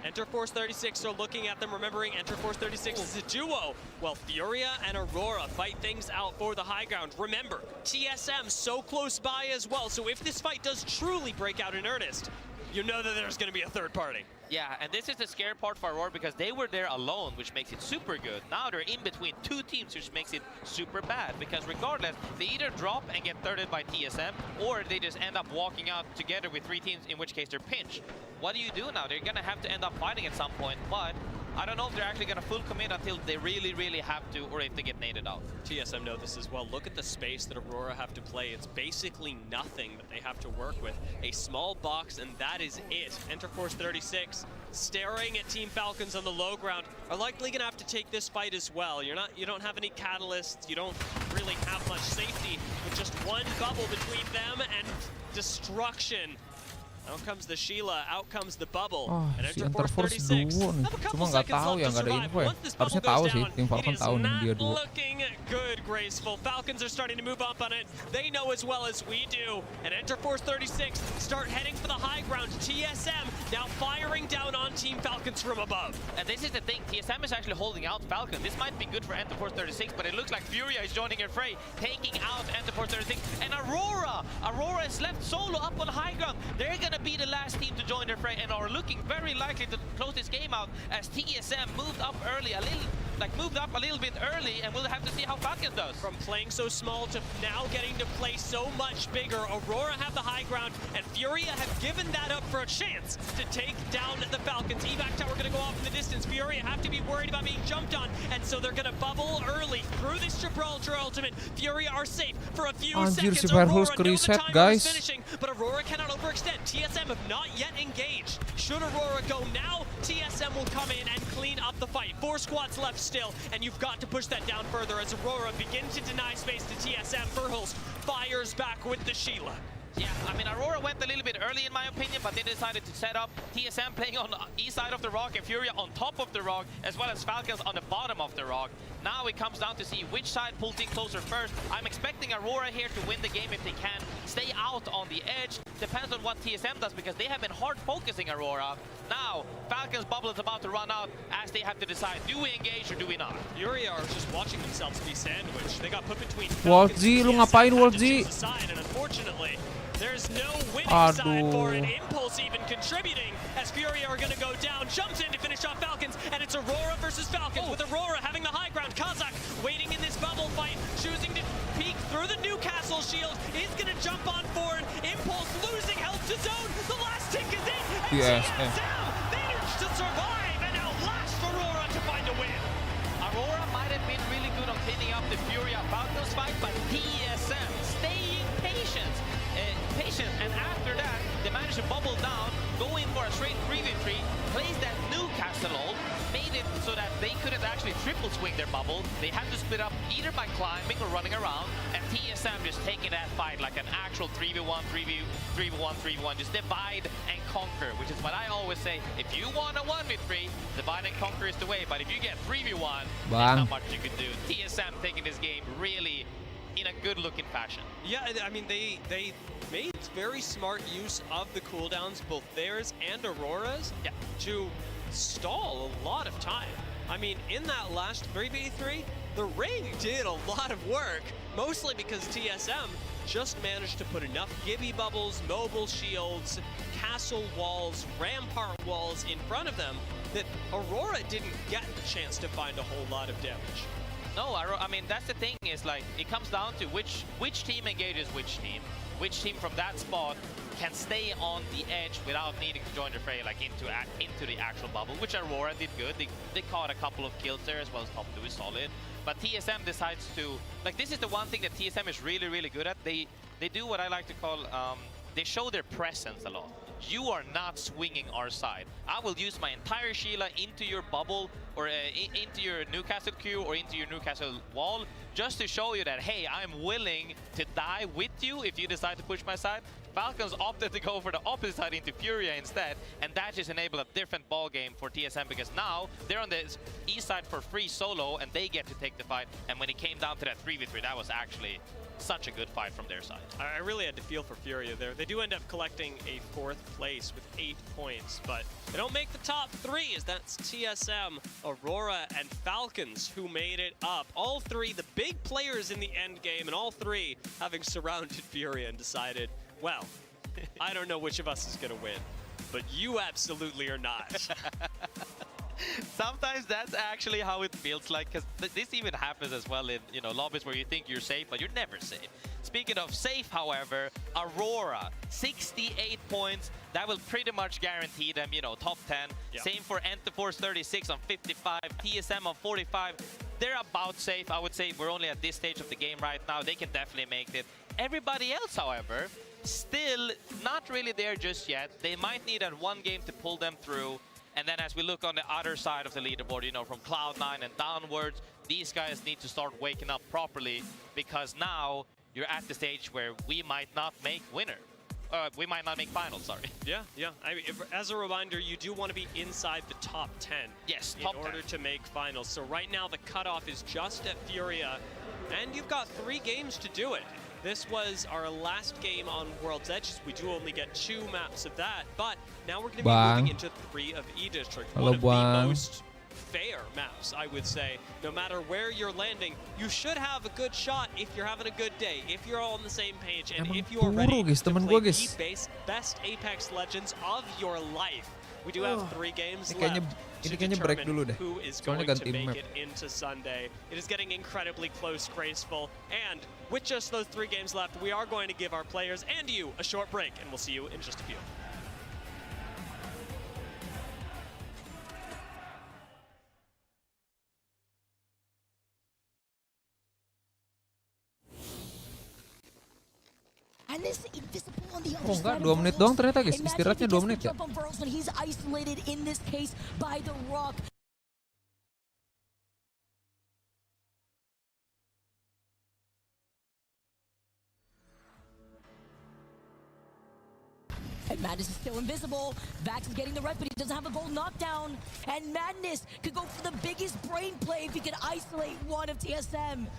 Enter Force 36 are looking at them, remembering Enter Force 36 is a duo, while Furia and Aurora fight things out for the high ground. Remember, TSM so close by as well, so if this fight does truly break out in earnest, you know that there's going to be a third party. Yeah, and this is the scary part for Aurora, because they were there alone, which makes it super good. Now they're in between 2 teams, which makes it super bad, because regardless, they either drop and get thirded by TSM, or they just end up walking out together with 3 teams, in which case they're pinched. What do you do now? They're gonna have to end up fighting at some point, but I don't know if they're actually gonna full commit until they really, really have to, or if they get naded out. TSM know this as well. Look at the space that Aurora have to play. It's basically nothing that they have to work with. A small box, and that is it. Enter Force 36, staring at Team Falcons on the low ground, are likely gonna have to take this fight as well. You don't have any catalysts. You don't really have much safety with just one bubble between them and destruction. Out comes the Sheila, out comes the bubble. Oh, si Enter Force duo nih. Cuma nggak tahu ya, nggak ada info ya. Harusnya tahu sih, tim Falcon tahu nih dia duo. Looking good, Graceful. Falcons are starting to move up on it. They know as well as we do. And Enter Force 36 start heading for the high ground. TSM now firing down on Team Falcons from above. And this is the thing, TSM is actually holding out Falcon. This might be good for Enter Force 36, but it looks like Furia is joining her fray, taking out Enter Force 36. And Aurora is left solo up on high ground. They're gonna be the last team to join their fray and are looking very likely to close this game out, as TSM moved up early, a little like moved up a little bit early, and we'll have to see how Falcons does. From playing so small to now getting to play so much bigger, Aurora have the high ground, and Furia have given that up for a chance to take down the Falcons. Evac tower going to go off in the distance. Furia have to be worried about being jumped on, and so they're going to bubble early through this Gibraltar ultimate. Furia are safe for a few seconds. Aurora know the timer is finishing, but Aurora cannot overextend. TSM have not yet engaged. Should Aurora go now, TSM will come in and clean up the fight. 4 squads left still, and you've got to push that down further as Aurora begin to deny space to TSM. Verhulst fires back with the Sheila. Yeah, I mean, Aurora went a little bit early in my opinion, but they decided to set up TSM playing on the east side of the rock and Furia on top of the rock, as well as Falcons on the bottom of the rock. Now it comes down to see which side pulls in closer first. I'm expecting Aurora here to win the game if they can. Stay out on the edge. Depends on what TSM does, because they have been hard focusing Aurora. Now, Falcons bubble is about to run out as they have to decide, do we engage or do we not? Furia are just watching themselves be sandwiched. They got put between Falcons and lu ngapain Wolfzy? and unfortunately, there's no winning side for it. Impulse even contributing as Furia are going to go down. Jumps in to finish off Falcons, and it's Aurora versus Falcons with Aurora having the high ground. Kazakh waiting in this bubble fight, choosing to peek through the Newcastle shield. Is going to jump on forward. Impulse losing health to zone. The last tick is in. And TSM managed to survive and outlast Aurora to find a win. Aurora might have been really good on cleaning up the Furia Falcons fight, but TSM staying patient. And after that, they managed to bubble down, go in for a straight 3v3, place that Newcastle ult, made it so that they couldn't actually triple swing their bubble. They had to split up either by climbing or running around, and TSM just taking that fight like an actual 3v1, 3v1, just divide and conquer, which is what I always say. If you want a 1v3, divide and conquer is the way, but if you get 3v1, there's not much you can do. TSM taking this game really in a good-looking fashion. Yeah, I mean, they made very smart use of the cooldowns, both theirs and Aurora's, to stall a lot of time. I mean, in that last 3v3, the Ring did a lot of work, mostly because TSM just managed to put enough Gibby bubbles, mobile shields, castle walls, rampart walls in front of them that Aurora didn't get the chance to find a whole lot of damage. No, I mean, that's the thing, is like, it comes down to which team engages which team from that spot can stay on the edge without needing to join the fray, like into the actual bubble, which Aurora did good. They caught a couple of kills there, as well as top 2 is solid. But TSM decides to, like, this is the one thing that TSM is really, really good at. They do what I like to call, they show their presence a lot. You are not swinging our side. I will use my entire Sheila into your bubble, or into your Newcastle queue, or into your Newcastle wall, just to show you that, hey, I'm willing to die with you if you decide to push my side. Falcons opted to go for the opposite side into Furia instead, and that just enabled a different ball game for TSM, because now they're on the east side for free solo, and they get to take the fight. And when it came down to that 3v3, that was actually such a good fight from their side. I really had to feel for Furia there. They do end up collecting a 4th place with 8 points, but they don't make the top 3, as that's TSM, Aurora, and Falcons who made it up. All 3 the big players in the end game, and all 3 having surrounded Furia and decided, well, I don't know which of us is going to win, but you absolutely are not. Sometimes that's actually how it feels like, because this even happens as well in, you know, lobbies where you think you're safe, but you're never safe. Speaking of safe, however, Aurora, 68 points. That will pretty much guarantee them, you know, top 10. Yep. Same for Enterforce, 36 on 55, TSM on 45. They're about safe. I would say we're only at this stage of the game right now. They can definitely make it. Everybody else, however, still not really there just yet. They might need that one game to pull them through. And then as we look on the other side of the leaderboard, you know, from Cloud9 and downwards, these guys need to start waking up properly, because now you're at the stage where we might not make winner. We might not make finals, sorry. Yeah. I mean, as a reminder, you do want to be inside the top 10. Yes, top 10. In order to make finals. So right now the cutoff is just at Furia, and you've got 3 games to do it. This was our last game on World's Edge. We do only get 2 maps of that, but now we're going to be moving into 3 of E-District. One of the most fair maps, I would say. No matter where you're landing, you should have a good shot if you're having a good day, if you're all on the same page, and if you are ready to play the best Apex Legends of your life. We do have 3 games left to determine who is going to make it into Sunday. It is getting incredibly close, Graceful, and with just those 3 games left, we are going to give our players and you a short break, and we'll see you in just a few. And this invisible on the Oh enggak, 2 menit doang ternyata guys. Istirahatnya 2 menit ya. When he's isolated in this case by the rock. And Madness is still invisible. Vax is getting the rest, but he doesn't have a gold knockdown. And Madness could go for the biggest brain play if he could isolate one of TSM.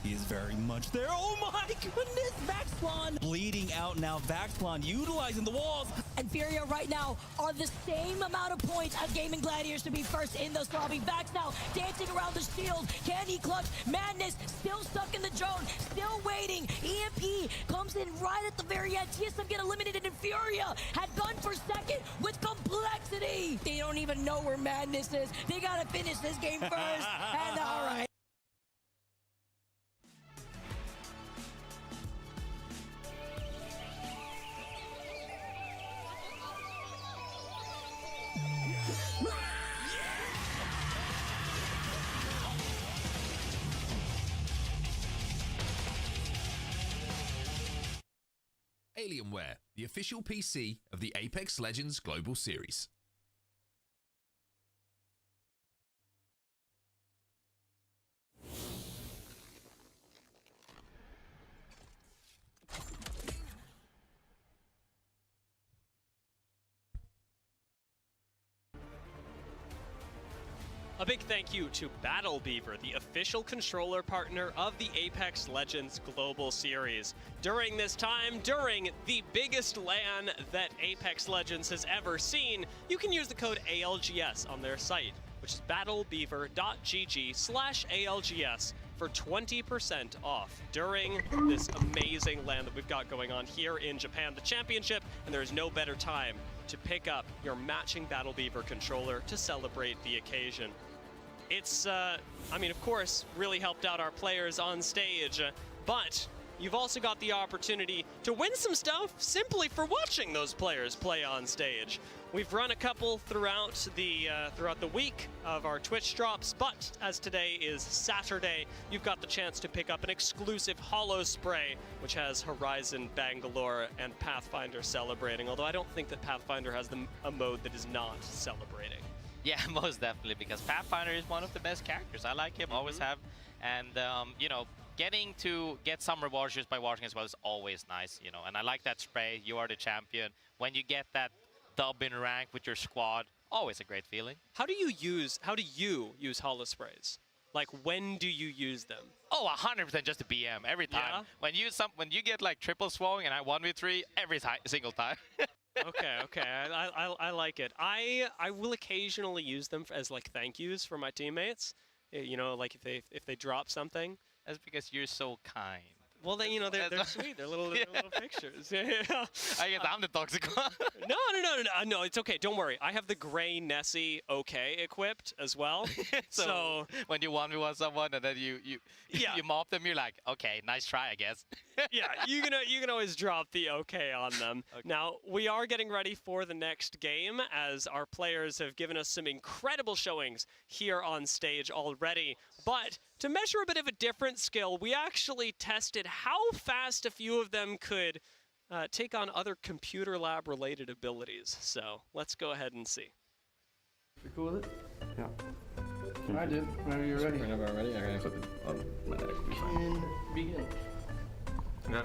He is very much there. Oh my goodness, Vaxlon bleeding out now. Vaxlon utilizing the walls. And Furia right now are the same amount of points as Gaming Gladiators to be first in this lobby. Vax now dancing around the shield. Can he clutch? Madness still stuck in the drone, still waiting. EMP comes in right at the very end. TSM get eliminated and Furia had gone for second with complexity. They don't even know where Madness is. They gotta finish this game first. And all right. Alienware, the official PC of the Apex Legends Global Series. A big thank you to Battle Beaver, the official controller partner of the Apex Legends Global Series. During this time, during the biggest LAN that Apex Legends has ever seen, you can use the code ALGS on their site, which is battlebeaver.gg/ALGS for 20% off during this amazing LAN that we've got going on here in Japan, the championship, and there is no better time to pick up your matching Battle Beaver controller to celebrate the occasion. It's, I mean, of course, really helped out our players on stage, but you've also got the opportunity to win some stuff simply for watching those players play on stage. We've run a couple throughout the week of our Twitch drops, but as today is Saturday, you've got the chance to pick up an exclusive Holo Spray, which has Horizon, Bangalore, and Pathfinder celebrating, although I don't think that Pathfinder has a mode that is not celebrating. Yeah, most definitely, because Pathfinder is one of the best characters. I like him, always have, and you know, getting to get some rewards just by watching as well is always nice, you know, and I like that spray. You are the champion. When you get that dub in rank with your squad, always a great feeling. How do you use Holo Sprays? Like, when do you use them? Oh, 100% just a BM every time. Yeah? When you get like triple swung and I 1v3 every time, single time. Okay, I like it. I will occasionally use them as like thank yous for my teammates. You know, like if they drop something. That's because you're so kind. Well, then, you know, they're sweet. They're little pictures. I guess I'm the toxic one. No, it's okay. Don't worry. I have the gray Nessie okay equipped as well. so when you 1v1 someone and then you mop them, you're like, okay, nice try, I guess. Yeah, you can always drop the okay on them. Okay. Now, we are getting ready for the next game as our players have given us some incredible showings here on stage already. But to measure a bit of a different skill, we actually tested how fast a few of them could take on other computer lab related abilities. So let's go ahead and see. You cool with it? Yeah. I did. Whenever you're ready. Whenever I'm ready, I'm going to put it on my neck. And begin. Yeah.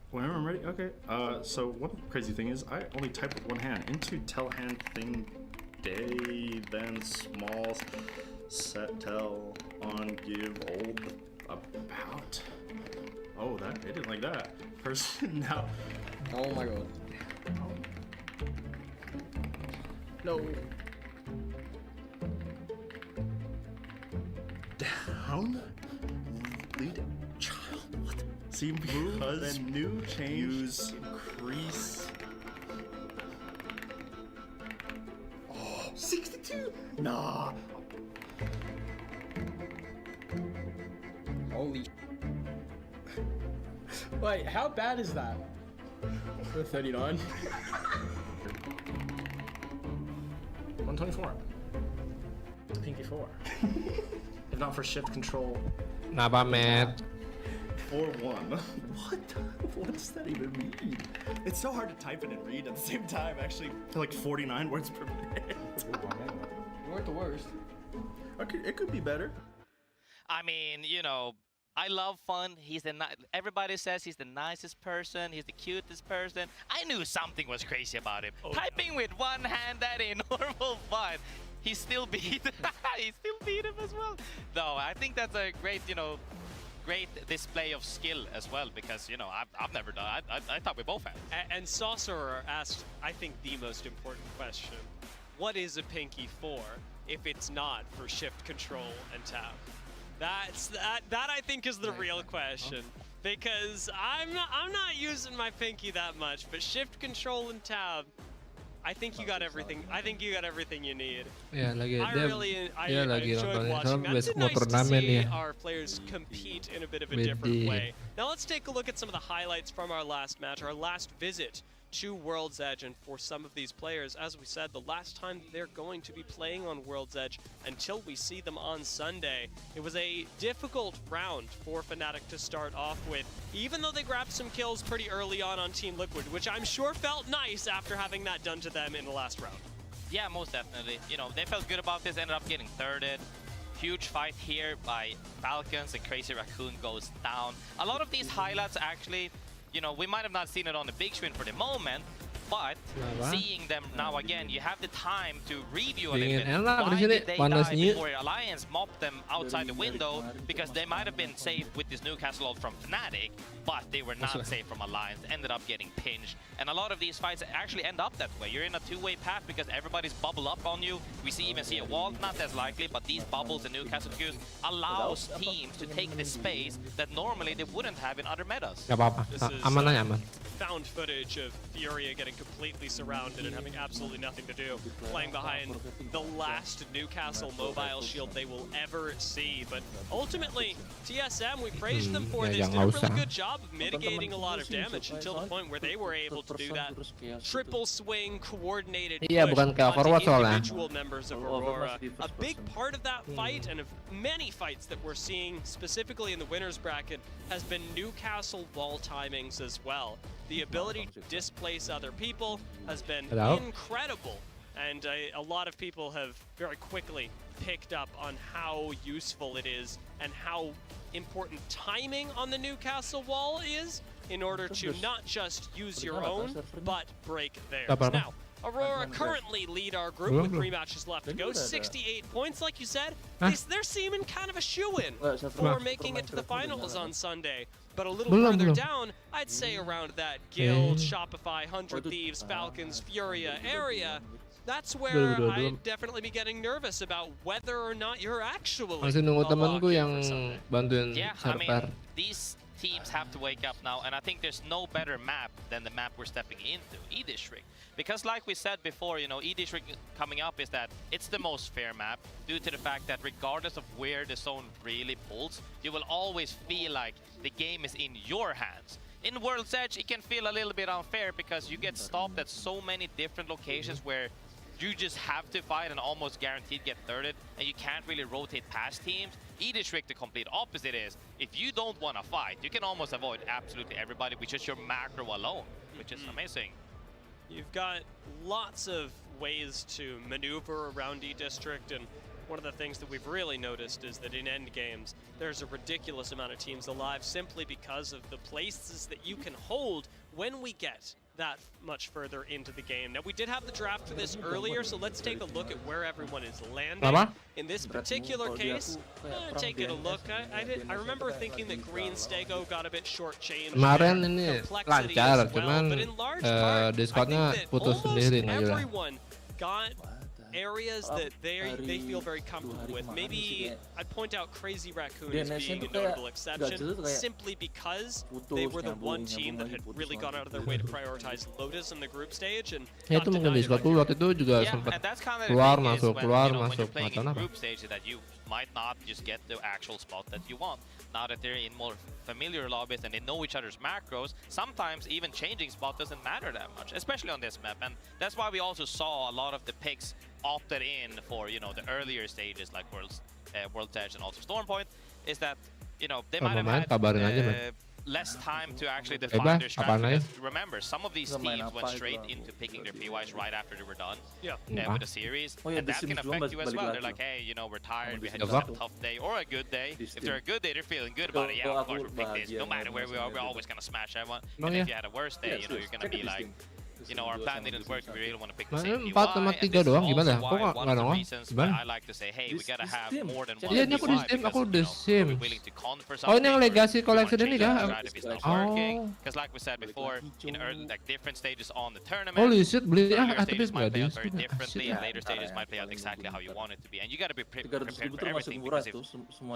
Whenever I'm ready? Okay. So one crazy thing is I only type with one hand. Into tell hand thing day, then small, set tell, on give old about. Oh, that they didn't like that. Person now. Oh my god. No. Down. Lead child. What? See, because the new change increase. Oh, 62. Nah. Holy. Wait, how bad is that? For 39. 124. Pinky 4. If not for shift control. Kenapa, Matt? 4-1. What? What does that even mean? It's so hard to type it and read at the same time. Actually, like 49 words per minute. You weren't the worst. It could be better. I mean, you know, I love fun. He's the everybody says he's the nicest person. He's the cutest person. I knew something was crazy about him. Typing with one hand at a normal fun. He still beat. He still beat him as well. No, I think that's a great, you know, great display of skill as well, because, you know, I've never done. I thought we both had. And Saucerer asked, I think, the most important question: what is a pinky for if it's not for shift, control, and tab? That I think is the real question, because I'm not using my pinky that much, but shift, control, and tab, I think you got everything. I think you got everything you need. Ya, lagi I enjoyed watching that. It's semua nice to turnamen see ya. our players compete in a bit of a different way. Now let's take a look at some of the highlights from our last match, our last visit to World's Edge. And for some of these players, as we said, the last time they're going to be playing on World's Edge until we see them on Sunday. It was a difficult round for Fnatic to start off with, even though they grabbed some kills pretty early on Team Liquid, which I'm sure felt nice after having that done to them in the last round. Yeah, most definitely. You know, they felt good about this, ended up getting thirded. Huge fight here by Falcons, and Crazy Raccoon goes down. A lot of these highlights actually, you know, we might have not seen it on the big screen for the moment, but seeing them now again, you have the time to review a little bit. Why did they die before Alliance mopped them outside the window? Because they might have been safe with this Newcastle ult from Fnatic, but they were not safe from Alliance, ended up getting pinched. And a lot of these fights actually end up that way. You're in a two-way path because everybody's bubble up on you. We even see a wall, not as likely, but these bubbles in Newcastle queues allows teams to take the space that normally they wouldn't have in other metas. Gak apa-apa, aman aja, aman. Found footage of Furia getting completely surrounded and having absolutely nothing to do, playing behind the last Newcastle mobile shield they will ever see. But ultimately, TSM, we praised them for this, did a really good job of mitigating a lot of damage until the point where they were able to do that triple swing coordinated push onto individual members of Aurora. A big part of that fight, and of many fights that we're seeing specifically in the winners bracket, has been Newcastle wall timings as well. The ability to displace other people has been incredible, and a lot of people have very quickly picked up on how useful it is and how important timing on the Newcastle wall is in order to not just use your own, but break theirs. Now, Aurora currently lead our group with 3 matches left to go, 68 points, like you said. They're seeming kind of a shoo-in for making it to the finals on Sunday. But a little further down, I'd say around that Guild, Shopify, 100 Thieves, Falcons, Furia area, that's where I'd definitely be getting nervous about whether or not you're actually Masih nunggu temanku yang bantuin I mean, these teams have to wake up now, and I think there's no better map than the map we're stepping into, E-District. Because like we said before, you know, E-District coming up is that it's the most fair map due to the fact that regardless of where the zone really pulls, you will always feel like the game is in your hands. In World's Edge, it can feel a little bit unfair because you get stopped at so many different locations where you just have to fight and almost guaranteed get thirded, and you can't really rotate past teams. E-District, the complete opposite is, if you don't want to fight, you can almost avoid absolutely everybody with just your macro alone, which is amazing. You've got lots of ways to maneuver around E-District, and one of the things that we've really noticed is that in end games, there's a ridiculous amount of teams alive simply because of the places that you can hold when we get that much further into the game. Now, we did have the draft for this earlier, so let's take a look at where everyone is landing. In this particular case, taking a look, I remember thinking that Green Stego got a bit shortchanged. Kemarin ini lancar, cuman Discordnya putus sendiri aja. Everyone got areas that they feel very comfortable with. Maybe I'd point out Crazy Raccoon as being a notable exception, simply because they were the one team that had really gone out of their way to prioritize Lotus in the group stage. And Itu mungkin Discord dulu waktu itu juga sempat keluar masuk. Nggak tahu group stage that you might not just get the actual spot that you want. Now that they're in more familiar lobbies and they know each other's macros, sometimes even changing spot doesn't matter that much, especially on this map. And that's why we also saw a lot of the picks opted in for, you know, the earlier stages like World's Edge and also Stormpoint, is that, you know, they might have had less time to actually define their strategy. Remember, some of these teams went straight into picking their PYs right after they were done with the series, and that can affect you as well. They're like, hey, you know, we're tired, we had just a tough day, or a good day. If they're a good day, they're feeling good about it. Yeah, of course, we're picking this. No matter where we are, we're always going to smash everyone. And if you had a worse day, you know, you're going to be like, you know, our plan didn't work, we really want to pick the same PY. 4 sama 3 doang, gimana? Kok One nggak of the nongol? reasons why I like to say, hey, we gotta have more than one Iya, ini aku di Sim. Oh, ini yang Legacy Collection ini kah? Oh. Because like we said before, in early, like different stages on the tournament, Holy shit, beli earlier tapi stages might nggak play di out very differently, and later stages might play out exactly how you want it to be. And you gotta be prepared for everything, because if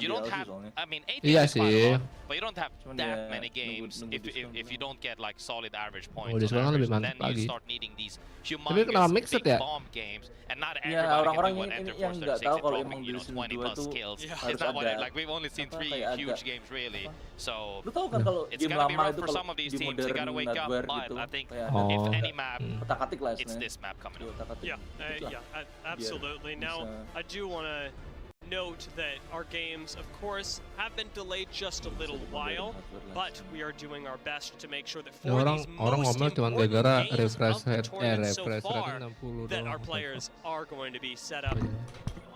you don't have, I mean, 8 Iya games is quite a sih. lot, but you don't have that many games if you don't get like solid average points. Oh, di sekarang lebih Then mantap you lagi. start needing these Tapi kenapa mixed ya? bomb games, and not Ya, everybody orang-orang can do what yang Enterforce nggak 36 tahu kalau dropping, emang you di know, season 20 2 plus tuh kills. harus Is that what ada. like we've only seen 3 huge games really. So Lu tahu kan kalau it's game gotta be lama rough itu for kalau some of these di teams. They gotta modern wake up. hardware But gitu I think kayak if ada any map, otak-atik lah it's this map coming up. otak-atik. Absolutely. Now, I do want to note that our games, of course, have been delayed just a little while, but we are doing our best to make sure that for these Orang most ngomel cuma important gara-gara games refresh of the rate tournament so refresh rate far, 60 that our doang. players are going to be set up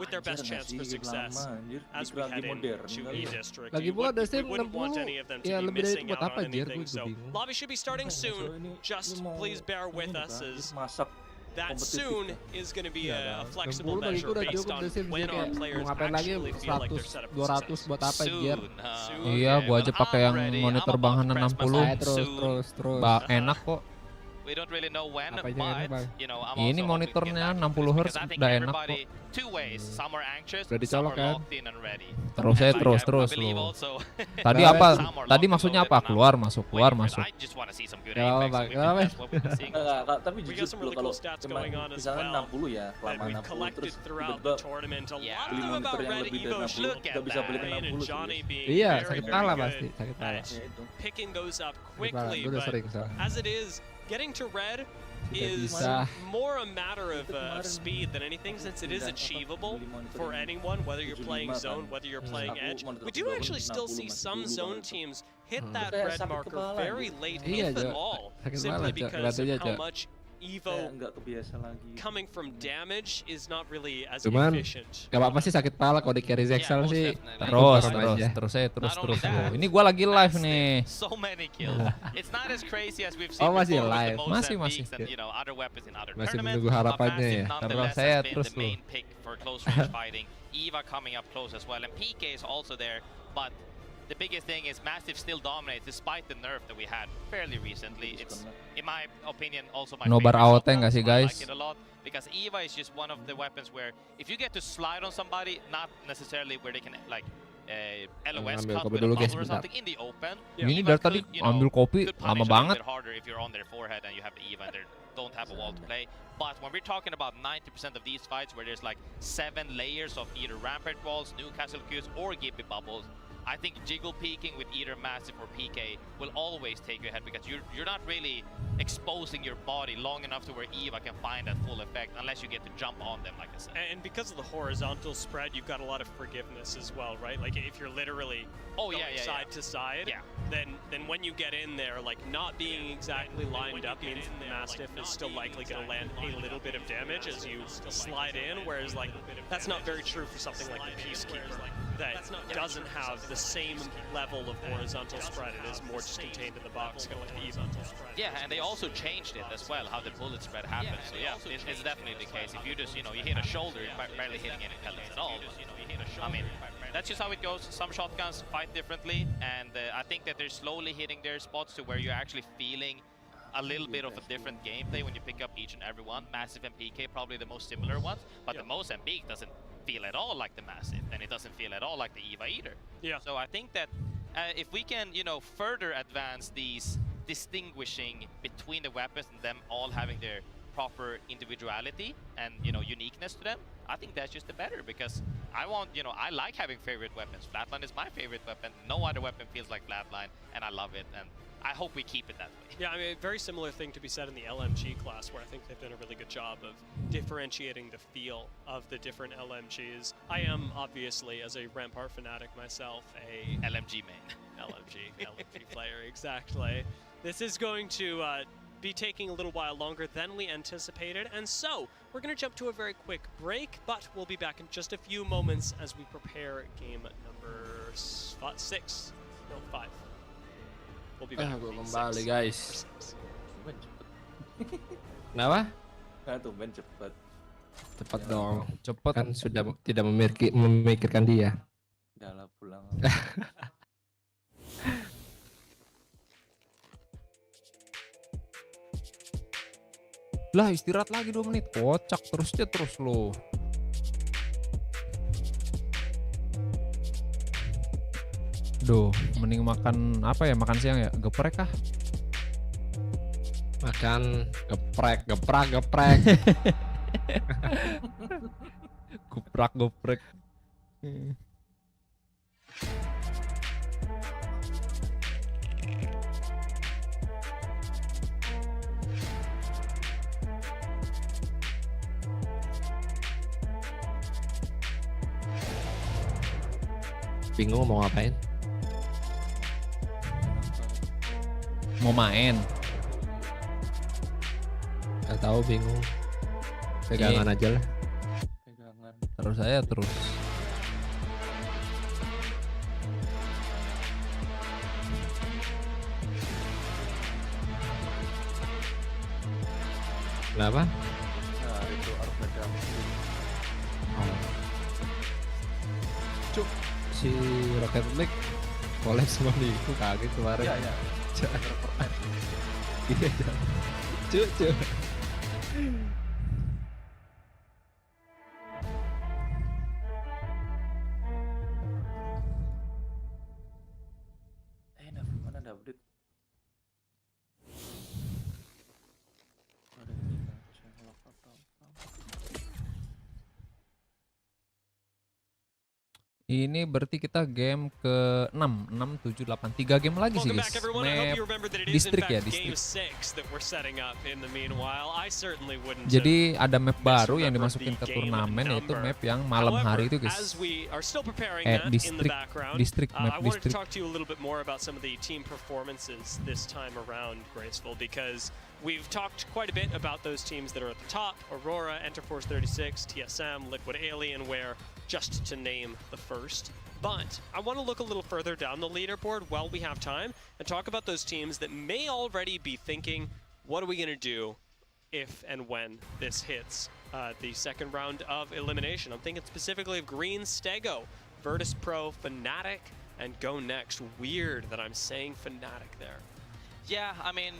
with their best chance for success as we head into E-District. Lagi We pula ada Sim wouldn't want 60. any of them to Ya be lebih dari itu missing buat out apa on Jer? anything. Gue So bingung. lobby should be starting soon. Just please bear with us as that soon is going to be a flexible 60 bagi measure gue udah based cukup on The Sims when sih, our kayak players mau ngapain lagi actually feel like they're 100 set up for 200 buat apa Jer? Soon, Iya, gua aja pakai yang monitor bahangan 60. Terus. Enak kok. We don't really know when, Apa aja enak, but Bang? you know, I'm Ini also hoping to get monitornya that 60 Hz because I think udah enak everybody kok. two ways. Some are anxious, Udah some dicolok are kan? locked in and ready. Terus saya And terus I believe lu. also Tadi some apa? are Tadi locked maksudnya and apa? loaded, Keluar not masuk, waiting keluar for it. masuk. I just want to see some good Gak Apex, apa-apa, and gak apa-apa. that's what we've been seeing. Tapi We jujur got some dulu really kalau cool stats emang going on as misalkan well 60 ya, that kelamaan we've 60 collected terus throughout tiba-tiba the tournament. A Yeah. lot of beli them monitor about yang Red lebih Evo dari 60 Look at nggak bisa beli ke Shane and 60 Johnny serius. being Iya, very, sakit very kepala good pasti, sakit kepala. at picking those up Gue quickly. udah But sering soalnya. as it is, getting to red is bisa. more a matter of speed than anything, since it is achievable for anyone, whether you're playing zone, whether you're playing edge. We do actually still see some zone teams hit that red marker very late, if at all, simply because of how much Evo coming from damage is not really as Cuman efficient. gak apa-apa sih sakit kepala kalau di carry Zexal sih. Terus saya terus. Ini gua lagi live nih. So many kills. It's not as crazy as we've Oh, seen masih before with live. the Masih. Mozambiques and, you know, other weapons in other Masih tournaments. menunggu harapannya ya. Massive Terus nonetheless saya has been terus the loh. main pick for close range fighting. Eva coming up close as well, and PK is also there, but the biggest thing is Massive still dominates despite the nerf that we had fairly recently. It's, in my opinion, also my Nobar favorite. AOT nggak sih, I guys? like it a lot because Eva is just one of the weapons where if you get to slide on somebody, not necessarily where they can like LOS Ambil cut kopi with a dulu, guys, bubble or bentar. something in the open. Ini Eva dari tadi could, you know, ambil kopi could lama punish a little banget. bit harder if you're on their forehead and you have the Eva and they don't have a wall to play. But when we're talking about 90% of these fights where there's like 7 layers of either rampart walls, Newcastle Qs, or Gippy bubbles, I think jiggle peeking with either Massive or PK will always take you ahead because you're not really exposing your body long enough to where Eva can find that full effect unless you get to jump on them, like I said. And because of the horizontal spread, you've got a lot of forgiveness as well, right? Like if you're literally going side to side, then when you get in there, like not being exactly lined up means the Mastiff is still likely going to land a little bit of damage as you slide in, whereas like that's not very true for something like the Peacekeeper. that doesn't have the same level of horizontal spread. It is more just contained in the box going to EVA. Yeah, and they also changed it as well, how the bullet spread happens. So yeah, it's definitely the case. If you just, you hit a shoulder, you're barely hitting any pellets at all. I mean, that's just how it goes. Some shotguns fight differently, and I think that they're slowly hitting their spots to where you're actually feeling a little bit of a different gameplay when you pick up each and every one. Massive and PK probably the most similar ones, but the Mozambique doesn't feel at all like the Massive, and it doesn't feel at all like the EVA either. Yeah. So I think that if we can, further advance these distinguishing between the weapons and them all having their proper individuality and uniqueness to them, I think that's just the better, because I like having favorite weapons. Flatline is my favorite weapon. No other weapon feels like Flatline, and I love it, and I hope we keep it that way. Yeah, I mean, very similar thing to be said in the LMG class, where I think they've done a really good job of differentiating the feel of the different LMGs. I am, obviously, as a Rampart fanatic myself, a LMG main. LMG player, exactly. This is going to be taking a little while longer than we anticipated, and so we're going to jump to a very quick break, but we'll be back in just a few moments as we prepare game number 6. No, 5. We'll be back. Gue kembali guys. Kenapa? Tumben cepet. Cepet dong. Cepet kan sudah tidak memikirkan dia. Udah pulang. Lah istirahat lagi 2 menit. Kocak terus lo. Duh, mending makan apa ya? Makan siang ya? Geprek kah? Makan geprek. Geprek. Bingung mau ngapain? Mau main? Gak tahu, bingung. Pegangan aja lah. Pegangan. Terus. Kenapa? Nah, itu harus pegang. Cuk, si Rocket League collab sama Niku kaget kemarin. Iya. Iya. Cuk. Mana ada update? Ini berarti kita game ke 6, 7, 8. 3 game lagi sih guys. Map distrik ya, distrik. Jadi ada map baru yang dimasukin ke turnamen, yaitu map yang malam hari itu guys. Distrik, map I wanted to distrik. talk to you a little bit more about some of the team performances this time around, Graceful, because we've talked quite a bit about those teams that are at the top: Aurora, Enterforce 36, TSM, Liquid Alienware, just to name the first. But I want to look a little further down the leaderboard while we have time and talk about those teams that may already be thinking, what are we going to do if and when this hits the second round of elimination? I'm thinking specifically of Green, Stego, Virtus Pro, Fnatic, and Go Next. Weird that I'm saying Fnatic there. Yeah, I mean,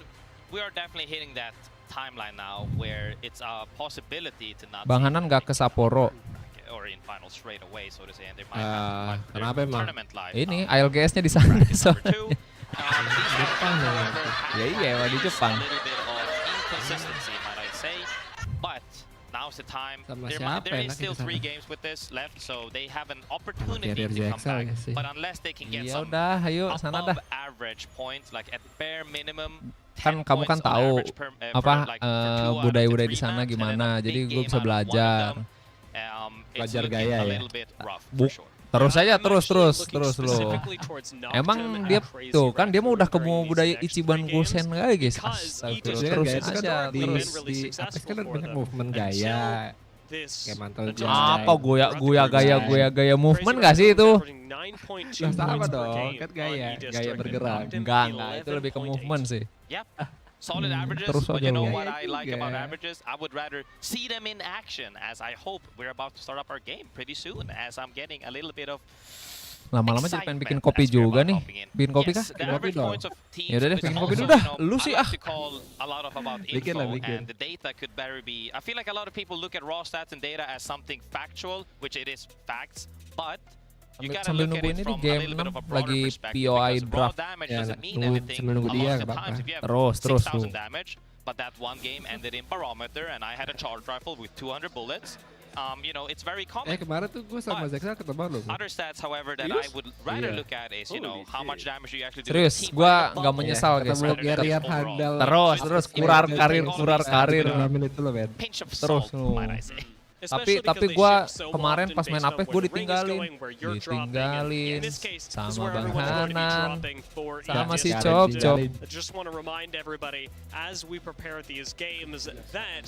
we are definitely hitting that timeline now where it's a possibility to not Bang Hanan nggak ke Sapporo. or in finals straight away, so to say, and they might have kenapa emang? tournament live. Ini ALGS-nya di sana. Jepang ya iya, di Jepang. A little bit of inconsistency, might I say, but now's the time. There is still 3 games with this left, so they have an opportunity to come back. But unless they can get some above average points, like at bare minimum. Kan kamu kan tahu apa budaya-budaya di sana gimana, jadi gue bisa belajar gaya ya. Terus aja terus lo. Emang dia tuh kan dia mau udah kemu budaya Ichiban Gosen kali guys. Terus aja di Apex kan banyak movement gaya. this Apa gaya movement gak sih itu? Lah sama dong, kan gaya bergerak. Enggak, itu lebih ke movement sih. Yep. Solid averages, but you know what I like about averages? I would rather see them in action, as I hope we're about to start up our game pretty soon, as I'm getting a little bit of Lama-lama jadi pengen bikin kopi juga nih. Bikin kopi kah? Bikin kopi dong. Ya udah deh, bikin kopi dulu dah. Lu sih ah. Bikin lah, bikin. The data could better be. I feel like a lot of people look at raw stats and data as something factual, which it is facts, but you gotta sambil look at nunggu it ini di from a game little bit of a 6 broader lagi perspective, POI because raw draft. damage Ya, doesn't mean anything. sambil nunggu A dia lot of nggak the apa-apa. times if you have Terus 6,000 damage, but that one game ended in barometer, and I had a charge rifle with 200 bullets. You know, it's very common. Kemarin tuh gue sama Zexa ketemu loh. Other stats, however, that I would rather look at is, you know, how much damage you actually do. Serius, gue nggak menyesal guys. Terus kurar karir. Terus tapi gue kemarin pas main Apex gue ditinggalin sama Bang Hanan, sama si Cop. I just want to remind everybody as we prepare these games that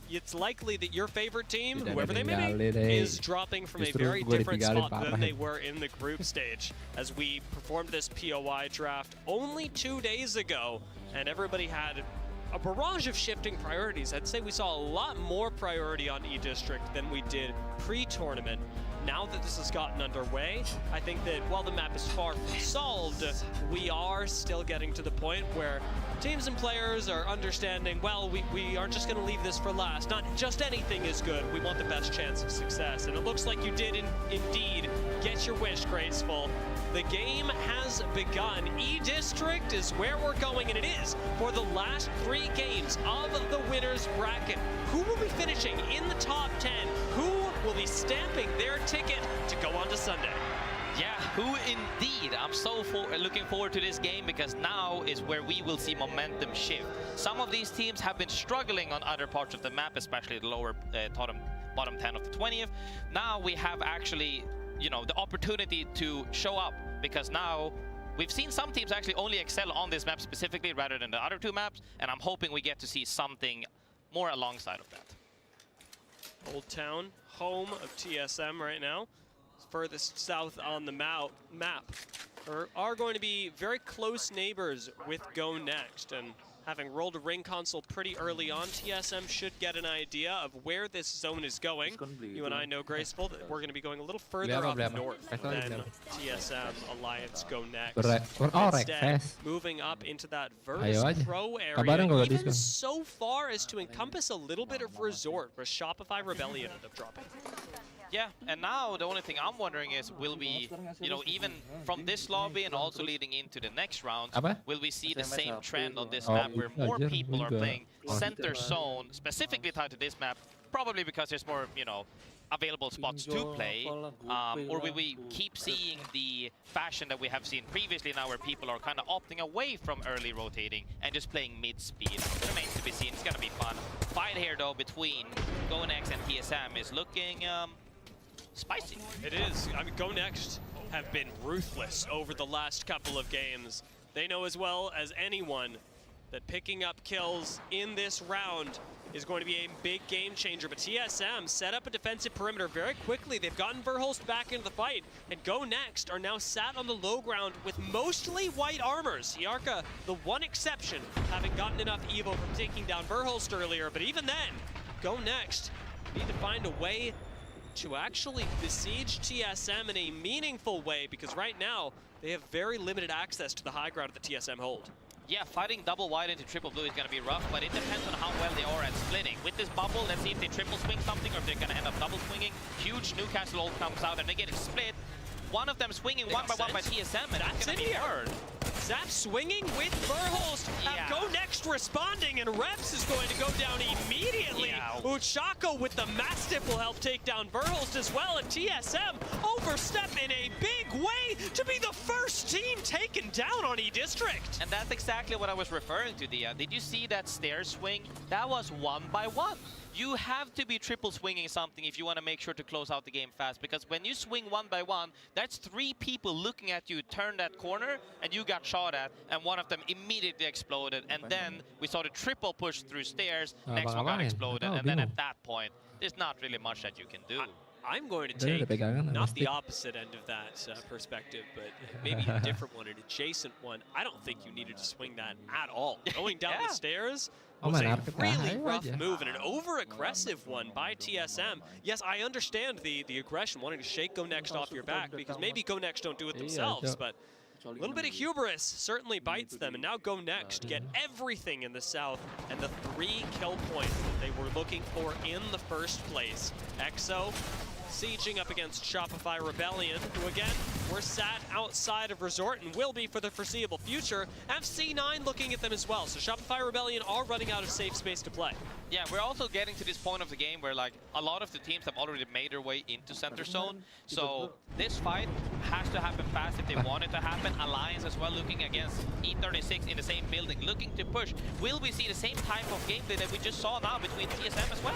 it's likely that your favorite team, whoever they may be, is dropping from a very different spot than they were in the group stage. As we performed this POI draft only 2 days ago, and everybody had a barrage of shifting priorities. I'd say we saw a lot more priority on E-District than we did pre-tournament. Now that this has gotten underway, I think that while the map is far from solved, we are still getting to the point where teams and players are understanding, well, we aren't just going to leave this for last. Not just anything is good. We want the best chance of success. And it looks like you did indeed get your wish, Graceful. The game has begun. E-District is where we're going, and it is for the last 3 games of the winner's bracket. Who will be finishing in the top 10? Who will be stamping their ticket to go on to Sunday? Yeah, who indeed? I'm so looking forward to this game, because now is where we will see momentum shift. Some of these teams have been struggling on other parts of the map, especially the lower bottom 10 of the 20th. Now we have actually, you know, the opportunity to show up, because now we've seen some teams actually only excel on this map specifically rather than the other 2 maps, and I'm hoping we get to see something more alongside of that. Old Town, home of TSM right now, furthest south on the map, are going to be very close neighbors with Go Next, and having rolled a ring console pretty early on, TSM should get an idea of where this zone is going. You and I know, Graceful, that we're going to be going a little further up north than TSM Alliance Go Next. Instead, moving up into that Virtus Pro area, even so far as to encompass a little bit of resort, where Shopify Rebellion ended up dropping. Yeah, and now the only thing I'm wondering is, will we, you know, even from this lobby and also leading into the next round, will we see the same trend on this map where more people are playing center zone, specifically tied to this map, probably because there's more, you know, available spots to play, or will we keep seeing the fashion that we have seen previously now, where people are kind of opting away from early rotating and just playing mid-speed? It remains to be seen. It's going to be fun. Fight here, though, between GoNext and TSM is looking spicy. It is. I mean, Go Next have been ruthless over the last couple of games. They know as well as anyone that picking up kills in this round is going to be a big game changer. But TSM set up a defensive perimeter very quickly. They've gotten Verhulst back into the fight, and Go Next are now sat on the low ground with mostly white armors. Yarka, the one exception, having gotten enough Evo from taking down Verhulst earlier. But even then, Go Next need to find a way to actually besiege TSM in a meaningful way, because right now they have very limited access to the high ground that the TSM hold. Yeah, fighting double white into triple blue is going to be rough, but it depends on how well they are at splitting. With this bubble, let's see if they triple swing something or if they're going to end up double swinging. Huge Newcastle ult comes out and they get it split. One of them swinging one by one by TSM, and that's going to be hard. Zap swinging with Verhulst. Go Next responding, and Reps is going to go down immediately. Uchako with the Mastiff will help take down Verhulst as well, and TSM overstep in a big way to be the first team taken down on E-District. And that's exactly what I was referring to, Dia. Did you see that stair swing? That was one by one. You have to be triple swinging something if you want to make sure to close out the game fast, because when you swing one by one, that's 3 people looking at you turn that corner, and you got shot at, and one of them immediately exploded, and then we saw the triple push through stairs, next one got exploded, and then at that point, there's not really much that you can do. I'm going to Dia ada take pegangan, not pasti. the opposite end of that perspective, but maybe a different one, an adjacent one. I don't think you needed to swing that at all. Going down the stairs Oh, was main a arke really tayo rough aja. move and an over-aggressive one by TSM. Yes, I understand the aggression, wanting to shake Go Next off your back, because maybe Go Next don't do it themselves, but a little bit of hubris certainly bites them, and now Go Next get everything in the south and the 3 kill points that they were looking for in the first place. EXO sieging up against Shopify Rebellion, who again were sat outside of Resort and will be for the foreseeable future. FC9 looking at them as well, so Shopify Rebellion are running out of safe space to play. Yeah, we're also getting to this point of the game where like a lot of the teams have already made their way into center zone. So this fight has to happen fast if they want it to happen. Alliance as well looking against E36 in the same building, looking to push. Will we see the same type of gameplay that we just saw now between TSM as well?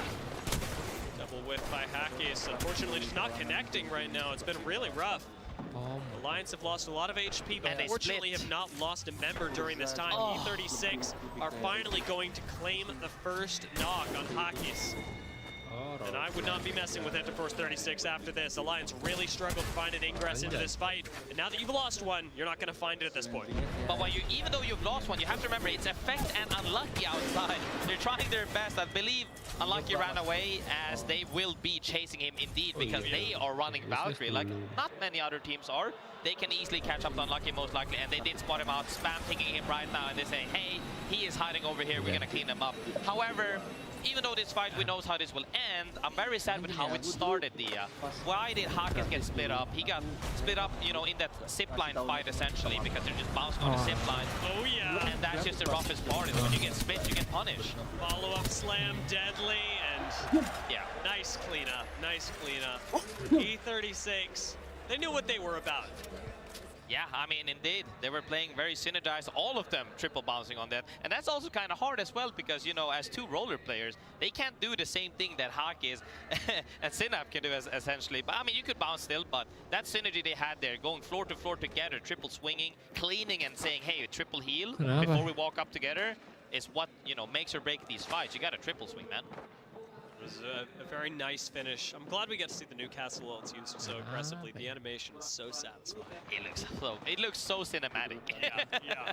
Double whiff by Hackis, unfortunately just not connecting right now. It's been really rough. Alliance have lost a lot of HP, but unfortunately have not lost a member during this time. E36 are finally going to claim the first knock on Hackis. And I would not be messing with Enterforce 36 after this. Alliance really struggled to find an ingress into this fight. And now that you've lost one, you're not going to find it at this point. But when even though you've lost one, you have to remember it's Effect and Unlucky outside. They're trying their best. I believe Unlucky ran away, as they will be chasing him indeed, because they are running Valkyrie like not many other teams are. They can easily catch up to Unlucky most likely, and they did spot him out, spam picking him right now, and they say, hey, he is hiding over here, we're going to clean him up. However, even though this fight, we know how this will end, I'm very sad with how it started, Dia. Why did Hackis get split up? He got split up, you know, in that zipline fight, essentially, because they're just bouncing on the zipline. Oh, yeah. And that's just the roughest part, is when you get split, you get punished. Follow-up slam, deadly, and yeah, nice cleanup, nice cleanup. E36, they knew what they were about. Yeah, I mean, indeed, they were playing very synergized, all of them triple bouncing on that. And that's also kind of hard as well, because, you know, as two roller players, they can't do the same thing that Hackis and Synap can do, essentially. But, I mean, you could bounce still, but that synergy they had there, going floor to floor together, triple swinging, cleaning and saying, hey, triple heal before we walk up together, is what, you know, makes or break these fights. You got a triple swing, man. It was a very nice finish. I'm glad we get to see the Newcastle ults used so aggressively. The animation is so satisfying. It looks so cinematic. yeah.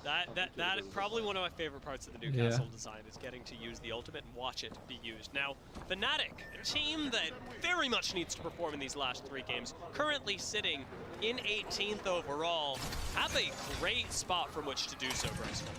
That is probably one of my favorite parts of the Newcastle design, is getting to use the ultimate and watch it be used. Now, Fnatic, a team that very much needs to perform in these last 3 games, currently sitting in 18th overall, have a great spot from which to do so, Graceful.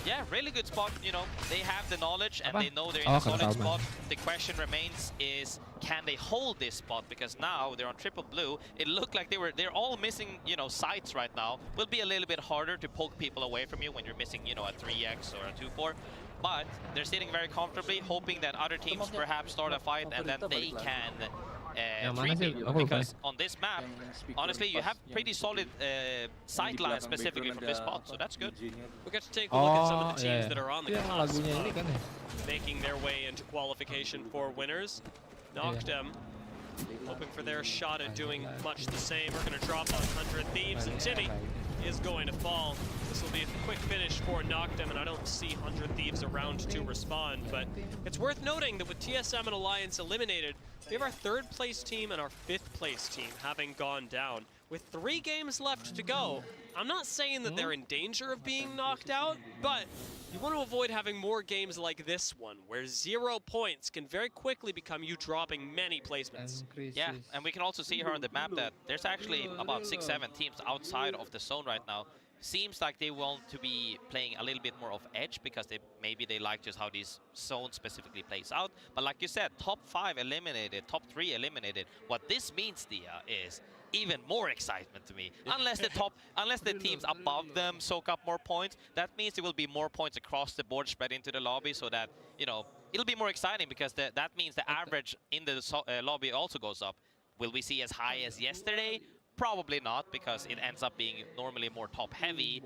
Yeah, really good spot. You know, they have the knowledge and they know they're in a solid spot. The question remains is, can they hold this spot? Because now they're on triple blue. It looked like they're all missing, you know, sights right now. Will be a little bit harder to poke people away from you when you're missing, you know, a 3x or a 2-4. But they're sitting very comfortably, hoping that other teams perhaps start a fight and then they can because on this map, honestly, you have pretty solid sight lines specifically from this spot, so that's good. We'll get to take a look at some of the teams that are on the cusp making their way into qualification for winners. Noctem, hoping for their shot at doing much the same. We're going to drop on 100 Thieves, and Timmy is going to fall. This will be a quick finish for Noctem, and I don't see 100 Thieves around to respond, but it's worth noting that with TSM and Alliance eliminated, we have our 3rd place team and our 5th place team having gone down. With 3 games left to go, I'm not saying that they're in danger of being knocked out, but you want to avoid having more games like this one, where 0 points can very quickly become you dropping many placements. Yeah, and we can also see here on the map that there's actually about 6-7 teams outside of the zone right now. Seems like they want to be playing a little bit more of edge, because maybe they like just how this zone specifically plays out. But like you said, top 5 eliminated, top 3 eliminated. What this means, Dia, is even more excitement to me. Unless the teams above them soak up more points, that means there will be more points across the board spread into the lobby, so that, you know, it'll be more exciting, because that means the average in the lobby also goes up. Will we see as high as yesterday? Probably not, because it ends up being normally more top-heavy,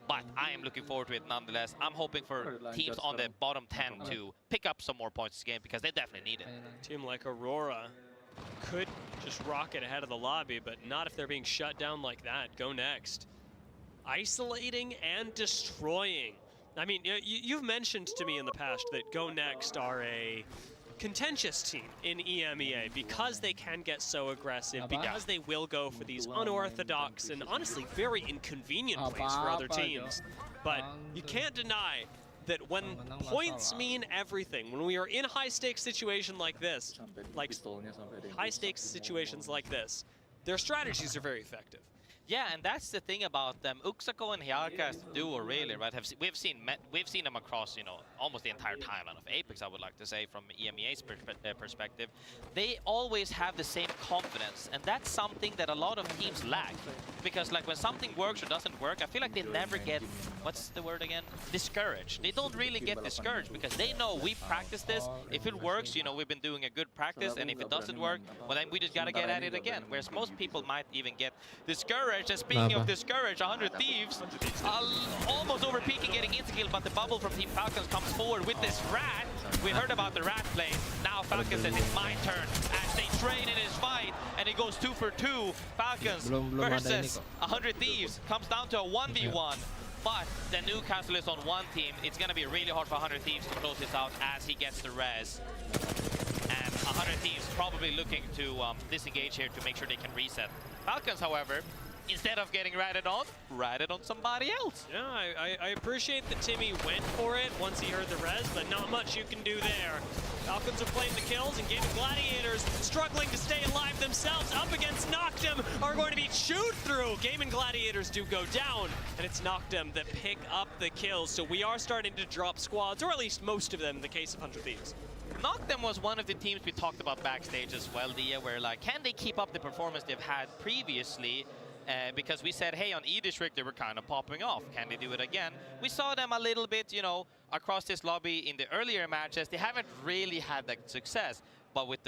but I am looking forward to it nonetheless. I'm hoping for teams on the bottom 10 to pick up some more points this game, because they definitely need it. A team like Aurora could just rocket ahead of the lobby, but not if they're being shut down like that. Go Next. Isolating and destroying. I mean, you've mentioned to me in the past that Go Next are a contentious team in EMEA because they can get so aggressive, because they will go for these unorthodox and honestly very inconvenient plays for other teams. But you can't deny that when points mean everything, when we are in high-stakes situation like this, their strategies are very effective. Yeah, and that's the thing about them. Uxako and Hyarkas duo, really, right? We've seen them across, you know, almost the entire timeline of Apex. I would like to say, from EMEA's perspective, they always have the same confidence, and that's something that a lot of teams lack. Because, like, when something works or doesn't work, I feel like they never get, what's the word again? Discouraged. They don't really get discouraged because they know we practice this. If it works, you know, we've been doing a good practice, and if it doesn't work, well, then we just gotta get at it again. Whereas most people might even get discouraged. And speaking of discouraged, 100 Thieves almost over peaking, getting into kill, but the bubble from Team Falcons comes forward with this rat. We heard about the rat play. Now Falcons says it's my turn as they trade in his fight, and it goes 2 for 2. Falcons versus 100 Thieves comes down to a 1v1. But the Newcastle is on one team. It's going to be really hard for 100 Thieves to close this out as he gets the res. And 100 Thieves probably looking to disengage here to make sure they can reset. Falcons, however, instead of getting ratted on somebody else. Yeah, I appreciate that Timmy went for it once he heard the res, but not much you can do there. Falcons are playing the kills, and Gaming Gladiators struggling to stay alive themselves up against Noctem are going to be chewed through. Gaming Gladiators do go down, and it's Noctem that pick up the kills. So we are starting to drop squads, or at least most of them in the case of 100 Thieves. Noctem was one of the teams we talked about backstage as well, Dia, where like, can they keep up the performance they've had previously? Because we said, hey, on E-District, they were kind of popping off. Can they do it again? We saw them a little bit, you know, across this lobby in the earlier matches. They haven't really had that success. But with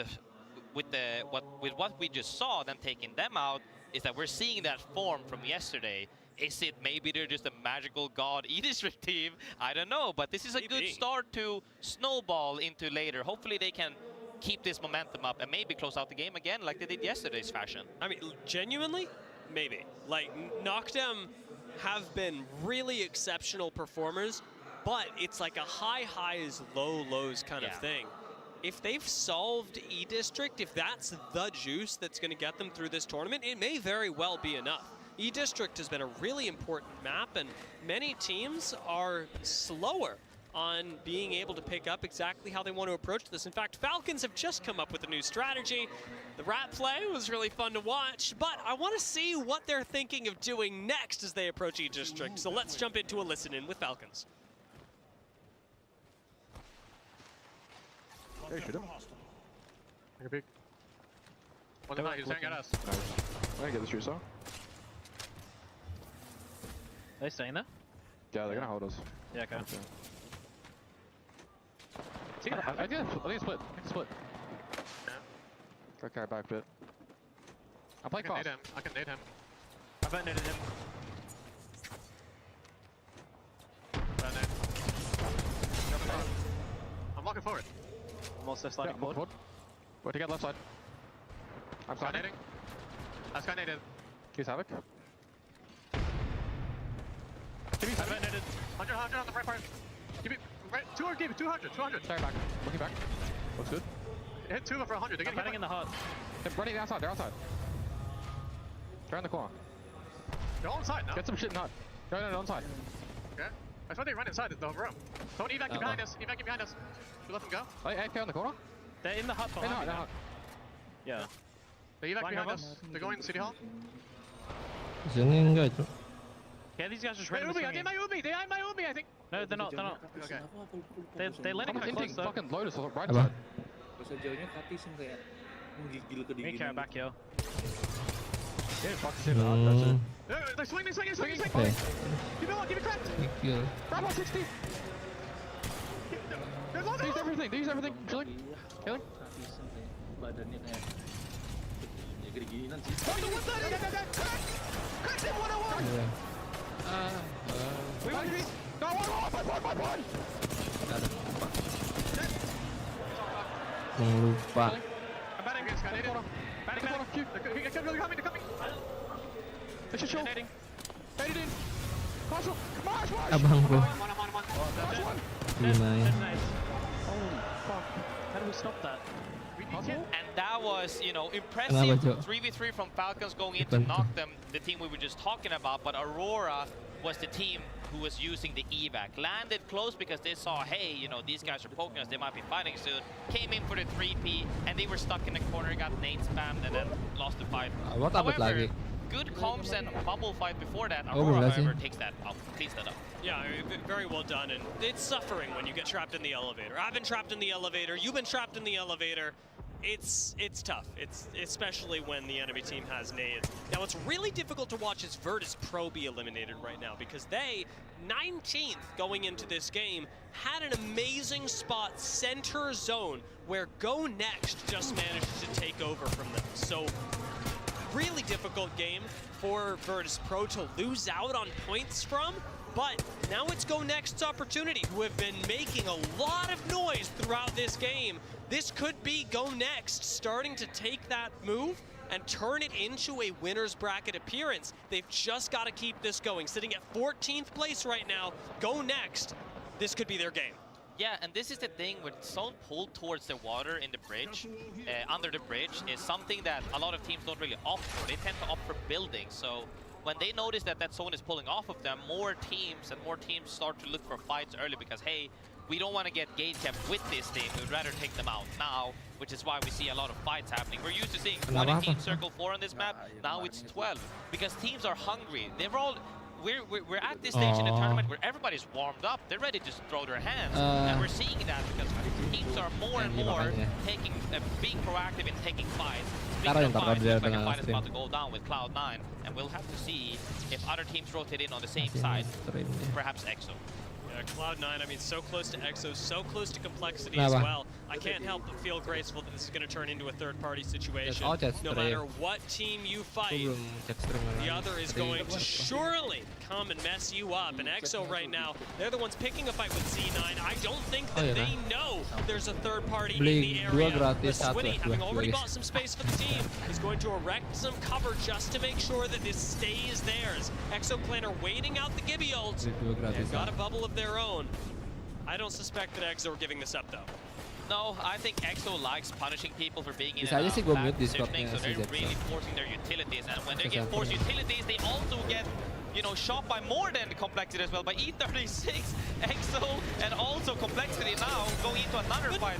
what we just saw, them taking them out, is that we're seeing that form from yesterday. Is it maybe they're just a magical god E-District team? I don't know, but this is a good start to snowball into later. Hopefully they can keep this momentum up and maybe close out the game again like they did yesterday's fashion. I mean, genuinely? Maybe. Like, Noctem have been really exceptional performers, but it's like a high highs, low lows kind of thing. If they've solved E-District, if that's the juice that's going to get them through this tournament, it may very well be enough. E-District has been a really important map, and many teams are slower on being able to pick up exactly how they want to approach this. In fact, Falcons have just come up with a new strategy. The rat play was really fun to watch, but I want to see what they're thinking of doing next as they approach E-District. So let's jump into a listen-in with Falcons. Hey, shoot him. Take a peek. He's hanging at us. I get the shoot saw. Are they staying there? Yeah, they're gonna hold us. Yeah, okay. I think it's split. Okay, back bit. I'll play cross. I can nade him. I bet naded him. I'm walking forward. I'm also sliding forward. Wait to get left side. I'm sliding. That's guy naded. He's Havoc. Give me 7 naded. 100 on the right part. Give me right 200. Give me 200. Stay back. Looking back. Looks good. Hit 2 for 100. They're getting hit in the hut. They're running outside. They're outside. They're in the corner. They're all inside now. Get some shit in the hut. No, inside. Okay. I thought they run inside the room. Don't evac behind us. Evac behind us. You let them go. Hey, AFK on the corner? They're in the hut behind me. Yeah. They evac behind us. They're going to City Hall. Yeah, these guys just ran. Ubi, I did my Ubi. They had my Ubi, I think. No, they're not. Okay. They're landing kind of close though. Fucking Lotus right side. Me care back here. Yeah, fuck shit up. That's it. They're swinging. Give it cracked. Grab on 60. They use everything. Killing. Cracked him 101. We want to be. No, one. Jangan lupa. I'm batting against guy. They're coming. They should show. Baited in. Marshall. Abang bro. One. Gimana? Oh, fuck. do we stop that? And that was, you know, impressive 3v3 from Falcons going in to knock them, the team we were just talking about, but Aurora was the team who was using the evac. Landed close because they saw, hey, you know, these guys are poking us, they might be fighting soon. Came in for the 3P, and they were stuck in the corner, got nade spammed, and then lost the fight. However, good comms and bubble fight before that. Aurora, however, takes that out, cleans that up. Yeah, very well done, and it's suffering when you get trapped in the elevator. I've been trapped in the elevator, you've been trapped in the elevator. It's tough, it's especially when the enemy team has nades. Now what's really difficult to watch is Virtus Pro be eliminated right now, because they, 19th going into this game, had an amazing spot center zone where Go Next just managed to take over from them. So really difficult game for Virtus Pro to lose out on points from. But now it's Go Next's opportunity, who have been making a lot of noise throughout this game. This could be Go Next starting to take that move and turn it into a winner's bracket appearance. They've just got to keep this going. Sitting at 14th place right now, Go Next, this could be their game. Yeah, and this is the thing with zone pulled towards the water in the bridge, under the bridge, is something that a lot of teams don't really opt for. They tend to opt for buildings. So when they notice that that zone is pulling off of them, more teams start to look for fights early because, hey, we don't want to get gate kept with this thing. We'd rather take them out now, which is why we see a lot of fights happening. We're used to seeing 20 teams circle 4 on this map. Now it's 12 because teams are hungry. They're all... We're at this stage in the tournament where everybody's warmed up. They're ready to throw their hands. And we're seeing that because teams are more and more taking being proactive in taking fights. Speaking of fights, looks like a fight is about to go down with Cloud9, and we'll have to see if other teams rotate in on the same side. Perhaps EXO. Yeah, Cloud9, I mean, so close to EXO, so close to complexity as well. I can't help but feel graceful that this is going to turn into a third-party situation. No matter what team you fight, the other is going to surely come and mess you up. And EXO right now, they're the ones picking a fight with Z9. I don't think that they know there's a third party in the area. But Swinny, having already bought some space for the team, is going to erect some cover just to make sure that this stays theirs. EXO Clan are waiting out the Gibby ult. They've got a bubble of their own. I don't suspect that EXO are giving this up, though. No, I think EXO likes punishing people for being in a bad positioning, so they're really forcing their utilities. And when they get forced utilities, they also get, you know, shot by more than the complexity as well, by E36, EXO, and also complexity now going into another fight.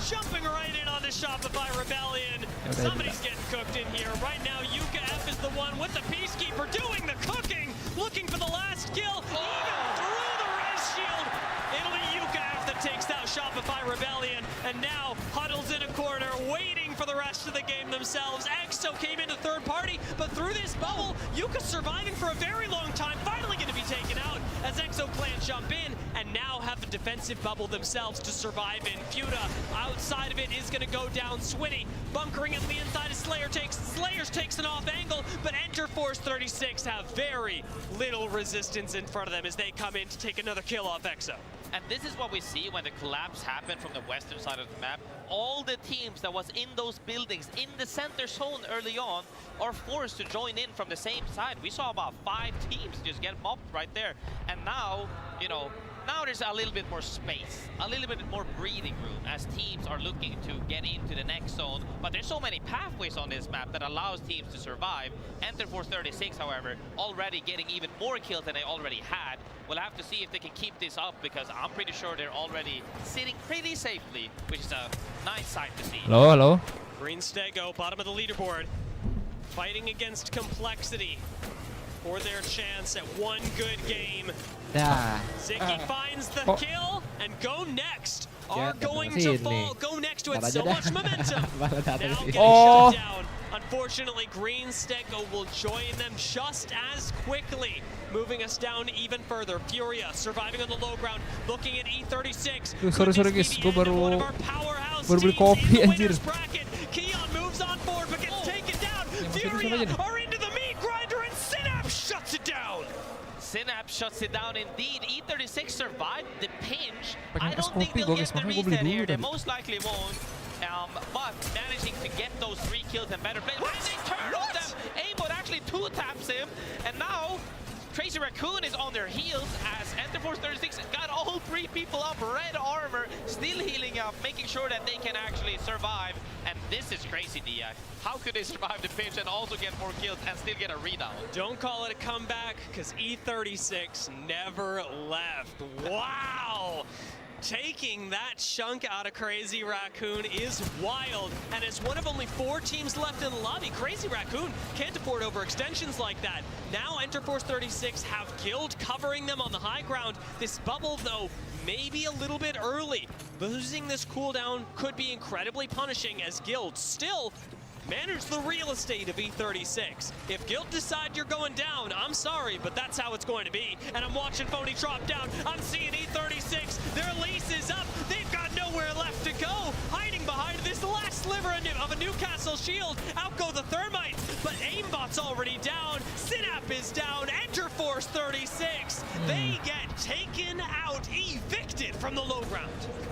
Jumping right in on the Shopify Rebellion. Somebody's getting cooked in here. Right now, Yuka F is the one with the Peacekeeper doing the cooking, looking for the last kill, even through the res shield. It'll be Yuka F that takes out Shopify Rebellion, and now huddles in a corner, waiting for the rest of the game themselves. EXO came into third party, but through this bubble, Yuka's surviving for a very long time, finally going to be taken out as EXO Clan jump in, and now have the defensive bubble themselves to survive in. Fuda, outside of it, is going to go down. Swinny, bunkering at the inside of Slayers takes an off angle, but Enter Force 36 have very little resistance in front of them as they come in to take another kill off EXO. And this is what we see when the collapse happened from the western side of the map. All the teams that was in those buildings in the center zone early on are forced to join in from the same side. We saw about 5 teams just get mopped right there. And now, you know, now there's a little bit more space, a little bit more breathing room as teams are looking to get into the next zone. But there's so many pathways on this map that allows teams to survive. Enter Force 36, however, already getting even more kills than they already had. We'll have to see if they can keep this up, because I'm pretty sure they're already sitting pretty safely, which is a nice sight to see. Hello. Green Stego, bottom of the leaderboard, fighting against complexity for their chance at one good game. Ziggy finds the kill, and Go Next are going to fall. Go Next with so much momentum. Now getting shut down. Unfortunately, Green Stego will join them just as quickly, moving us down even further. Furia surviving on the low ground, looking at E36. Sorry guys, gue baru beli kopi anjir. Keon moves on forward but gets taken down. Furia are into the meat grinder, and Synapse shuts it down. Synapse shuts it down indeed. E36 survived the pinch. I don't think they'll get the reset here. They most likely won't. But managing to get those 3 kills and better play. Why they turn on them? Aimbot actually 2-taps him, and now Crazy Raccoon is on their heels as Enterforce 36 got all 3 people up, red armor, still healing up, making sure that they can actually survive. And this is crazy, Dia. How could they survive the pinch and also get more kills and still get a readout? Don't call it a comeback, because E36 never left. Wow! Taking that chunk out of Crazy Raccoon is wild, and as one of only 4 teams left in the lobby, Crazy Raccoon can't afford overextensions like that. Now Enterforce 36 have Guild covering them on the high ground. This bubble, though, maybe a little bit early. Losing this cooldown could be incredibly punishing as Guild still manage the real estate of E36. If Guild decide you're going down, I'm sorry, but that's how it's going to be. And I'm watching Phony drop down. I'm seeing E36. Their lease is up. They've got nowhere left to go. Hiding behind this last sliver of a Newcastle shield. Out go the Thermites, but Aimbot's already down. Synap is down. Enterforce 36. They get taken out, evicted from the low ground.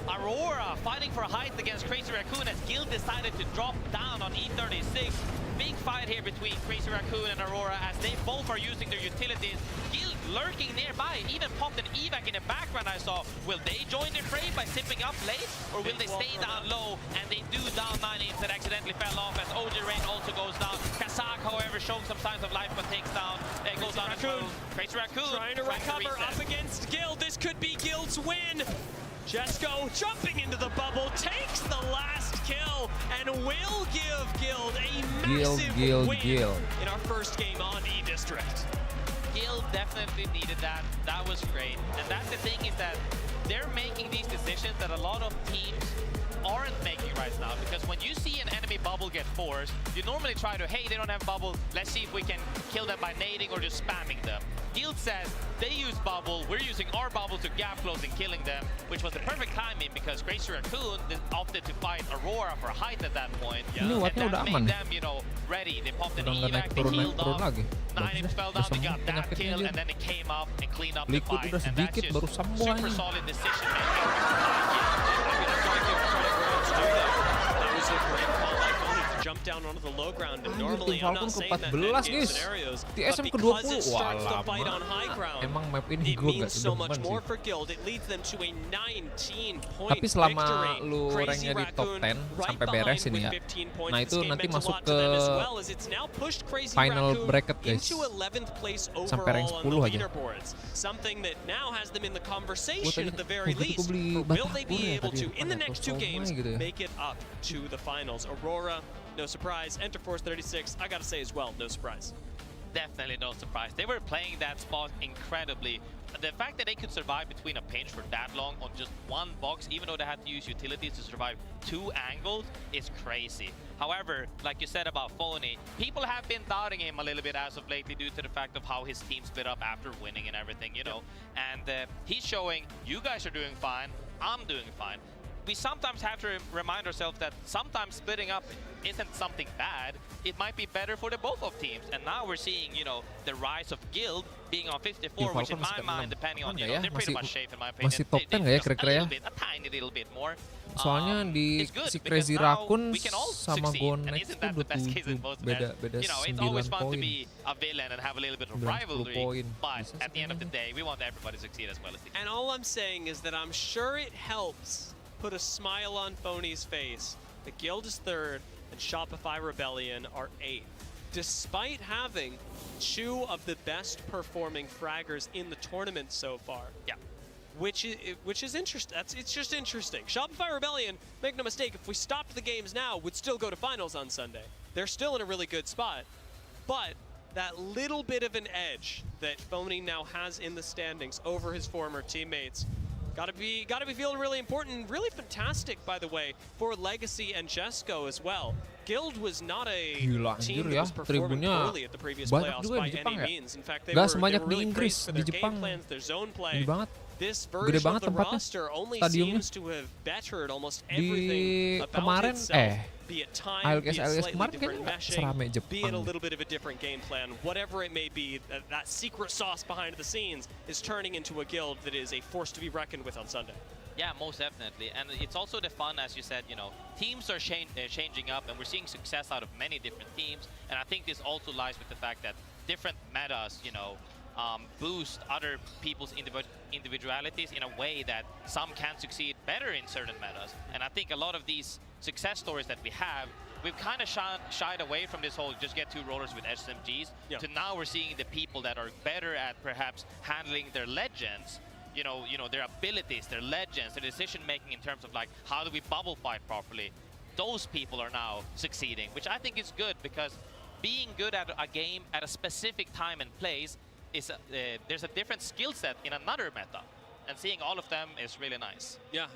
Aurora fighting for a height against Crazy Raccoon as Guild decided to drop down on E36. Big fight here between Crazy Raccoon and Aurora as they both are using their utilities. Guild lurking nearby, even popped an evac in the background I saw. Will they join the fray by sipping up late? Or will they stay down low? And they do down 9 ints that accidentally fell off as OG Rain also goes down. Kazak, however, showing some signs of life but takes down. Goes down as well. Crazy Raccoon trying to recover up against Guild. This could be Guild's win. Jesco jumping into the bubble, takes the last kill, and will give Guild a massive win in our first game on E-District. Guild definitely needed that. That was great. And that's the thing is that they're making these decisions that a lot of teams aren't making right now, because when you see an enemy bubble get forced, you normally try to, hey, they don't have bubble, let's see if we can kill them by nading or just spamming them. Guild says they use bubble, we're using our bubble to gap close and killing them, which was the perfect timing because Crazy Raccoon opted to fight Aurora for height at that point. Ini And wattnya udah that aman. made them, you know, ready. They popped an Udah nggak evac, naik they turun healed up, lagi. 9 imps fell down, they got that penyakitnya kill, aja. and then they came up and cleaned up the Liquid fight. udah And that's sedikit just baru sembuh super ini. solid decision making. That was a great call by Phony to jump down onto the low ground, and normally I'm not saying that in game scenarios, but TSM because ke-20. it starts the Wah, fight lama. on high ground, Emang map ini it gue means gak so much demen more sih. for Guild. It leads them to a 19-point Tapi selama victory. lu Crazy ranknya di top Raccoon 10 right sampai behind beres ini with ya. 15 points. Nah This itu game nanti meant a masuk lot ke to them as well, as it's now pushed Crazy final Raccoon bracket guys. into 11th place Sampai rank overall on the 10 aja. leaderboards. Something that now has them in the Gue conversation tadi, at the very gue least. beli But will they Batagor be ya able tadi to, in the next 2 games, gitu ya. make it up to the finals? Aurora, no surprise. Enterforce 36, I gotta say as well, no surprise. Definitely no surprise. They were playing that spot incredibly. The fact that they could survive between a pinch for that long on just one box, even though they had to use utilities to survive 2 angles, is crazy. However, like you said about Phony, people have been doubting him a little bit as of lately due to the fact of how his team split up after winning and everything, you know. And he's showing, you guys are doing fine, I'm doing fine. We sometimes have to remind ourselves that sometimes splitting up isn't something bad. It might be better for the both of teams. And now we're seeing, you know, the rise of Guild being on 54, which in my mind, depending on, you know, they're pretty much safe in my opinion. Masih top 10 nggak ya kira-kira ya? A tiny little bit more. Soalnya di si Crazy Raccoon sama Gonex itu 27 beda You know, it's always 9 fun to poin. be a villain and have a little bit of 90 rivalry. poin. But at the end of the day, we want everybody to succeed as well as they can. And all I'm saying is that I'm sure it helps put a smile on Phony's face. The Guild is 3rd, and Shopify Rebellion are 8th. Despite having 2 of the best performing fraggers in the tournament so far. Yeah. Which is interesting. It's just interesting. Shopify Rebellion, make no mistake, if we stopped the games now, would still go to finals on Sunday. They're still in a really good spot. But that little bit of an edge that Phony now has in the standings over his former teammates, gotta be feeling really important, really fantastic, by the way, for Legacy and Jesco as well. Guild was not a team that was performing poorly at the previous playoffs by any means. In fact, they were really praised for their game plans, their zone play. This version of the roster only seems to have bettered almost everything about itself. Be it time, be it slightly different meshing, be it a little bit of a different game plan, whatever it may be, that secret sauce behind the scenes is turning into a Guild that is a force to be reckoned with on Sunday. Yeah, most definitely. And it's also the fun, as you said, you know, teams are changing up and we're seeing success out of many different teams. And I think this also lies with the fact that different metas, you know, boost other people's individualities in a way that some can succeed better in certain metas. And I think a lot of these success stories that we have, we've kind of shied away from this whole just get two rollers with SMGs to now we're seeing the people that are better at perhaps handling their legends, you know, their abilities, their legends, their decision making in terms of like how do we bubble fight properly. Those people are now succeeding, which I think is good because being good at a game at a specific time and place is there's a different skill set in another meta, and seeing all of them is really nice. Yeah,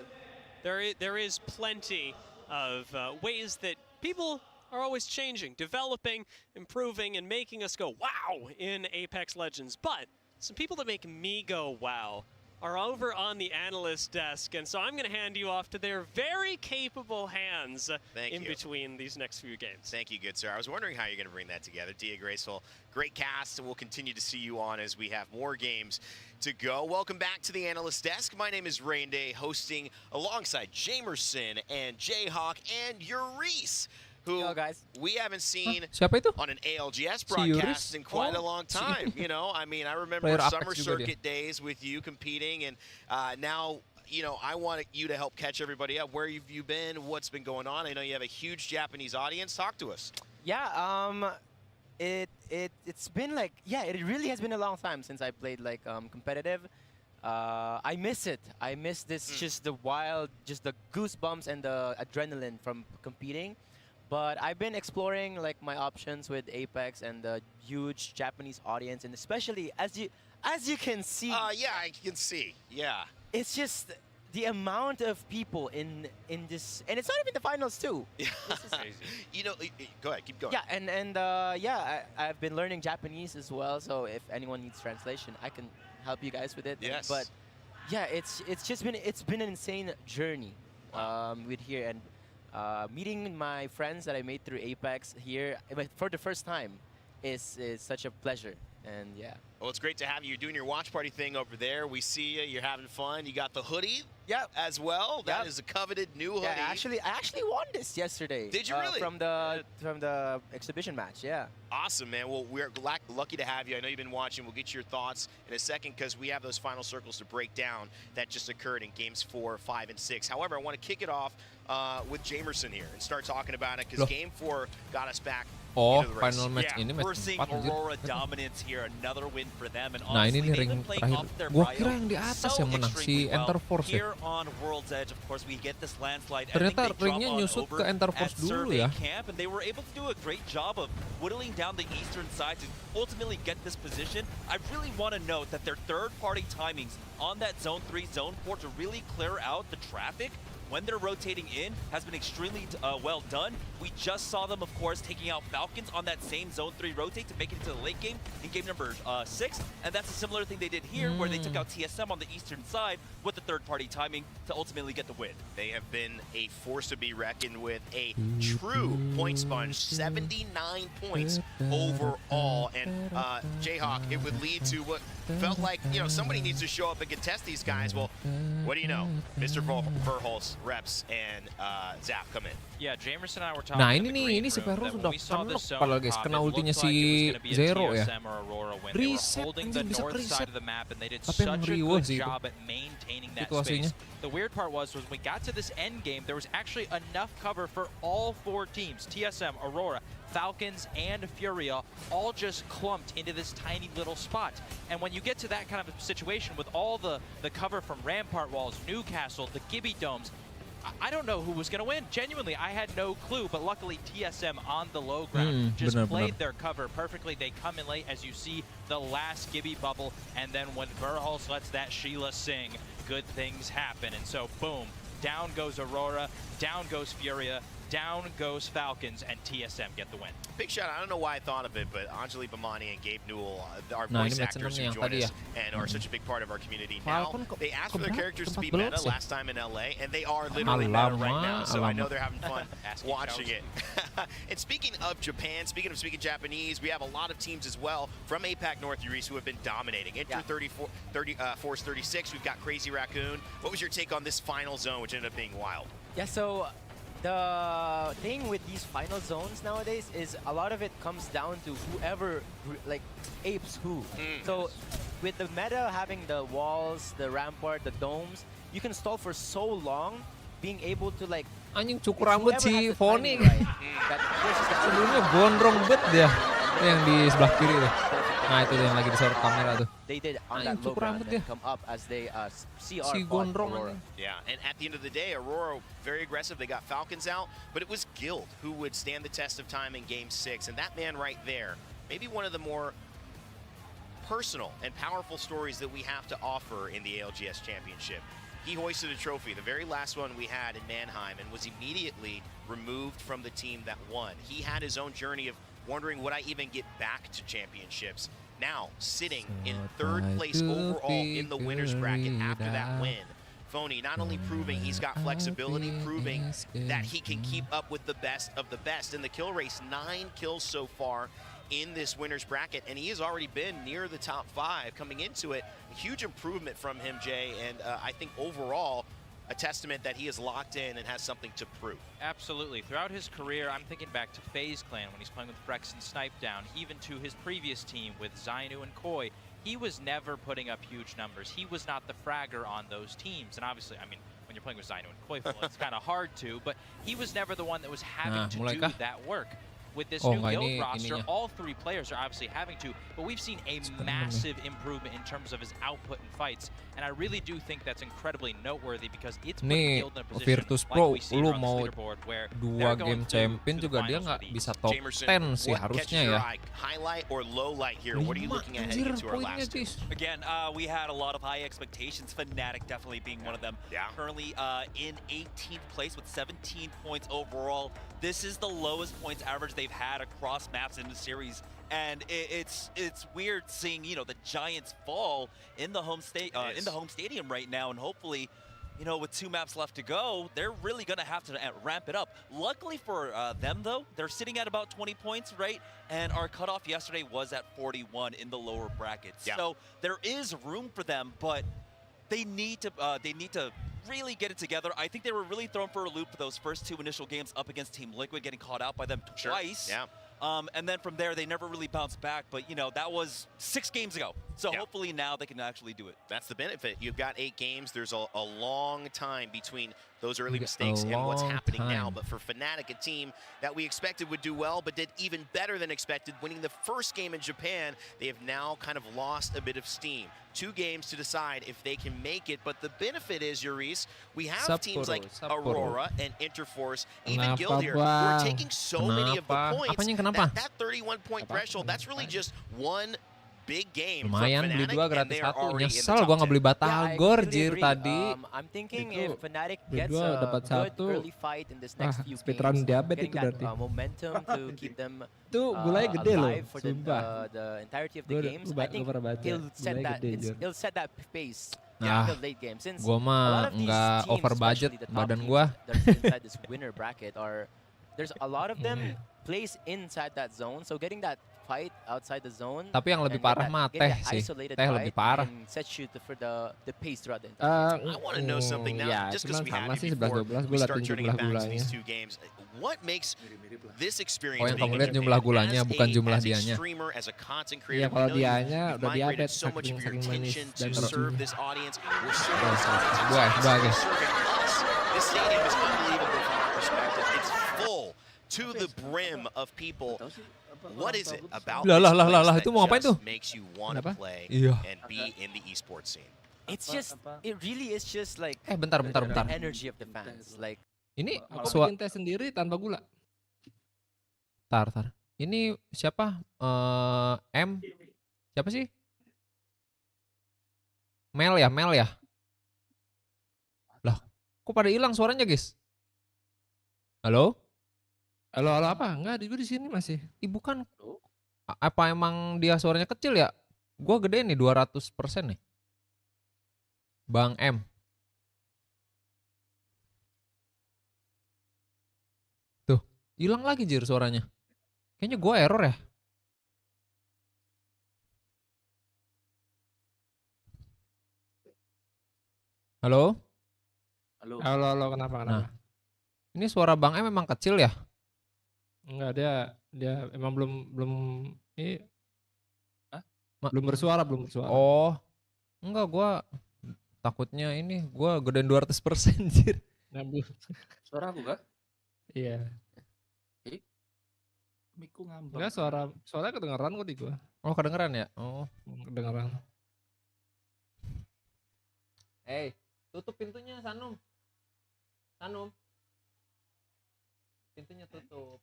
there is plenty of ways that people are always changing, developing, improving, and making us go wow in Apex Legends. But some people that make me go wow are over on the analyst desk, and so I'm going to hand you off to their very capable hands between these next few games. Thank you, good sir. I was wondering how you're going to bring that together. Dia Graceful, great cast, and we'll continue to see you on as we have more games to go. Welcome back to the analyst desk. My name is Rain Day, hosting alongside Jamerson and Jayhawk and Urice, who we haven't seen on an ALGS broadcast in quite a long time. You know, I mean, I remember summer circuit days with you competing, and now, you know, I want you to help catch everybody up. Where have you been? What's been going on? I know you have a huge Japanese audience. Talk to us. Yeah, it's been like, it really has been a long time since I played like competitive. I miss it. I miss this, just the wild, just the goosebumps and the adrenaline from competing. But I've been exploring like my options with Apex and the huge Japanese audience, and especially as you can see. Yeah, I can see. Yeah. It's just the amount of people in this, and it's not even the finals too. Yeah. You know, go ahead, keep going. Yeah, and I've been learning Japanese as well. So if anyone needs translation, I can help you guys with it. Yes. But yeah, it's been an insane journey with here, and meeting my friends that I made through Apex here for the first time is such a pleasure. And yeah. Well, it's great to have you. You're doing your watch party thing over there. We see you. You're having fun. You got the hoodie as well. That is a coveted new hoodie. Yeah, I actually won this yesterday. Did you really? From the exhibition match, yeah. Awesome, man. Well, we're lucky to have you. I know you've been watching. We'll get your thoughts in a second because we have those final circles to break down that just occurred in games 4, 5, and 6. However, I want to kick it off with Jamerson here and start talking about it because game 4 got us back. Final match ini match we're seeing 4 Aurora dominance here, another win for them. And nah, ini honestly, nih ring terakhir. Gua kira yang di atas yang menang si Enter Force ya. Here on World's Edge, of course, we get this landslide. Ternyata ringnya nyusut ke Enter Force dulu ya. Camp, and they were able to do a great job of whittling down the eastern side to ultimately get this position. I really want to note that their third-party timings on that Zone 3, Zone 4 to really clear out the traffic when they're rotating in has been extremely well done. We just saw them, of course, taking out Falcons on that same Zone 3 rotate to make it into the late game in game number 6. And that's a similar thing they did here where they took out TSM on the eastern side with the third-party timing to ultimately get the win. They have been a force to be reckoned with, a true point sponge, 79 points overall. And Jayhawk, it would lead to what felt like, you know, somebody needs to show up and contest these guys. Well, what do you know? Mr. Verholz, Reps, and Zap come in. Yeah, Jamerson and I were talking. Nah ini si Verholz sudah kenok padahal guys, kena ultinya si Zero ya. Reset, anjir bisa reset. Tapi yang riwah sih itu situasinya. The weird part was when we got to this end game, there was actually enough cover for all 4 teams, TSM, Aurora, Falcons, and Furia, all just clumped into this tiny little spot. And when you get to that kind of a situation with all the cover from Rampart Walls, Newcastle, the Gibby Domes, I don't know who was going to win. Genuinely, I had no clue, but luckily TSM on the low ground just played their cover perfectly. They come in late, as you see, the last Gibby bubble, and then when Verholz lets that Sheila sing, good things happen. And so, boom, down goes Aurora, down goes Furia, down goes Falcons, and TSM get the win. Big shout out. I don't know why I thought of it, but Anjali Bhamani and Gabe Newell, our voice actors who join us and are such a big part of our community now, they asked for their characters to be meta last time in LA, and they are literally meta right now, so I know they're having fun watching it. And speaking of Japan, speaking of speaking Japanese, we have a lot of teams as well from APAC North Urice who have been dominating. Enter 34, Force 36, we've got Crazy Raccoon. What was your take on this final zone, which ended up being wild? Yeah, so The thing with these final zones nowadays is a lot of it comes down to whoever like apes who. So with the meta having the walls, the rampart, the domes, you can stall for so long, being able to like. Anjing cukur rambut si Foni. Sebelumnya gondrong bet dia. Itu yang di sebelah kiri tuh. Nah itu tuh yang lagi disorot kamera tuh. They did on that low ground and come up as they CR fought Aurora. Yeah, and at the end of the day, Aurora very aggressive. They got Falcons out, but it was Guild who would stand the test of time in Game 6. And that man right there, maybe one of the more personal and powerful stories that we have to offer in the ALGS Championship. He hoisted a trophy, the very last one we had in Mannheim, and was immediately removed from the team that won. He had his own journey of wondering, would I even get back to championships? Now, sitting in 3rd place overall in the winner's bracket after that win. Phony not only proving he's got flexibility, proving that he can keep up with the best of the best. In the kill race, 9 kills so far in this winner's bracket, and he has already been near the top 5 coming into it. A huge improvement from him, Jay, and I think overall a testament that he is locked in and has something to prove. Absolutely. Throughout his career, I'm thinking back to FaZe Clan when he's playing with Frex and Snipedown, even to his previous team with Zainu and Koi. He was never putting up huge numbers. He was not the fragger on those teams, and obviously, I mean, when you're playing with Zainu and Koi, it's kind of hard to, but he was never the one that was having to do that work. With this new Guild roster, all 3 players are obviously having to, but we've seen a massive improvement in terms of his output in fights, and I really do think that's incredibly noteworthy because it's putting Guild in a position Virtus Pro, like we see lu on this mau leaderboard where 2 game champion juga dia nggak bisa top 10 sih harusnya ya. Highlight or low light here? What are you looking at heading into our last two? Again, we had a lot of high expectations, Fnatic definitely being one of them. Yeah. Currently in 18th place with 17 points overall. This is the lowest points average they've had across maps in the series, and it's weird seeing the Giants fall in the home stadium right now, and hopefully, with 2 maps left to go, they're really gonna have to ramp it up. Luckily for them though, they're sitting at about 20 points, right? And our cutoff yesterday was at 41 in the lower brackets, so there is room for them, but they need to really get it together. I think they were really thrown for a loop for those first 2 initial games up against Team Liquid, getting caught out by them twice. Yeah. And then from there, they never really bounced back. But, that was 6 games ago. So hopefully now they can actually do it. That's the benefit. You've got 8 games. There's a long time between those early mistakes and what's happening now. But for Fnatic, a team that we expected would do well, but did even better than expected, winning the first game in Japan, they have now kind of lost a bit of steam. 2 games to decide if they can make it. But the benefit is, Yuris, we have teams like Aurora and Interforce, even Guild here, who are taking so many of the points. That 31-point threshold, that's really just one big game. Lumayan beli 2 gratis 1. Nyesel gua nggak beli Batagor jir tadi. I'm thinking if Fnatic gets dapat a 1. good early fight in this next few speedrun games, diabetes getting itu berarti. that momentum to keep them gulanya gede loh, alive for the entirety of the games, I think it'll set that pace. The late game. Since gua mah nggak over budget badan gua. Inside this winner bracket there's a lot of them placed inside that zone, so getting that fight outside the zone. Tapi yang lebih parah mah Teh sih. Teh lebih parah. Set you for the pace throughout the I want to know something now, just because we had sih it before 11-12 we gue start liatin turning jumlah it back to gulanya. these 2 games. What makes this experience yang being kamu in lihat jumlah Japan gulanya bukan jumlah as a dianya. streamer, as a content Iya creator, kalau we know dianya you've udah migrated diabetes so much of your saking manis attention dan to serve this audience. We're serving this Buat audience. Serving us. This stadium is unbelievable from our perspective. It's full to the brim of people. What is it about this place itu mau ngapain tuh? that makes you want to play Iya. and be in the esports scene? It really is just like bentar. the energy of the fans. Like Ini aku bikin teh sendiri tanpa gula. Tar. Ini siapa? M. Siapa sih? Mel ya? Lah, kok pada hilang suaranya, guys? Halo? Halo apa? Enggak, di sini masih. Bukan. Apa emang dia suaranya kecil ya? Gua gede nih 200% nih. Bang M. Tuh, hilang lagi jir suaranya. Kayaknya gua error ya. Halo? Halo, kenapa? Nah, Ini suara Bang M memang kecil ya? Enggak, dia emang belum ini belum bersuara. Oh. Enggak, gua takutnya ini gua gedein 200% anjir. Suara aku kah? Iya. Miku ngambang. Enggak, suaranya kedengeran kok di gua. Oh, kedengeran ya? Oh, kedengeran. Tutup pintunya, Sanum. Pintunya tutup.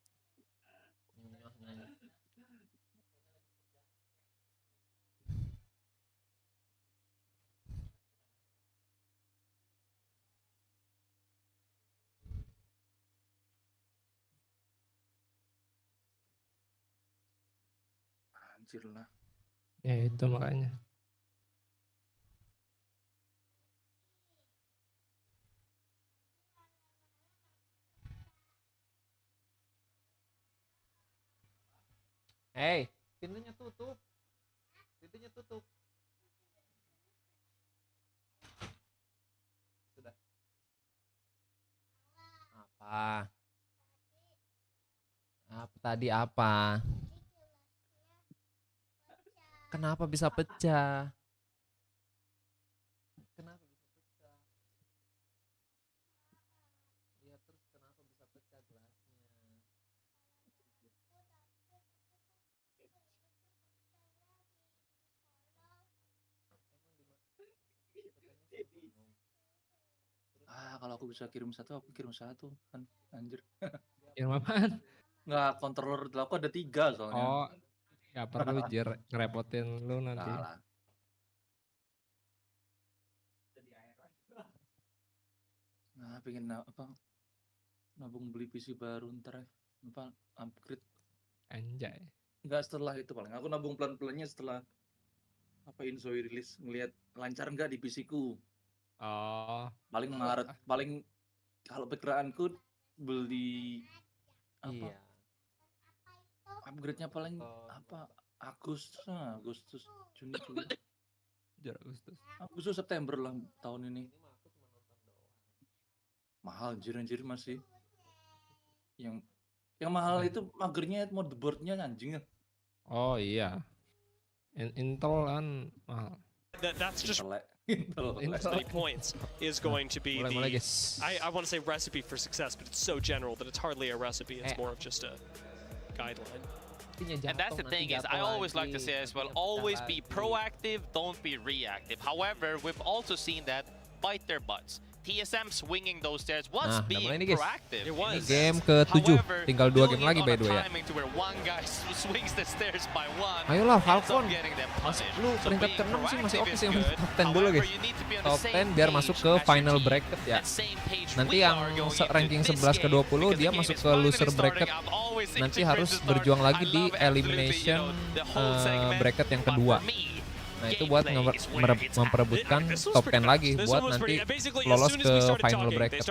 Anjir lah. Ya itu makanya. Pintunya tutup. Sudah. Apa? Tadi apa? Kenapa bisa pecah? Iya, terus kenapa bisa pecah gelasnya? Kalau aku bisa kirim satu, aku kirim satu kan, anjir. Kirim apaan? Nggak, controller aku ada 3 soalnya. Oh, nggak perlu Jir, ngerepotin lu nanti. Salah. Nah, pengen nabung beli PC baru ntar ya. Upgrade. Anjay. Enggak, setelah itu paling. Aku nabung pelan-pelannya setelah Insoi rilis, ngelihat lancar nggak di PC ku. Oh. Paling Maret, paling kalau perkiraanku beli upgrade-nya paling Agustus, Juni. Agustus September lah tahun ini. Mahal anjir masih. Yang mahal itu magernya motherboard-nya anjing. Oh iya. Intel kan mahal. That's just many points is going to be I want to say recipe for success, but it's so general that it's hardly a recipe. It's more of just a guideline. And that's the thing is, I always like to say as well, always be proactive, don't be reactive. However, we've also seen that bite their butts. TSM swinging those stairs was being proactive. It was. Ini game ke-7, tinggal 2 game lagi by the way ya. Ayolah Falcon. Lu peringkat ke-6 sih masih oke sih, top 10 dulu guys. Top 10 biar masuk ke final bracket ya. Nanti yang ranking 11 ke 20 dia masuk ke loser bracket. Nanti harus berjuang lagi di elimination bracket yang kedua. Nah itu buat memperebutkan top 10 lagi buat nanti lolos ke final bracket.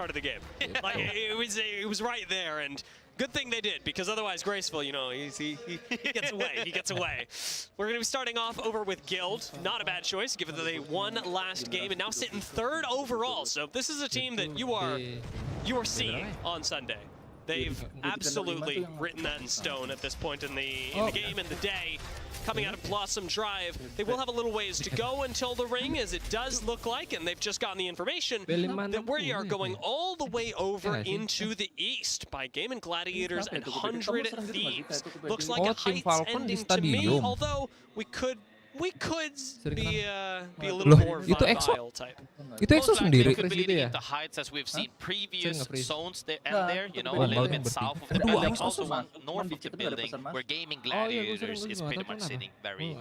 It was right there, and good thing they did, because otherwise Graceful, you know, he gets away. He gets away. We're going to be starting off over with Guild. Not a bad choice, given that they won last game and now sit in 3rd overall. So this is a team that you are seeing on Sunday. They've absolutely written that in stone at this point in the game and the day. Coming out of Blossom Drive, they will have a little ways to go until the ring, as it does look like, and they've just gotten the information that we are going all the way over into the east by Game & Gladiators and 100 Thieves. Looks like a Heights ending to me, although we could be a little more volatile type. Itu EXO sendiri. Could be leading into Heights, as we've seen previous zones there and there, you know, a little bit south of the building, also one north of the building, where Gaming Gladiators is pretty much sitting very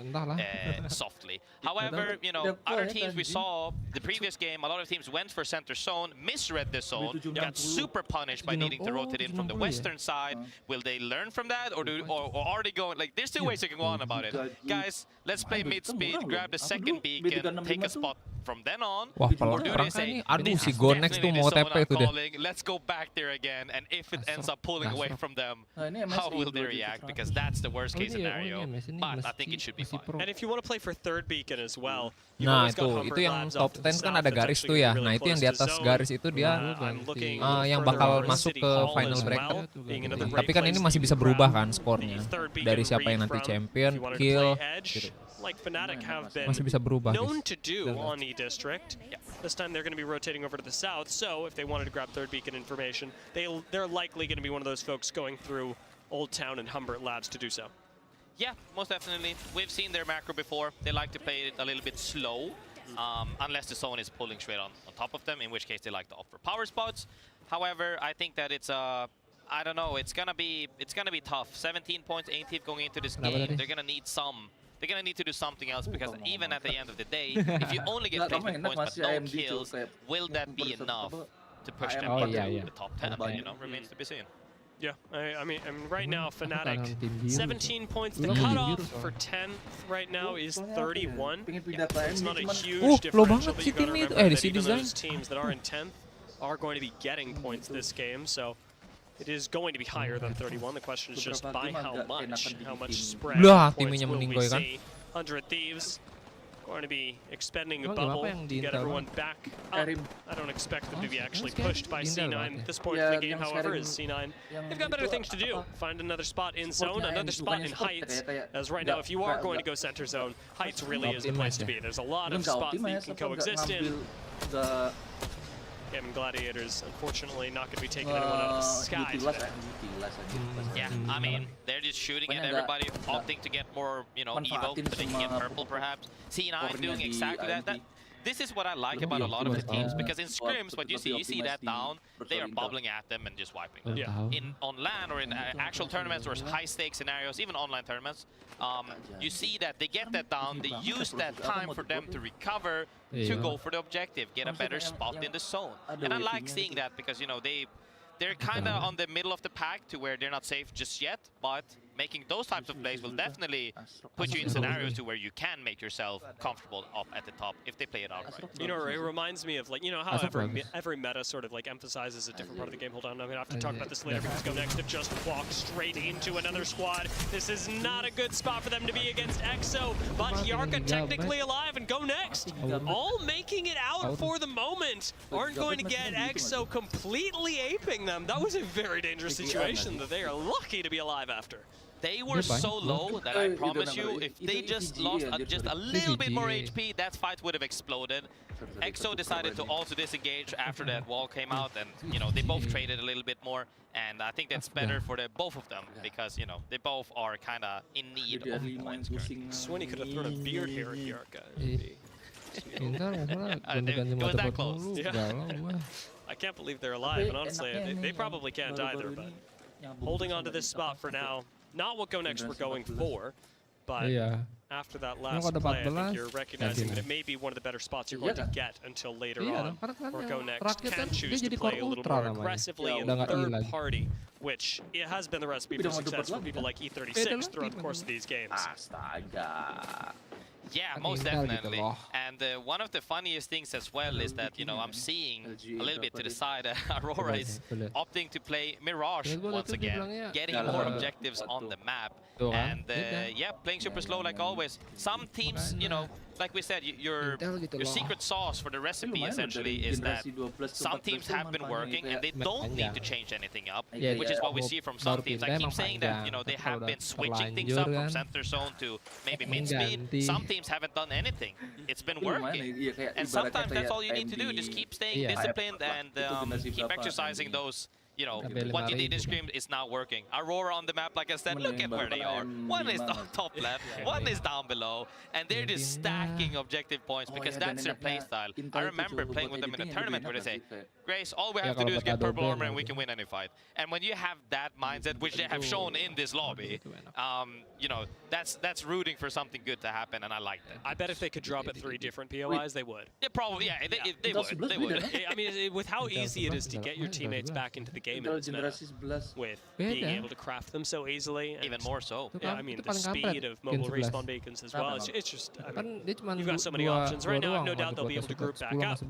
softly. However, you know, other teams we saw the previous game, a lot of teams went for center zone, misread the zone, got super punished by needing to rotate in from the western side. Will they learn from that, or are they going like? There's 2 ways you can go on about it, guys. Let's play mid speed, grab the second beacon, take a spot from then on. Wah, Or do they perang say, ini. Aduh, "This si is Gonex tuh definitely mau the zone TP I'm tuh dia. calling, let's go back there again," and if it ends up pulling away from them, how will they react? Because that's the worst case scenario. But I think it should be fine. And if you want to play for third beacon as well, you've Nah always got itu Humbert yang Labs top off to 10 the kan south ada that's garis tuh actually ya. really Nah itu yang close di to atas zone. garis itu dia I'm looking yang further bakal over masuk City ke Hall final as bracket. well, being another great Tapi kan place ini to masih bisa grab berubah kan the skornya third beacon dari siapa yang read nanti from. champion, If you wanted to kill, play Edge, gitu. like Fnatic have been Masih bisa berubah, known guys. to do on E-District. This time they're going to be rotating over to the south, so if they wanted to grab third beacon information, they're likely going to be one of those folks going through Old Town and Humbert Labs to do so. Yeah, most definitely. We've seen their macro before. They like to play it a little bit slow, unless the zone is pulling straight on top of them, in which case they like to opt for power spots. However, I think that it's I don't know, it's gonna be tough. 17 points, 18 going into this game. They're gonna need to do something else, because even at the end of the day, if you only get 15 points but no kills, will that be enough to push them into the top 10? You know, remains to be seen. Yeah, I mean, right now, Fnatic, 17 points. The cutoff for 10th right now is 31. It's not a huge differential, but you got to remember that even those teams that are in 10th are going to be getting points this game, so it is going to be higher than 31. The question is just by how much spread points will we see. 100 Thieves going to be expending a bubble to get everyone back up. I don't expect them to be actually pushed by C9 at this point in the game, however, is C9. They've got better things to do. Find another spot in zone, another spot in Heights, as right now, if you are going to go center zone, Heights really is the place to be. There's a lot of spots that you can coexist in. Game Gladiators, unfortunately, not going to be taking anyone out of the sky today. Yeah, I mean, they're just shooting at everybody, opting to get more, you know, evo, so they can get purple perhaps. C9 doing exactly that. This is what I like about a lot of the teams, because in scrims, what you see that down, they are bubbling at them and just wiping them. On LAN or in actual tournaments or high-stakes scenarios, even online tournaments, you see that they get that down, they use that time for them to recover, to go for the objective, get a better spot in the zone. And I like seeing that, because, you know, they're kind of on the middle of the pack to where they're not safe just yet, but making those types of plays will definitely put you in scenarios to where you can make yourself comfortable up at the top if they play it out right. You know, it reminds me of, like, you know how every meta sort of like emphasizes a different part of the game. Hold on, I'm gonna have to talk about this later, because Go Next have just walked straight into another squad. This is not a good spot for them to be against EXO, but Yarka technically alive, and Go Next all making it out for the moment. Aren't going to get EXO completely aping them. That was a very dangerous situation that they are lucky to be alive after. They were so low that I promise you, if they just lost just a little bit more HP, that fight would have exploded. EXO decided to also disengage after that wall came out, and, you know, they both traded a little bit more, and I think that's better for the both of them, because, you know, they both are kind of in need of points currently. Swinny could have thrown a beard here at Yarka. It was that close. I can't believe they're alive, and honestly, they probably can't either, but holding on to this spot for now. Not what Go Next were going for, but after that last play, I think you're recognizing that it may be one of the better spots you're going to get until later on, where Go Next can choose to play a little more aggressively in third party, which it has been the recipe for success for people like E36 throughout the course of these games. Yeah, most definitely. And one of the funniest things as well is that, you know, I'm seeing a little bit to the side, Aurora is opting to play Mirage once again, getting more objectives on the map. And yeah, playing super slow like always. Some teams, you know, like we said, your secret sauce for the recipe essentially is that some teams have been working and they don't need to change anything up, which is what we see from some teams. I keep saying that, you know, they have been switching things up from center zone to maybe mid speed. Some teams haven't done anything. It's been working. And sometimes that's all you need to do. Just keep staying disciplined and keep exercising those. You know, what you did in Scream is now working. Aurora on the map, like I said, look at where they are. One is on top left, one is down below, and they're just stacking objective points because that's their playstyle. I remember playing with them in a tournament where they say, Grace, all we have to do is get purple armor and we can win any fight. And when you have that mindset, which they have shown in this lobby, you know, that's rooting for something good to happen, and I like that. I bet if they could drop it 3 different POIs, they would. Yeah, probably. Yeah, they would. They would. I mean, with how easy it is to get your teammates back into the game in this meta, with being able to craft them so easily, and even more so. Yeah, I mean the speed of mobile respawn beacons as well. It's just, I mean, you've got so many options right now. I have no doubt they'll be able to group back up.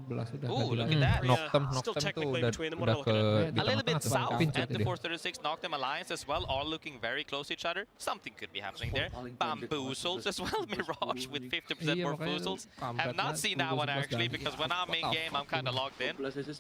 Ooh, look at that. Still technically between them. What am I looking at? A little bit south, and the 436 Noctem Alliance as well are looking very close to each other. Something could be happening there. Bamboozles as well. Mirage with 50% more foozles. Have not seen that one actually, because when I'm in game, I'm kind of logged in.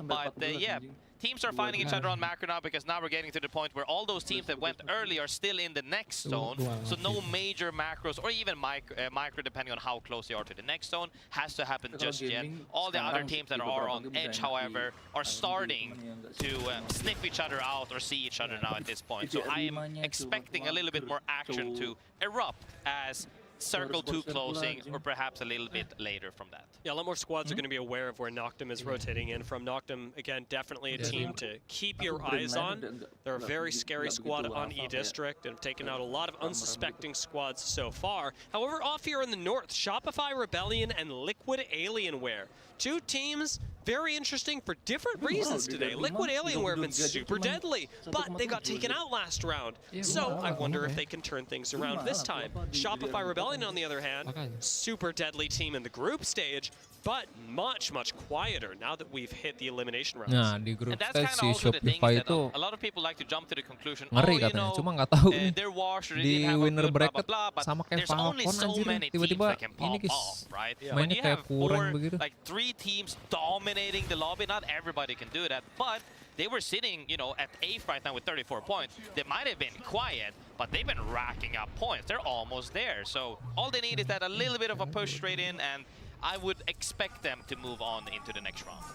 But yeah, teams are finding each other on macro now, because now we're getting to the point where all those teams that went early are still in the next zone. So no major macros or even micro, depending on how close they are to the next zone, has to happen just yet. All the other teams that are on edge, however, are starting to sniff each other out or see each other now at this point. So I am expecting a little bit more action to erupt as Circle 2 closing, or perhaps a little bit later from that. Yeah, a lot more squads are going to be aware of where Noctem is rotating in from. Noctem, again, definitely a team to keep your eyes on. They're a very scary squad on E-District and have taken out a lot of unsuspecting squads so far. However, off here in the north, Shopify Rebellion and Liquid Alienware. 2 teams, very interesting for different reasons today. Liquid Alienware have been super deadly, but they got taken out last round. So I wonder if they can turn things around this time. Shopify Rebellion, on the other hand, super deadly team in the group stage, but much quieter now that we've hit the elimination rounds. Nah, di grup And that's stage kind of si also the thing Shopify that itu a lot of people like to jump to the conclusion, ngeri you katanya, know, cuma nggak tahu nih they're washed, or they di didn't have a winner good blah, blah, bracket blah, but sama kayak there's only Falcon so anjir, many teams tiba-tiba that can ini pop guys off, right? When mainnya you kayak have kurang 4, begitu. like 3 teams dominating the lobby, not everybody can do that, but they were sitting, you know, at 8th right now with 34 points. They might have been quiet, but they've been racking up points. They're almost there. So all they need is that a little bit of a push straight in, and I would expect them to move on into the next round.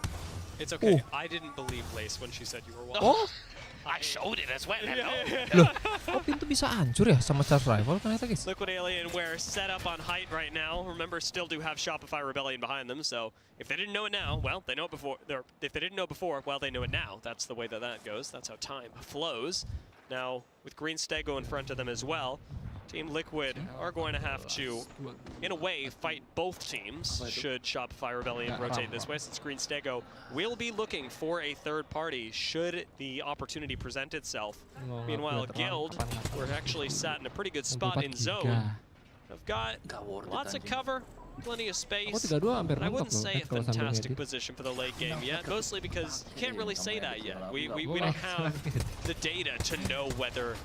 It's okay. I didn't believe Lace when she said you were one. Oh, I showed it as well. loh, kok pintu bisa hancur ya sama Charge Rifle ternyata guys? Liquid Alienware set up on height right now. Remember, still do have Shopify Rebellion behind them, so if they didn't know it now, well, they know it before. If they didn't know before, well, they know it now. That's the way that goes. That's how time flows. Now, with Green Stego in front of them as well, Team Liquid are going to have to, in a way, fight both teams should Shopify Rebellion rotate this way, since Green Stego will be looking for a third party should the opportunity present itself. Meanwhile, Guild, we're actually sat in a pretty good spot in zone. I've got lots of cover, plenty of space. I wouldn't say a fantastic position for the late game yet, mostly because you can't really say that yet. We don't have the data to know whether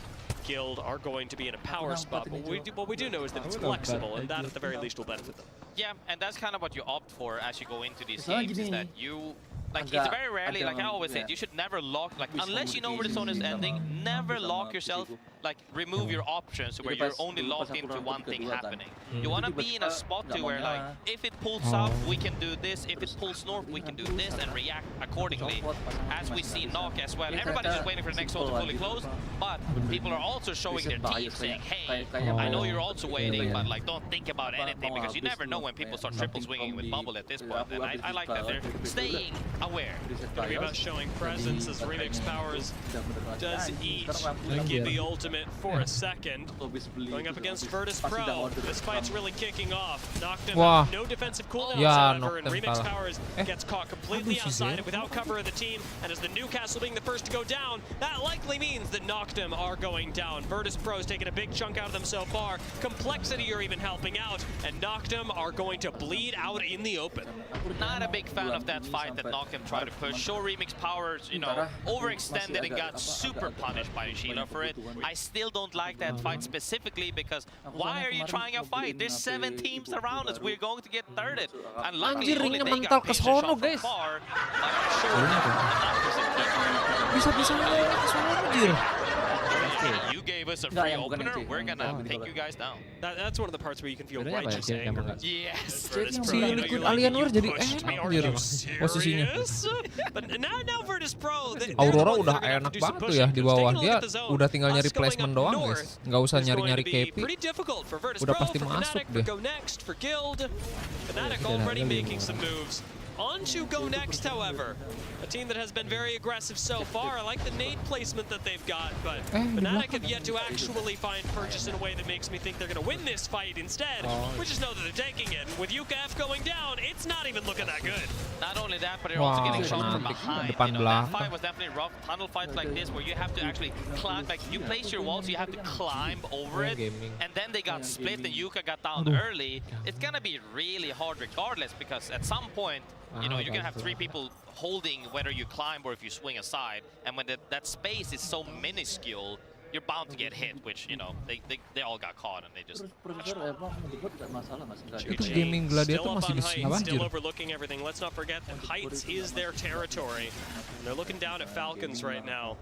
Guild are going to be in a power spot, but what we do know is that it's flexible, and that at the very least will benefit them. Yeah, and that's kind of what you opt for as you go into these games, is that you, like, it's very rarely, like I always say, you should never lock, like, unless you know where the zone is ending, never lock yourself, like, remove your options where you're only locked into one thing happening. You want to be in a spot to where, like, if it pulls south, we can do this, if it pulls north, we can do this, and react accordingly. As we see Knock as well, everybody's just waiting for the next zone to fully close, but people are also showing their team, saying, hey, I know you're also waiting, but, like, don't think about anything, because you never know when people start triple swinging with bubble at this point, and I like that they're staying aware. It's going to be about showing presence as Remix Powers does eat and give the ultimate for a second. Going up against Virtus Pro, this fight's really kicking off. Knocked him out, no defensive cooldowns, however, and Remix Powers gets caught completely outside without cover of the team, and as the Newcastle being the first to go down, that likely means that Noctem are going down. Virtus Pro's taking a big chunk out of them so far. Complexity are even helping out, and Noctem are going to bleed out in the open. Not a big fan of that fight that Noctem tried to push. Show Remix Powers, you know, overextended and got super punished by Sheila for it. I still don't like that fight specifically, because why are you trying a fight? There's 7 teams around us. We're going to get thirded. And luckily, only they got pinched shot from far. But I'm sure Bisa-bisanya ke sono anjir. you gave us a free opener, we're gonna take you guys down. That's one of the parts where you can feel righteous anger. Yes. Si Liquid Alienware jadi anjir posisinya. But now Virtus Pro, Aurora udah enak banget tuh ya di bawah. Dia udah tinggal nyari placement doang guys. Nggak usah nyari-nyari KP. Udah pasti masuk deh. Fnatic already making some moves. On to Go Next, however. A team that has been very aggressive so far. I like the nade placement that they've got, but Fnatic have yet to actually find purchase in a way that makes me think they're going to win this fight instead. We just know that they're taking it. With UKF going down, it's not even looking that good. Not only that, but they're also getting shot from behind. You know, that fight was definitely rough. Tunnel fights like this, where you have to actually climb. Like, you place your walls, you have to climb over it. And then they got split, and Yuka got down early. It's going to be really hard regardless, because at some point, you know, you're going to have 3 people holding whether you climb or if you swing aside. And when that space is so minuscule, you're bound to get hit, which, you know, they all got caught and they just... Gaming Gladiator Still up masih on di heights, still overlooking everything. Let's not forget that heights is their territory. And they're looking down at Falcons right now.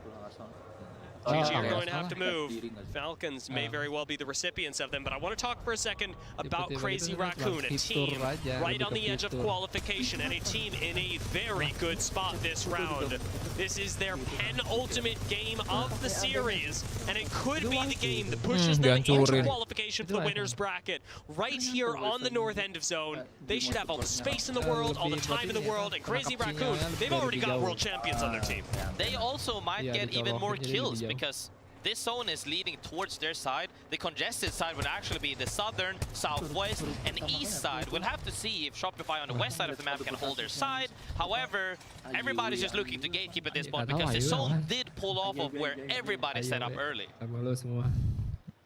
GG are going to have to move. Falcons may very well be the recipients of them, but I want to talk for a second about Crazy Raccoon, a team right on the edge of qualification and a team in a very good spot this round. This is their penultimate game of the series, and it could be the game that pushes them into qualification for the winner's bracket. Right here on the north end of zone, they should have all the space in the world, all the time in the world, and Crazy Raccoon, they've already got world champions on their team. They also might get even more kills, because this zone is leading towards their side. The congested side would actually be the southern, southwest, and east side. We'll have to see if Shopify on the west side of the map can hold their side. However, everybody's just looking to gatekeep at this point, because the zone did pull off of where everybody set up early.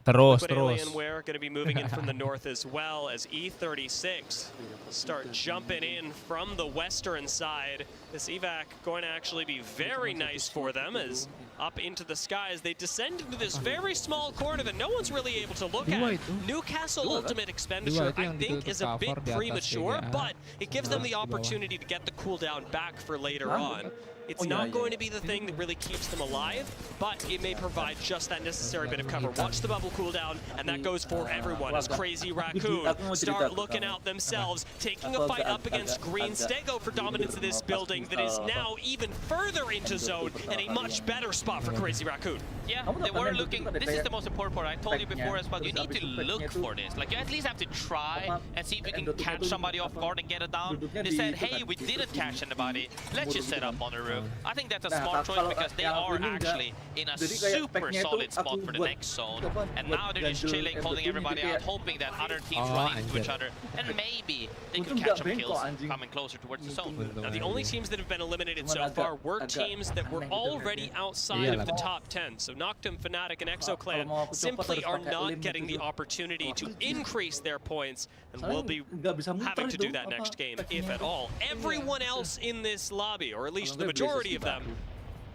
Liquid Alienware going to be moving in from the north as well, as E36 start jumping in from the western side. This evac going to actually be very nice for them, as up into the skies they descend into this very small corner that no one's really able to look at. Newcastle ultimate expenditure, I think, is a bit premature, but it gives them the opportunity to get the cooldown back for later on. It's not going to be the thing that really keeps them alive, but it may provide just that necessary bit of cover. Watch the bubble cooldown, and that goes for everyone as Crazy Raccoon start looking out themselves, taking a fight up against Green Stego for dominance of this building that is now even further into zone and a much better spot for Crazy Raccoon. Yeah, they were looking, this is the most important part. I told you before as well, you need to look for this. Like, you at least have to try and see if you can catch somebody off guard and get it down. They said, hey, we didn't catch anybody, let's just set up on the roof. I think that's a smart choice, because they are actually in a super solid spot for the next zone. And now they're just chilling, holding everybody out, hoping that other teams run into each other. And maybe they could catch some kills coming closer towards the zone. Now, the only teams that have been eliminated so far were teams that were already outside of the top 10. So Noctum, Fnatic, and ExoClan simply are not getting the opportunity to increase their points, and will be having to do that next game, if at all. Everyone else in this lobby, or at least the majority of them,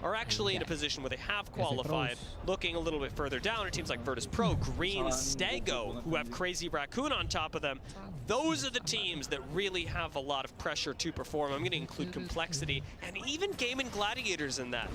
are actually in a position where they have qualified. Looking a little bit further down are teams like Virtus Pro, Green Stego, who have Crazy Raccoon on top of them. Those are the teams that really have a lot of pressure to perform. I'm going to include Complexity and even Gaming Gladiators in that.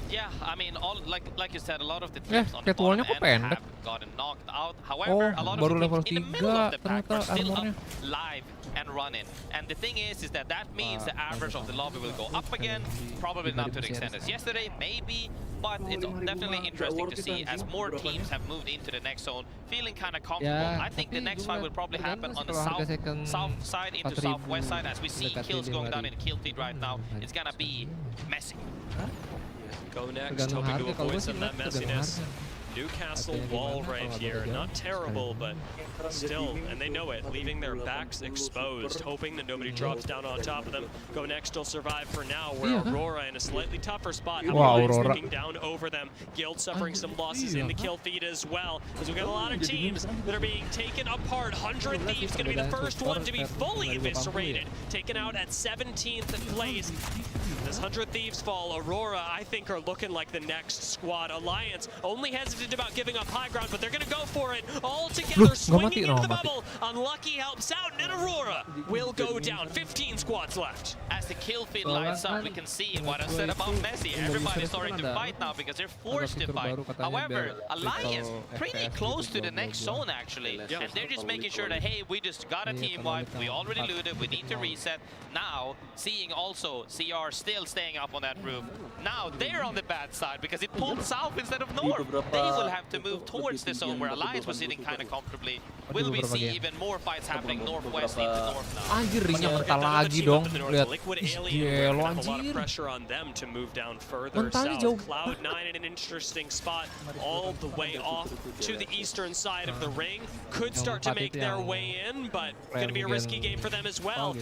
Yeah, I mean, like you said, a lot of the teams on the bottom end have gotten knocked out. However, a lot of the teams in the middle of the pack are still up live and running. And the thing is that means the average of the lobby will go up again, probably not to the extent as yesterday, maybe, but it's definitely interesting to see as more teams have moved into the next zone, feeling kind of comfortable. I think the next fight will probably happen on the south side into southwest side, as we see kills going down in the kill feed right now. It's gonna be messy. Go next, hoping to avoid some of that messiness. Newcastle wall right here, not terrible, but still, and they know it, leaving their backs exposed, hoping that nobody drops down on top of them. Go next will survive for now, where Aurora in a slightly tougher spot, looking down over them. Guild suffering some losses in the kill feed as well, as we've got a lot of teams that are being taken apart. 100 Thieves going to be the first one to be fully eviscerated, taken out at 17th place. This 100 Thieves fall, Aurora, I think, are looking like the next squad. Alliance only hesitant about giving up high ground, but they're going to go for it all together, swinging into the bubble. Unlucky helps out, and Aurora will go down. 15 squads left. As the kill feed lights up, we can see what I said about Messi. Everybody's starting to fight now because they're forced to fight. However, Alliance pretty close to the next zone, actually. And they're just making sure that, hey, we just got a team wipe, we already looted, we need to reset. Now, seeing also CR still staying up on that roof. Now they're on the bad side because it pulled south instead of north. They will have to move towards the zone where Alliance was sitting kind of comfortably. Will we see even more fights happening northwest into north now? Anjir, ringnya mental lagi dong. Lihat. Gelo A lot of anjir. pressure on them to move down further Mentalnya south. jauh. Cloud9 in an interesting spot all the way off to the eastern side of the ring. Could start to make their way in, but going to be a risky game for them as well.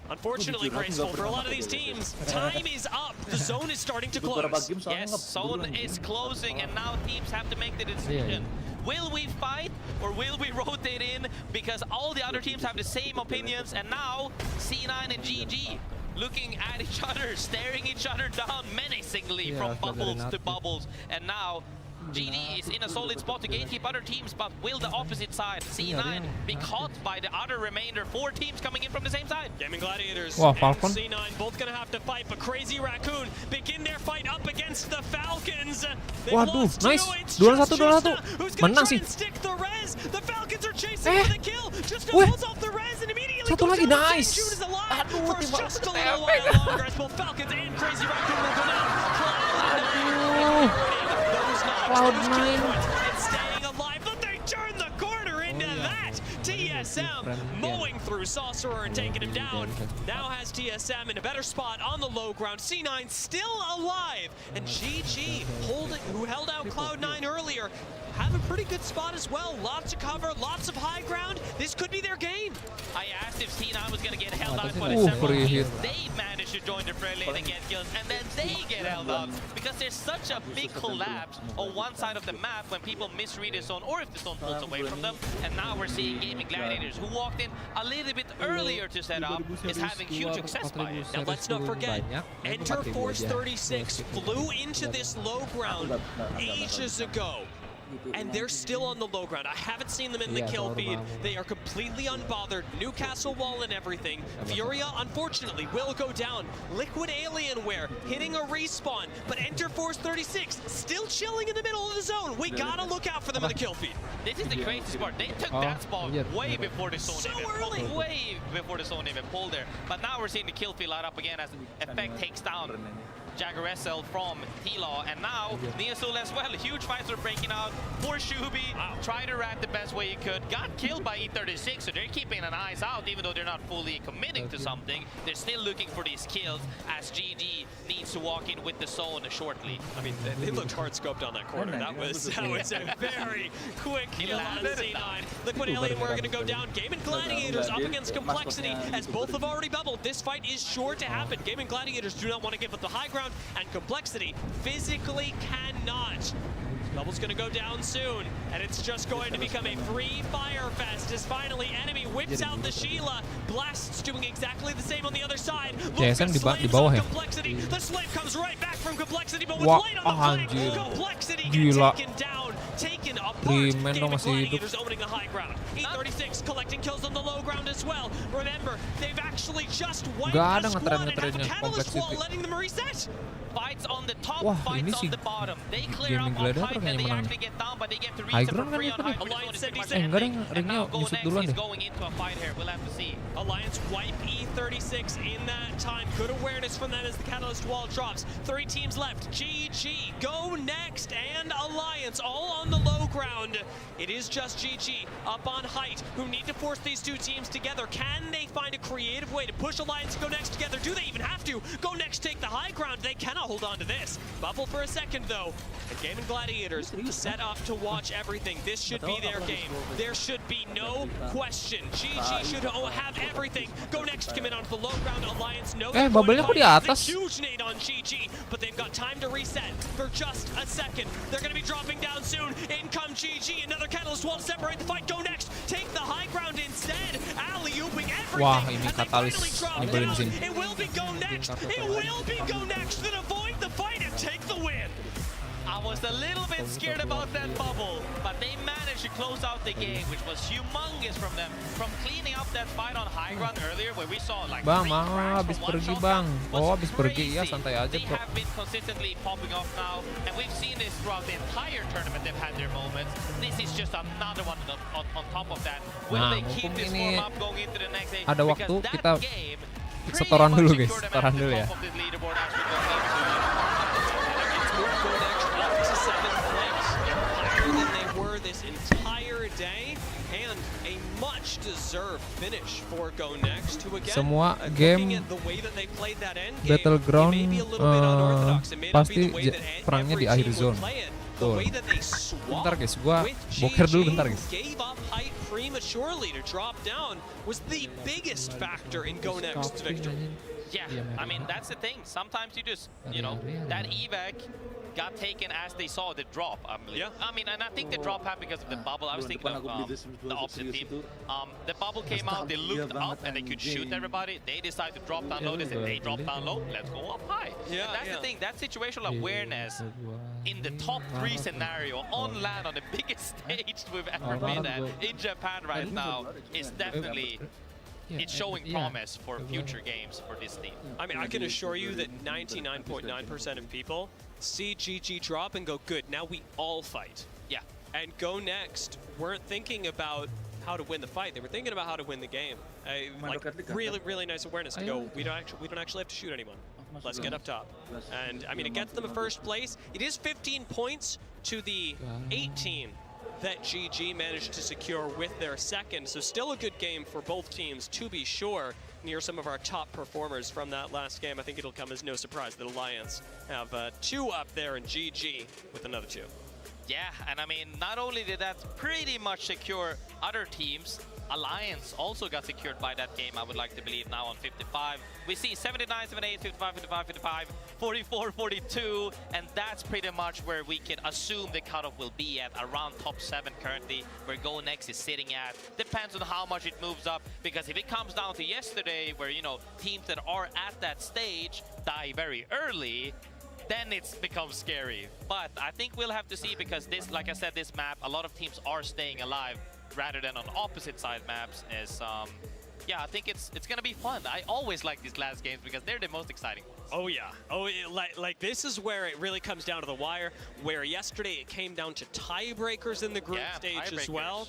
Unfortunately, Graceful, for a lot of these teams, time is up. The zone is starting to close. Yes, zone is closing, and now teams have to make the decision. Will we fight or will we rotate in? Because all the other teams have the same opinions, and now C9 and GG looking at each other, staring each other down menacingly from bubbles to bubbles, and now GD is in a solid spot to gatekeep other teams, but will the opposite side, C9, be caught by the other remainder? 4 teams coming in from the same side. Gaming Gladiators Wah, and Falcon. C9 both gonna have to fight, but Crazy Raccoon begin their fight up against the Falcons. They've Waduh, lost nice. 2. It's 2-1, just 2-1. who's gonna Menang try sih. and stick the res. The Falcons are chasing for the kill. Just Weh. pulls off the res and immediately Satu goes lagi, down. nice. June is alive Aduh, for tiba just a ketepek. little while longer as both Falcons and Crazy Raccoon will go down. Cloud9. And staying alive, but they turn the corner into that. TSM mowing through Sorcerer and taking him down. Now has TSM in a better spot on the low ground. C9 still alive, and GG who held out Cloud9 earlier, have a pretty good spot as well. Lots of cover, lots of high ground. This could be their game. I asked if C9 was going to get held out, but free hit. they managed to join the fray lane and get kills, and then they get held out because there's such a big collapse on one side of the map when people misread the zone or if the zone pulls away from them. And now we're seeing Gaming Gladiators, who walked in a little bit earlier to set up, is having huge success by it. Now let's not forget, Enter Force 36 flew into this low ground ages ago. And they're still on the low ground. I haven't seen them in the kill feed. They are completely unbothered. Newcastle wall and everything. Furia, unfortunately, will go down. Liquid Alienware hitting a respawn. But Enter Force 36 still chilling in the middle of the zone. We gotta look out for them in the kill feed. This is the crazy part. They took that spot way before the zone way before the zone even pulled there. But now we're seeing the kill feed light up again as Effect takes down Jagger SL from T-Law, and now Neosul as well. Huge fights are breaking out. Poor Shubi tried to rat the best way he could. Got killed by E36, so they're keeping an eyes out, even though they're not fully committing to something. They're still looking for these kills as GG needs to walk in with the zone shortly. I mean, they looked hard scoped on that corner. That was a very quick kill on C9. Liquid Alien, we're going to go down. Gaming Gladiators up against Complexity, as both have already bubbled. This fight is sure to happen. Gaming Gladiators do not want to give up the high ground, and Complexity physically cannot. Bubble's gonna go down soon, and it's just going to become a free fire fest as finally Enemy whips out the Sheila. Blast's doing exactly the same on the other side. JSM di bawah ya. Complexity. The slave comes right back from Complexity, but with Wah, light on the flank, Complexity gets taken down, taken apart. Gaming Gladiators owning the high ground. E36 collecting kills on the low ground as well. Remember, they've actually just wiped a squad and have a catalyst wall letting them reset. Fights on the top, Wah, fights ini on sih the bottom. They clear up on height and they actually get down, but they get to reach High them for ground kan free itu on nih. height. Alliance 76. Enggak deh, And ringnya now Go nyusut Next duluan is deh. going into a fight here. We'll have to see. Alliance wipe E36 in that time. Good awareness from them as the catalyst wall drops. 3 teams left. GG, Go Next, and Alliance all on the low ground. It is just GG up on height who need to force these 2 teams together. Can they find a creative way to push Alliance and Go Next together? Do they even have to? Go Next take the high ground. They cannot hold on to this. Bubble for a second though. And Gaming Gladiators set up to watch everything. This should be their game. There should be no question. GG should have everything. Go Next commit onto the low ground. Alliance knows bubble-nya kok di atas? huge nade on GG, but they've got time to reset for just a second. They're going to be dropping down soon. In come GG. Another catalyst wall to separate the fight. Go Next take the high ground instead. Alley-ooping everything. Wah, ini and they katalis finally drop nyebelin down. sini. It will be Go Next. It will be Go Next that avoid the fight and take the win. I was a little bit scared about that bubble, but they managed to close out the game, which was humongous from them. From cleaning up that fight on high ground earlier, where we saw like Bang, 3 cracks habis from one pergi shotgun, bang. was Oh, habis pergi ya, crazy. santai aja They bro. have been consistently popping off now, and we've seen this throughout the entire tournament. They've had their moments. This is just another one on top of that. Will Nah, they keep mumpung this ini form up going into the next stage? ada Because waktu, that kita game Setoran dulu guys, setoran dulu ya. Than they were this entire day, and a much deserved finish for Go Next, who again, Semua looking game at the way that they played that end game, Battleground it may be a little bit unorthodox, it may not be pasti the way that perangnya every di akhir team zone. would play it, the Tuh. way that they swapped Bentar guys, gua with boker dulu GG, bentar who guys. gave up height prematurely to drop down, was the biggest factor in Go Next's victory. Yeah, I mean, that's the thing. Sometimes you just, you know, that evac got taken as they saw the drop, I believe. Yeah. I mean, and I think the drop happened because of the bubble. I was thinking of the opposite team. The bubble came out, they looked up and they could shoot everybody. They decided to drop down low. They said, they dropped down low, let's go up high. Yeah, That's the thing. That situational awareness in the top 3 scenario on land on the biggest stage we've ever been at in Japan right now is definitely... It's showing promise for future games for this team. I mean, I can assure you that 99.9% of people see GG drop and go, good, now we all fight. Yeah. And Go Next weren't thinking about how to win the fight. They were thinking about how to win the game. Like, really, really nice awareness to go, we don't actually have to shoot anyone. Let's get up top. And, I mean, it gets them a first place. It is 15 points to the 18 that GG managed to secure with their second. So still a good game for both teams, to be sure. Near some of our top performers from that last game. I think it'll come as no surprise that Alliance have 2 up there and GG with another 2. Yeah, and I mean, not only did that pretty much secure other teams, Alliance also got secured by that game, I would like to believe, now on 55. We see 79, 78, 55, 55, 55, 44, 42, and that's pretty much where we can assume the cutoff will be at, around top 7 currently, where Go Next is sitting at. Depends on how much it moves up, because if it comes down to yesterday, where, you know, teams that are at that stage die very early, then it becomes scary. But I think we'll have to see, because this, like I said, this map, a lot of teams are staying alive rather than on opposite side maps. Is yeah, I think it's gonna be fun. I always like these last games because they're the most exciting ones. Oh yeah, like this is where it really comes down to the wire, where yesterday it came down to tiebreakers in the group stage as well.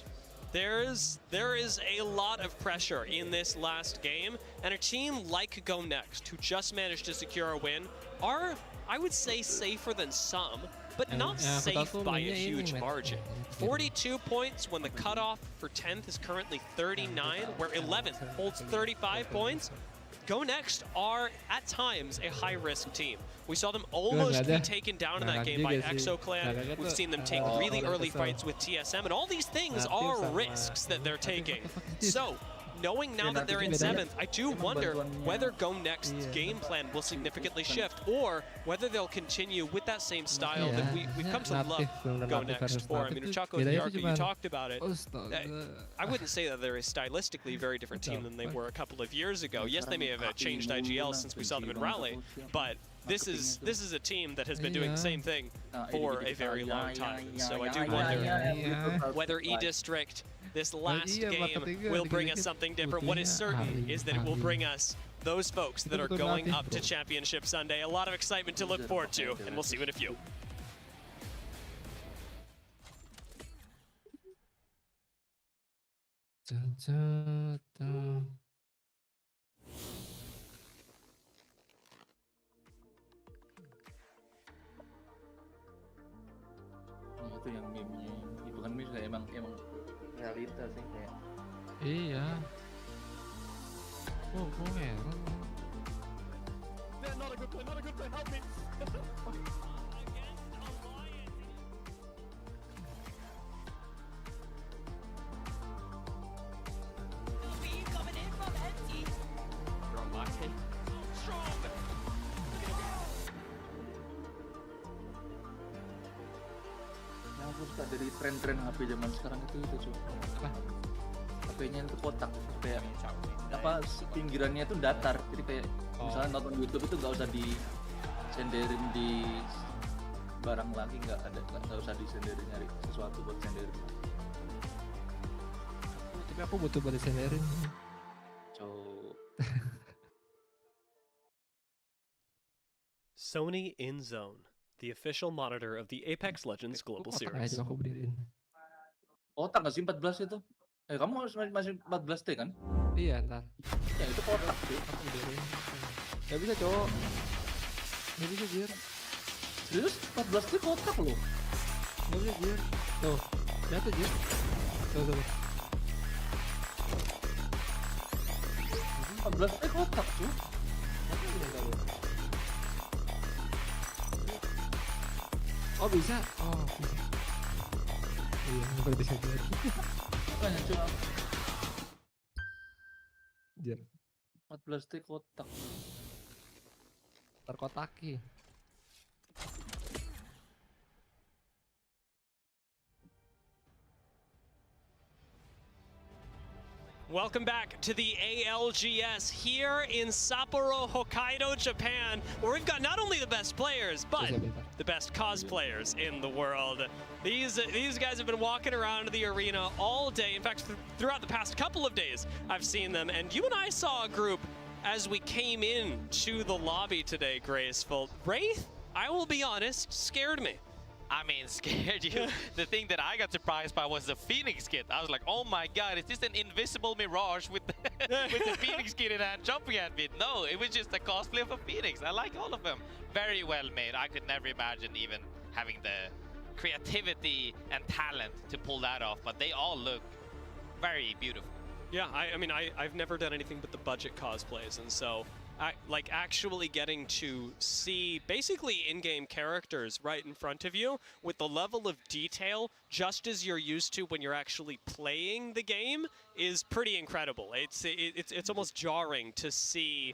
There is a lot of pressure in this last game, and a team like Go Next, who just managed to secure a win, are, I would say, safer than some, but not safe by a huge margin. 42 points when the cutoff for 10th is currently 39, where 11th holds 35 points. Go Next are, at times, a high-risk team. We saw them almost be taken down in that game by ExoClan. We've seen them take really early fights with TSM, and all these things are risks that they're taking. So, knowing now that they're in 7th, I do wonder whether Go Next's game plan will significantly shift, or whether they'll continue with that same style that we've come to love Go Next for. I mean, Uchako and Yarko, you talked about it. I wouldn't say that they're a stylistically very different team than they were a couple of years ago. Yes, they may have changed IGL since we saw them in Raleigh, but this is a team that has been doing the same thing for a very long time. So I do wonder whether E-District, this last game, will bring us something different. What is certain is that it will bring us those folks that are going up to Championship Sunday. A lot of excitement to look forward to, and we'll see you in a few. Itu yang meme-nya, itu kan meme emang realitas sih kayak. Iya. Oh, heran. Not a good play, help me. Aku suka dari tren-tren HP zaman sekarang itu cuy. HP-nya itu kotak, kayak apa pinggirannya itu datar, jadi kayak misalnya nonton YouTube itu nggak usah disenderin di barang lagi, nggak usah disenderin nyari sesuatu buat senderin. Tapi aku butuh buat disenderin. Sony in Zone, the official monitor of the Apex Legends Global Series. Otak nggak sih 14 itu? Kamu masih 14 T kan? Iya ntar. Ya itu kotak sih. Aku biarin. Gak bisa cowok. Gak bisa Jir. Serius 14 klik kotak loh. Gak bisa Jir. Tuh. Jatuh Jir. Tuh. 14 klik kotak tuh. Oh bisa. Oh bisa. Iya baru bisa Jir. Makanya cuy. Jir. 14 klik kotak. Terkotaki. Welcome back to the ALGS here in Sapporo, Hokkaido, Japan, where we've got not only the best players, but the best cosplayers in the world. These guys have been walking around the arena all day. In fact, throughout the past couple of days, I've seen them. And you and I saw a group as we came in to the lobby today, Graceful. Wraith, I will be honest, scared me. I mean, scared you. The thing that I got surprised by was the Phoenix kit. I was like, oh my god, is this an invisible Mirage with with the Phoenix kit in hand jumping at me? No, it was just a cosplay of a Phoenix. I like all of them. Very well made. I could never imagine even having the creativity and talent to pull that off, but they all look very beautiful. Yeah, I mean, I've never done anything but the budget cosplays, and so like actually getting to see basically in-game characters right in front of you with the level of detail just as you're used to when you're actually playing the game is pretty incredible. It's almost jarring to see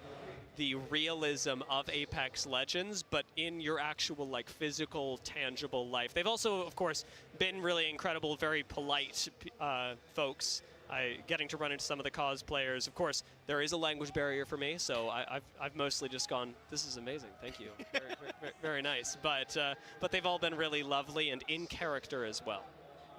the realism of Apex Legends, but in your actual like physical, tangible life. They've also, of course, been really incredible, very polite folks. Getting to run into some of the cosplayers. Of course, there is a language barrier for me, so I've mostly just gone, this is amazing, thank you. Very nice. But they've all been really lovely and in character as well.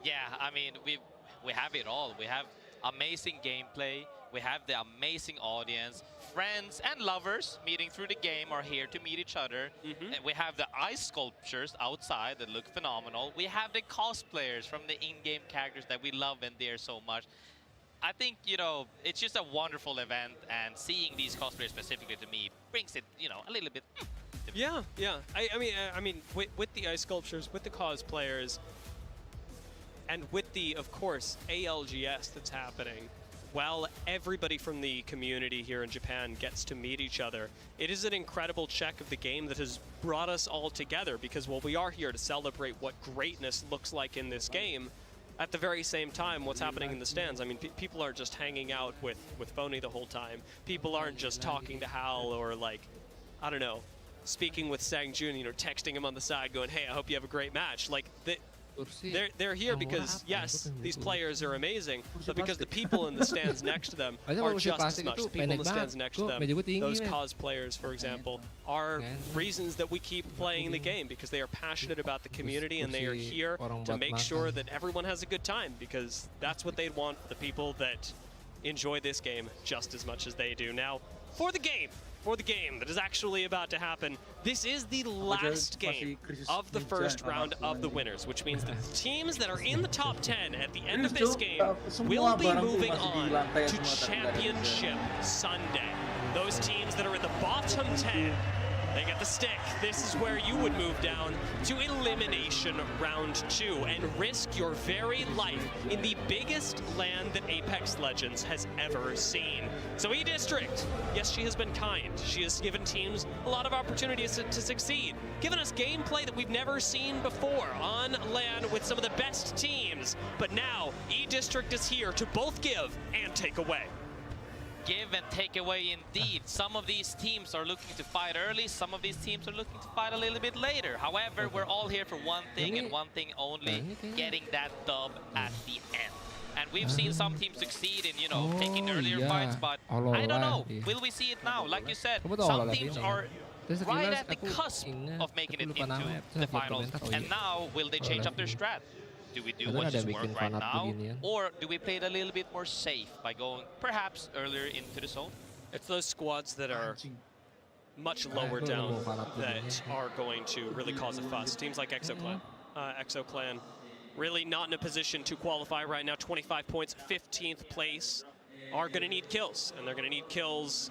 Yeah, I mean, we have it all. We have amazing gameplay. We have the amazing audience. Friends and lovers meeting through the game are here to meet each other. And we have the ice sculptures outside that look phenomenal. We have the cosplayers from the in-game characters that we love and dare so much. I think, you know, it's just a wonderful event, and seeing these cosplayers specifically to me brings it, you know, a little bit. Yeah. I mean, with the ice sculptures, with the cosplayers, and with the, of course, ALGS that's happening, while everybody from the community here in Japan gets to meet each other, it is an incredible check of the game that has brought us all together, because while we are here to celebrate what greatness looks like in this game, at the very same time, what's happening in the stands, I mean, people aren't just hanging out with Phony the whole time. People aren't just talking to Hal or, like, I don't know, speaking with Sang Jun, you know, texting him on the side going, hey, I hope you have a great match. Like, they're here because, yes, these players are amazing, but because the people in the stands next to them are just as much. The people in the stands next to them, those cosplayers, for example, are reasons that we keep playing the game, because they are passionate about the community and they are here to make sure that everyone has a good time, because that's what they'd want, the people that enjoy this game just as much as they do. Now, for the game that is actually about to happen, this is the last game of the first round of the winners, which means that the teams that are in the top 10 at the end of this game will be moving on to Championship Sunday. Those teams that are in the bottom 10, they get the stick. This is where you would move down to Elimination Round 2 and risk your very life in the biggest LAN that Apex Legends has ever seen. So E-District, yes, she has been kind. She has given teams a lot of opportunities to succeed, given us gameplay that we've never seen before on LAN with some of the best teams. But now, E-District is here to both give and take away. Give and take away indeed. Some of these teams are looking to fight early, some of these teams are looking to fight a little bit later. However, we're all here for one thing and one thing only, getting that dub at the end. And we've seen some teams succeed in, you know, taking earlier fights, but I don't know. Will we see it now? Like you said, some teams are right at the cusp of making it into the finals. And now, will they change up their strat? Do we do what just worked right now, or do we play it a little bit more safe by going perhaps earlier into the zone? It's those squads that are much lower down that are going to really cause a fuss. Teams like ExoClan really not in a position to qualify right now. 25 points, 15th place. are going to need kills, and they're going to need kills,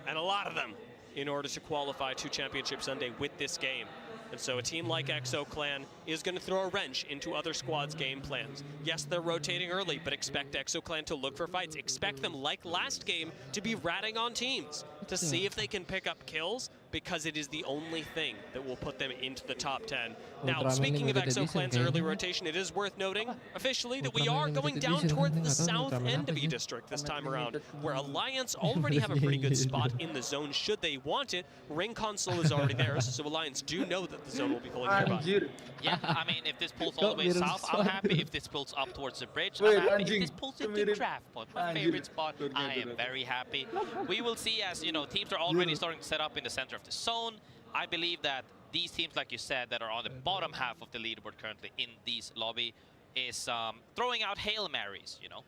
and a lot of them, in order to qualify to Championship Sunday with this game. And so a team like ExoClan is going to throw a wrench into other squads' game plans. Yes, they're rotating early, but expect ExoClan to look for fights. Expect them, like last game, to be ratting on teams to see if they can pick up kills, because it is the only thing that will put them into the top 10. Now, speaking of ExoClan's early rotation, it is worth noting officially that we are going down towards the south end of E-District this time around, where Alliance already have a pretty good spot in the zone should they want it. Ring console is already there, so Alliance do know that the zone will be pulling nearby. Yeah, I mean, if this pulls all the way south, I'm happy. If this pulls up towards the bridge, I'm happy. If this pulls into draft point, my favorite spot, I am very happy. We will see as, you know, teams are already starting to set up in the center of the zone. I believe that these teams, like you said, that are on the bottom half of the leaderboard currently in this lobby is throwing out Hail Marys, you know.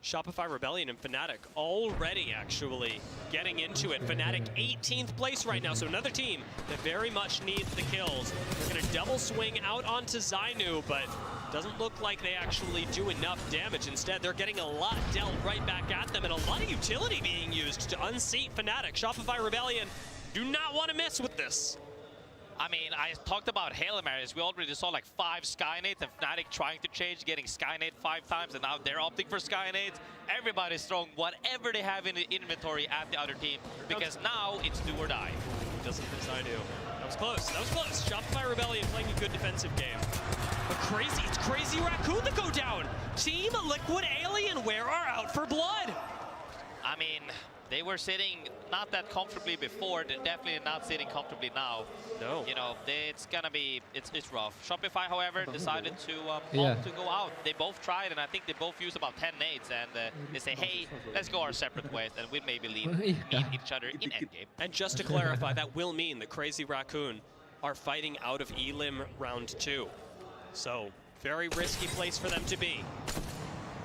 Shopify Rebellion and Fnatic already actually getting into it. Fnatic 18th place right now, so another team that very much needs the kills. They're going to double swing out onto Zainu, but doesn't look like they actually do enough damage. Instead, they're getting a lot dealt right back at them, and a lot of utility being used to unseat Fnatic. Shopify Rebellion do not want to mess with this. I mean, I talked about Hail Marys. We already saw like 5 Skynades, and Fnatic trying to change, getting Skynade 5 times, and now they're opting for Skynades. Everybody's throwing whatever they have in the inventory at the other team, because now it's do or die. Doesn't this I do? That was close. That was close. Shopify Rebellion playing a good defensive game. But it's Crazy Raccoon that go down. Team Liquid Alienware are out for blood. I mean, they were sitting not that comfortably before. They're definitely not sitting comfortably now. No. You know, it's gonna be, it's rough. Shopify, however, decided to opt to go out. They both tried, and I think they both used about 10 nades, and they say, hey, let's go our separate ways, and we'll maybe meet each other in endgame. And just to clarify, that will mean that Crazy Raccoon are fighting out of Elim round 2. So, very risky place for them to be.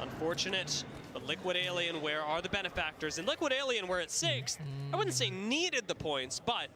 Unfortunate, but Liquid Alienware are the benefactors, and Liquid Alienware at 6th, I wouldn't say needed the points, but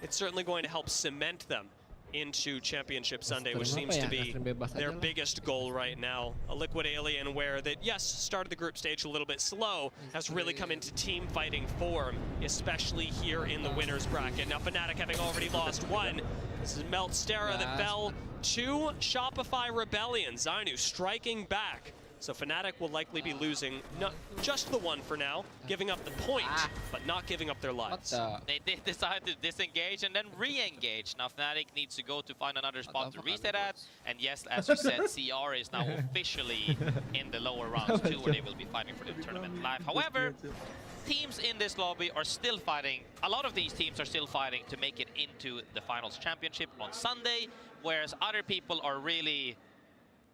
it's certainly going to help cement them into Championship Sunday, which seems to be their biggest goal right now. A Liquid Alienware that, yes, started the group stage a little bit slow, has really come into team fighting form, especially here in the winner's bracket. Now Fnatic having already lost one. This is Meltstera that fell to Shopify Rebellion. Zainu striking back. So Fnatic will likely be losing not just the one for now, giving up the point, but not giving up their lives. They did decide to disengage and then re-engage. Now Fnatic needs to go to find another spot to reset at. And yes, as you said, CR is now officially in the lower rounds too, where they will be fighting for the tournament life. However, teams in this lobby are still fighting. A lot of these teams are still fighting to make it into the finals championship on Sunday, whereas other people are really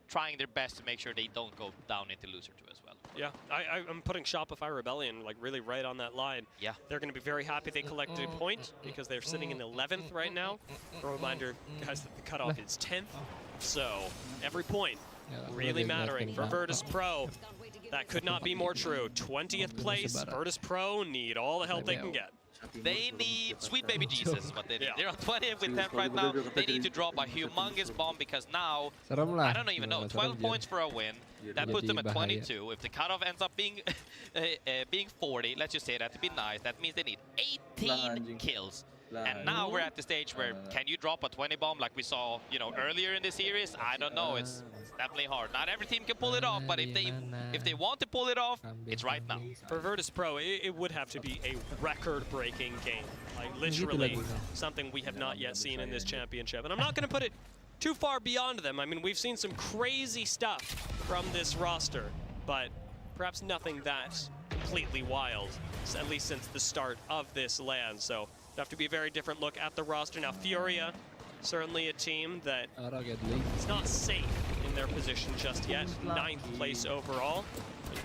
trying their best to make sure they don't go down into loser 2 as well. Yeah, I'm putting Shopify Rebellion like really right on that line. Yeah. They're going to be very happy they collected a point because they're sitting in 11th right now. A reminder, guys, that the cutoff is 10th. So every point really mattering for Virtus Pro. That could not be more true. 20th place, Virtus Pro need all the help they can get. They need sweet baby Jesus is what they need. They're on 20th with 10th right now. They need to drop a humongous bomb because now, I don't even know, 12 points for a win. That puts them at 22. If the cutoff ends up being being 40, let's just say that to be nice, that means they need 18 kills. And now we're at the stage where can you drop a 20 bomb like we saw, you know, earlier in the series? I don't know. It's definitely hard. Not every team can pull it off, but if they want to pull it off, it's right now. For Virtus Pro, it would have to be a record-breaking game. Like literally something we have not yet seen in this championship. And I'm not going to put it too far beyond them. I mean, we've seen some crazy stuff from this roster, but perhaps nothing that completely wild, at least since the start of this LAN. So have to be a very different look at the roster. Now Furia, certainly a team that is not safe in their position just yet. 9th place overall.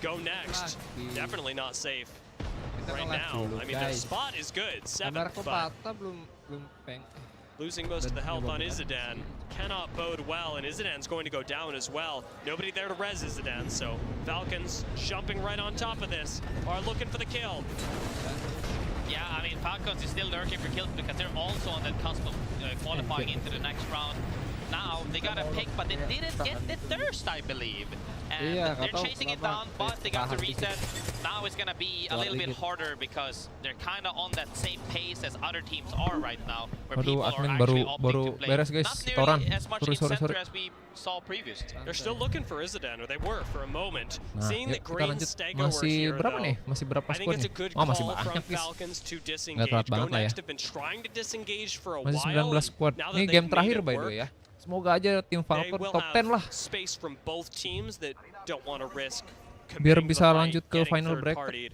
Go Next, definitely not safe right now. I mean, their spot is good, 7th, but losing most of the health on Izzadan cannot bode well, and Izzadan's going to go down as well. Nobody there to res Izzadan, so Falcons jumping right on top of this are looking for the kill. Yeah, I mean, Falcons is still lurking for kills because they're also on that cusp of qualifying into the next round. Now they got a pick, but they didn't get the thirst, I believe. And they're chasing it down, but they got the reset. Now it's gonna be a little bit harder because they're kind of on that same pace as other teams are right now, where people are actually opting to play beres guys. not nearly as much in center as we saw previously. They're still looking for Izadin, or they were for a moment. Nah, Seeing that kita Green lanjut. Stego were Masih here, berapa though, nih? Masih berapa I think it's a squad good nih? Oh, masih call from banyak guys. Falcons to Nggak disengage. telat Go banget lah ya. Next have been trying to disengage for a Masih while. 19 squad. Now Ini that game they've terakhir made by it the way work, ya. Semoga aja tim they Falcon will top 10 lah. have space from both teams that don't want to risk Biar committing bisa the fight, lanjut ke getting final third break. partied.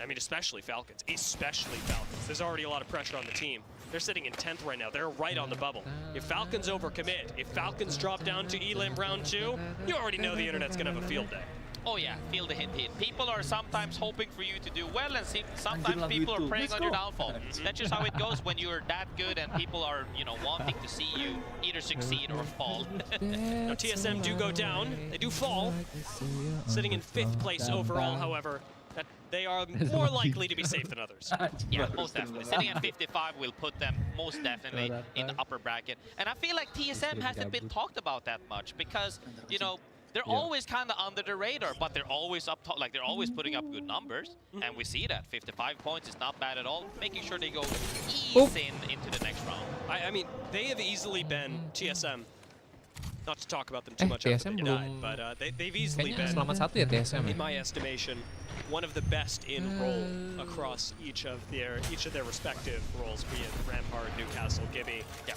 I mean, especially Falcons. There's already a lot of pressure on the team. They're sitting in 10th right now. They're right on the bubble. If Falcons overcommit, if Falcons drop down to Elim round 2, you already know the internet's going to have a field day. Oh yeah, feel the hint. People are sometimes hoping for you to do well, and sometimes people are preying on your downfall. That's just how it goes when you're that good and people are, you know, wanting to see you either succeed or fall. Now TSM do go down. They do fall. Sitting in 5th place overall, however. That they are more likely to be safe than others. Yeah, most definitely. Sitting at 55 will put them most definitely in the upper bracket. And I feel like TSM hasn't been talked about that much because, you know, they're always kind of under the radar, but they're always up top, like they're always putting up good numbers. And we see that 55 points is not bad at all. Making sure they go ease into the next round. I mean, they have easily been TSM. Not to talk about them too much after they died, but they've easily been, selamat satu ya TSM. in my estimation, one of the best in role across each of their respective roles, be it Rampart, Newcastle, Gibby. Yeah.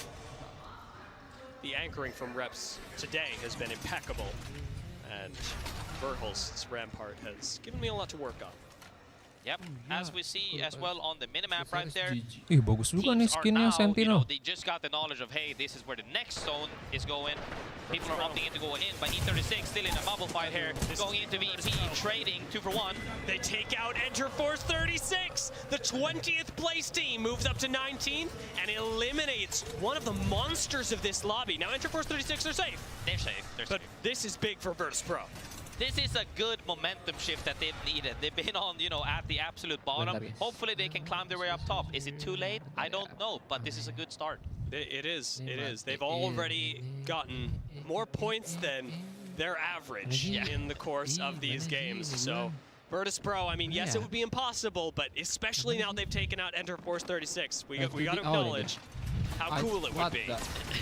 The anchoring from reps today has been impeccable, and Bertholst's Rampart has given me a lot to work on. Yep, as we see as well on the minimap right there, Ih, bagus juga nih teams are skinnya now, you Sentinel. know, they just got the knowledge of, hey, this is where the next zone is going. People are opting in to go in, but E36 still in a bubble fight here, going into VP, trading 2 for 1. They take out Enter Force 36. The 20th place team moves up to 19th and eliminates one of the monsters of this lobby. Now Enter Force 36 are safe. They're safe. But this is big for Virtus.pro. This is a good momentum shift that they've needed. They've been on, you know, at the absolute bottom. Hopefully they can climb their way up top. Is it too late? I don't know, but this is a good start. It is. They've already gotten more points than their average in the course of these games. So Virtus.pro, I mean, yes, it would be impossible, but especially now they've taken out Enter Force 36. We got to acknowledge how cool it would be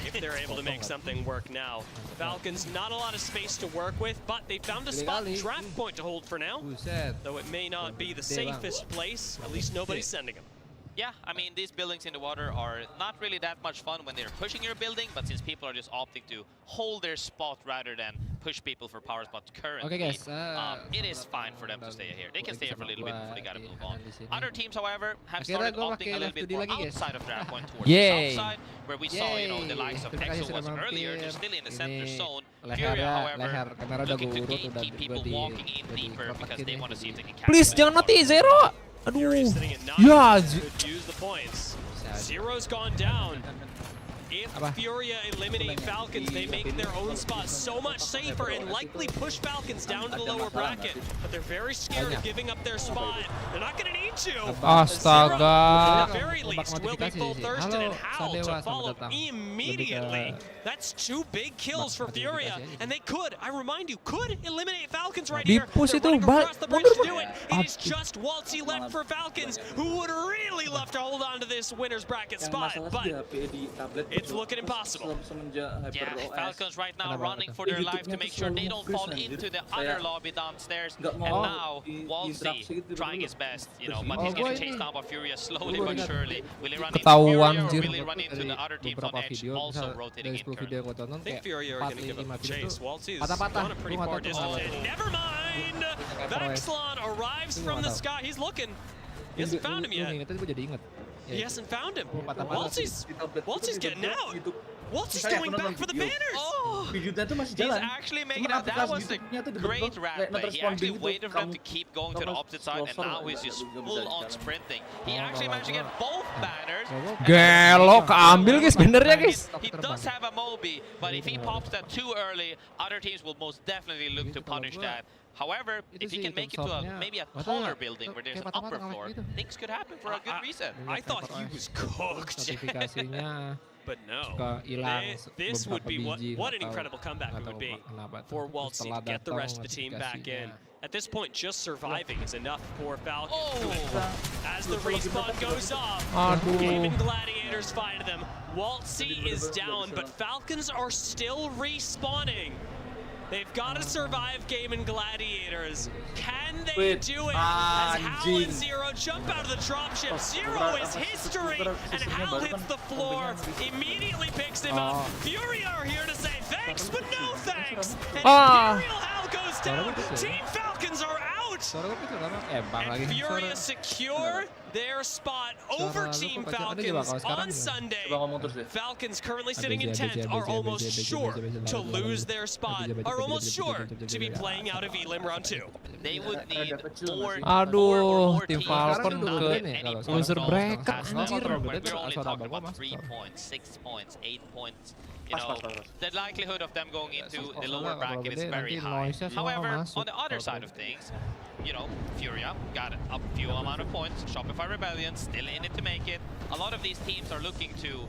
if they're able to make something work now. Falcons, not a lot of space to work with, but they found a spot draft point to hold for now. Though it may not be the safest place, at least nobody's sending them. Yeah, I mean, these buildings in the water are not really that much fun when they're pushing your building, but since people are just opting to hold their spot rather than push people for power spots currently, Okay, guys, it is fine for them to stay here. They can stay here for a little bit before they gotta move on. Other teams, however, have started opting a little bit more outside of draft point towards the south side, where we saw, you know, the likes of Exo was earlier, just still in the center zone. Furia, however, looking to keep people walking in deeper because they want to see if they can catch Please them. jangan mati Zero. Aduh. Ya, could use the points. Zero's gone down. If Furia eliminate Falcons, they make their own spot so much safer and likely push Falcons down to the lower bracket. But they're very scared of giving up their spot. They're not going to need to. Astaga. At the very least, will be full thirsted and Howl to follow immediately. That's 2 big kills for Furia, and they could, I remind you, could eliminate Falcons right here. Di-push They're itu, running across the bridge to do it. mundur. It is just Waltzy left for Falcons, who would really love to hold on to this winner's bracket spot, but it's looking impossible. Yeah, Falcons right now running for their life to make sure they don't fall into the other lobby downstairs. And now Waltzy trying his best, you know, but he's getting chased down by Furia slowly but surely. Will he run into Furia or will he run into the other teams on edge, also rotating in currently? I think Furia are going to give up the chase. Waltzy's gone a pretty far distance. And never mind! Vaxlon arrives from the sky. He's looking. He hasn't found him yet. He hasn't found him. Waltzy's getting out. Waltzy's going back for the banners. Oh, he's actually making out. That was a great rat play. He actually waited for them to keep going to the opposite side, and now he's just full on sprinting. He actually managed to get both banners. Gelo, keambil guys, bannernya guys. He does have a Moby, but if he pops that too early, other teams will most definitely look to punish that. However, if he can make it to maybe a taller building where there's an upper floor, things could happen for a good reason. I thought he was cooked. But no, suka hilang this would be biji, what an nggak tahu- incredible comeback nggak it would tahu be kenapa tuh. for Terus Waltzy to setelah get the datang rest of the team back in. notifikasinya. At this point, just surviving is enough for Falcons. Oh. As the respawn goes off, Aduh. Gaming Gladiators find them. Waltzy is down, but Falcons are still respawning. They've got to survive Gaming Gladiators. Can they do it? As Hal and Zero jump out of the dropship. Zero is history, and Hal hits the floor, immediately picks him up. Furia are here to say thanks, but no thanks. And Imperial Hal goes down. Team Falcons are out. And Furia secure their spot over Team Falcons on Sunday. Falcons currently sitting in 10th are almost sure to lose their spot, are almost sure to be playing out of Elim round 2. They would need more Aduh, tim teams Falcon to not ke get any points loser off bracket as well. anjir. We're Berarti only suara talking gua about masuk. 3 points, 6 points, 8 points. You know, the likelihood of them going into the lower bracket is very high. However, on the other side of things, you know, Furia got a few amount of points. Shopify Rebellion still in it to make it. A lot of these teams are looking to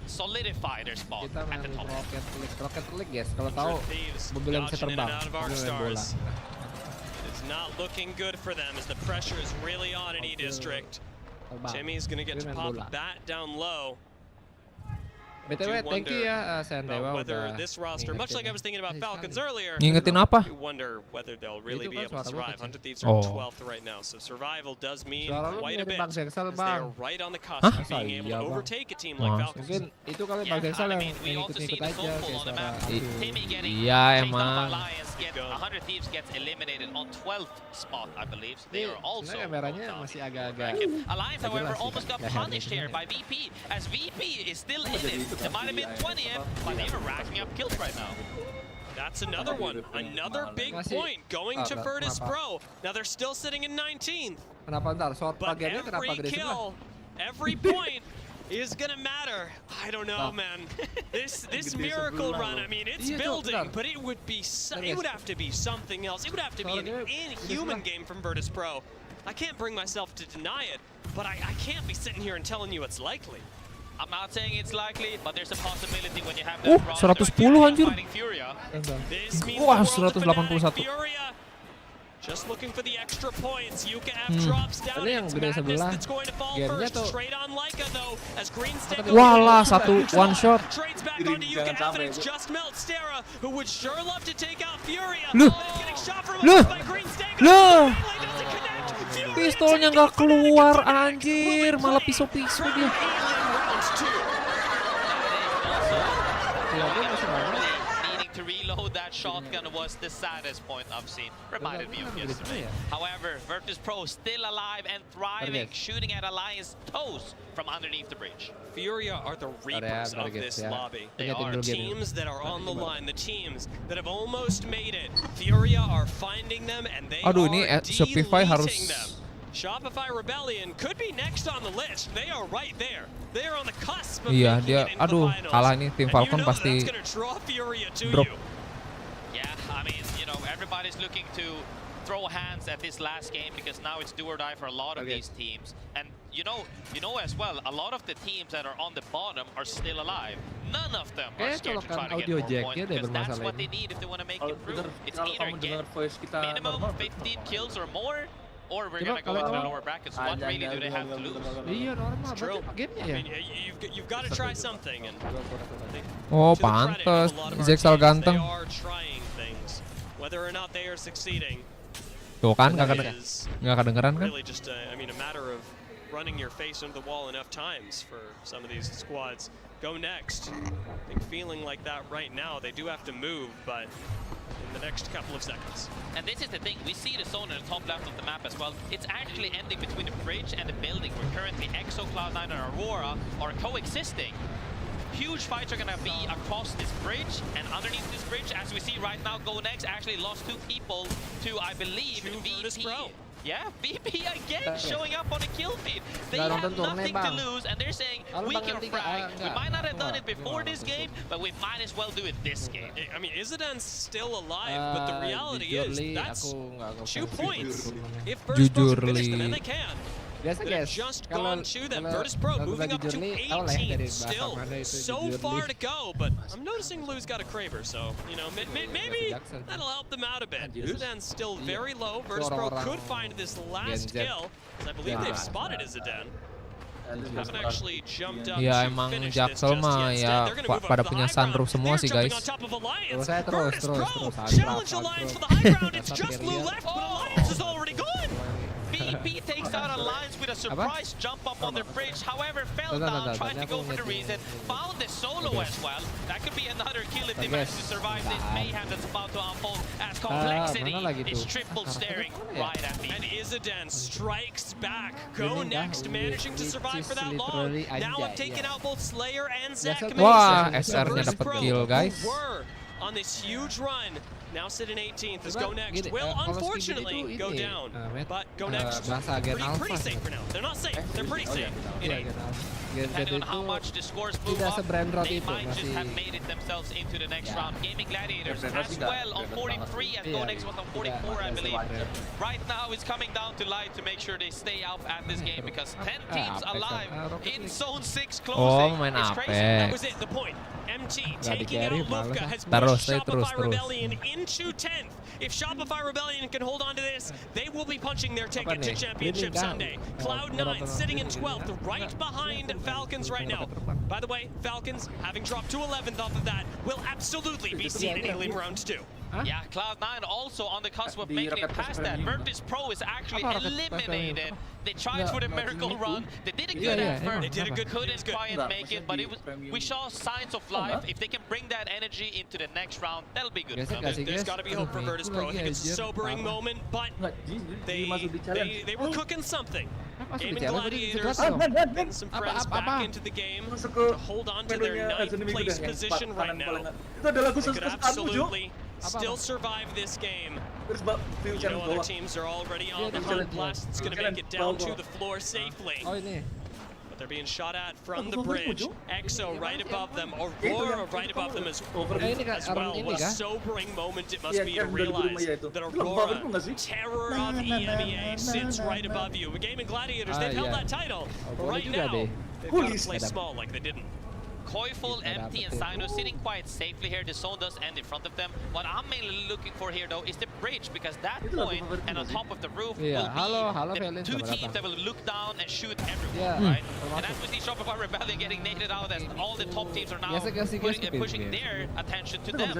solidify their spot Kita at main the top. Rocket League guys. Kalau tahu mobil yang bisa Dodging in and terbang, out of our ini main bola. stars. It's not looking good for them as the pressure is really on in E-District. Timmy's gonna get to pop that down low. BTW, thank you ya Sendewa Whether udah this roster, much like I was thinking about Falcons earlier, ngingetin apa? you wonder whether they'll really be Itu kan able to suara gua survive. kecil. 100 Thieves are Oh. 12th right now, so survival does mean Suara lu quite a mirip bit. Bang Deksel, As they are Bang. right on the cusp Hah? of being able to Iya, Bang. overtake a team like Mas, Falcons. mungkin itu kali Bang Deksel yang ngikut-ngikut aja kayak suara Timmy getting Iya chased emang. out of Alliance, 100 Thieves gets eliminated on 12th spot, I believe. So they are also Sebenarnya kameranya masih agak-agak Alliance, nggak however, jelas sih, almost got lehernya punished here by VP, as VP is still in it. It might have been 20th, but they are racking up kills right now. That's another one. Another big Masih- point going to lah, Virtus kenapa? Pro. Now they're still sitting in 19th. Kenapa ntar short But pagennya kenapa every agresif lah? kill, every point is gonna matter. I don't know, man. This miracle run, I mean, it's Iya, Cok, building, bentar. but it would be it would have to be something else. It would have to be an inhuman game from Virtus Pro. I can't bring myself to deny it, but I can't be sitting here and telling you it's likely. I'm not saying it's likely, but there's a possibility when you have that 110 anjir. fighting Furia. This means Wah, the world of 181. Fnatic. Furia just looking for the extra points. UKF Hmm. drops down. Ini yang It's gede Madness sebelah. that's going to fall Gennya first. tuh. Trade on Leica though, as Green Stake Walah, satu one shot. trades back onto UKF and it's just Meltstera who would sure love to take out Furia. Loh. Oh, it's getting shot from Loh. above by Green Stake. Loh. Pistolnya nggak keluar anjir, malah pisau-pisau dia. Needing to reload that shotgun was the saddest point I've seen. Reminded me of yesterday. However, Virtus Pro still alive and thriving, shooting at Alliance toes from underneath the bridge. Furia are the reapers of this lobby. They are teams that are on the line, the teams that have almost made it. Furia are finding them and they Aduh, ini are Shopify harus deleting them. Shopify Rebellion could be next on the list. They are right there. They are on the cusp of Iya, making dia it into aduh, the finals. kalah ini tim And Falcon you know pasti that's gonna draw Furia to drop. you. Yeah, I mean, you know, everybody's looking to throw hands at this last game because now it's do or die for a lot of these teams. And you know as well, a lot of the teams that are on the bottom are still alive. None of them are scared to try to get more points because that's what they need if they want to make it through. It's either get minimum 15 kills or more, or we're gonna go into the lower brackets. What really do they have to lose? Iya normal, It's true. berarti gamenya ya. I mean, you've got to try something. And I think Oh, to the credit pantes. of a lot of our Zexal teams, ganteng. They are trying things. Whether or not they are succeeding, Tuh kan, nggak is kedengeran kan? really just I mean, a matter of running your face into the wall enough times for some of these squads. Go next. I think feeling like that right now, they do have to move, but in the next couple of seconds. And this is the thing, we see the zone in the top left of the map as well. It's actually ending between the bridge and the building where currently Exo, Cloud9 and Aurora are coexisting. Huge fights are gonna be across this bridge, and underneath this bridge, as we see right now, GoNext actually lost 2 people to, I believe, VP. Yeah, VP again showing up on a kill feed. They have nothing to lose, and they're saying, we can frag. We might not have done it before this game, but we might as well do it this game. I mean, Izadan's still alive, but the reality is that's 2 points. If Virtus Pro can finish them, and they can, Biasa that have guys, just kalau gone to them. kalau Virtus Pro kalau moving bagi up to Jurli, tau lah ya 18 dari bahasa still. mana itu So Jurli. far to go, but I'm noticing Lou's got a Craver, so, you know, maybe that'll help them out a bit. Izaden's still very low. Virtus Pro could find this last kill, and I believe they've spotted Izadin. Haven't actually jumped up Ya to emang finish this Jaxel just mah yet. ya They're gonna move up pada to the punya high sunroof ground. semua They're sih jumping guys. on top of Alliance. Terus saya Virtus Pro challenge Alliance for the high ground. It's just Lou left, but Alliance is already gone. BP takes out Alliance with a surprise jump up on the bridge, however fell down, tried to go for the reason, found the solo as well. That could be another kill if they manage to survive this mayhem that's about to unfold as complexity is triple staring right at me. And Izadin strikes back. Go next, managing to survive for that long. Now I've taken out both Slayer and Zach Wah, Mason. SR-nya dapat kill guys. Were on this huge run. Now sit in 18th as Go Next will unfortunately go down. But Go Next pretty safe for now. They're not safe, they're pretty safe. Depending on how much the scores move up, they might just have made it themselves into the next round. Gaming Gladiators as well on 43 and Go Next was on 44, I believe. Right now it's coming down to Light to make sure they stay out at this game because 10 teams alive in Zone 6 closing. It's crazy. That was it, the point. MT taking out Lufka has pushed Shopify Rebellion into 10th. If Shopify Rebellion can hold on to this, they will be punching their ticket to Championship Sunday. Cloud9 sitting in 12th, right behind Falcons right now. By the way, Falcons, having dropped to 11th off of that, will absolutely be seen in Elim Round 2. Yeah, Cloud9 also on the cusp of making it past that. Virtus Pro is actually eliminated. They tried for the miracle run. They did a good effort. They did a good, couldn't try and make it, but we saw signs of life. If they can bring that energy into the next round, that'll be good. There's got to be hope for Virtus Pro. I think it's a sobering moment, but they were cooking something. Gaming Gladiators getting some friends back into the game to hold on to their 9th place position right now. They could absolutely still survive this game. You know, other teams are already on the hunt. Blast is going to make it down to the floor safely. But they're being shot at from the bridge. EXO right above them. Aurora right above them as well. What a sobering moment it must be to realize that Aurora, terror of EMEA, sits right above you. Gaming Gladiators, they've held that title. But right now, they've got to play small like they didn't. Koiful, MT, and Sino sitting quite safely here. The zone does end in front of them. What I'm mainly looking for here, though, is the bridge, because that point and on top of the roof will be the two teams that will look down and shoot everyone, right? And as we see Shopify Rebellion getting naded out, as all the top teams are now pushing their attention to them.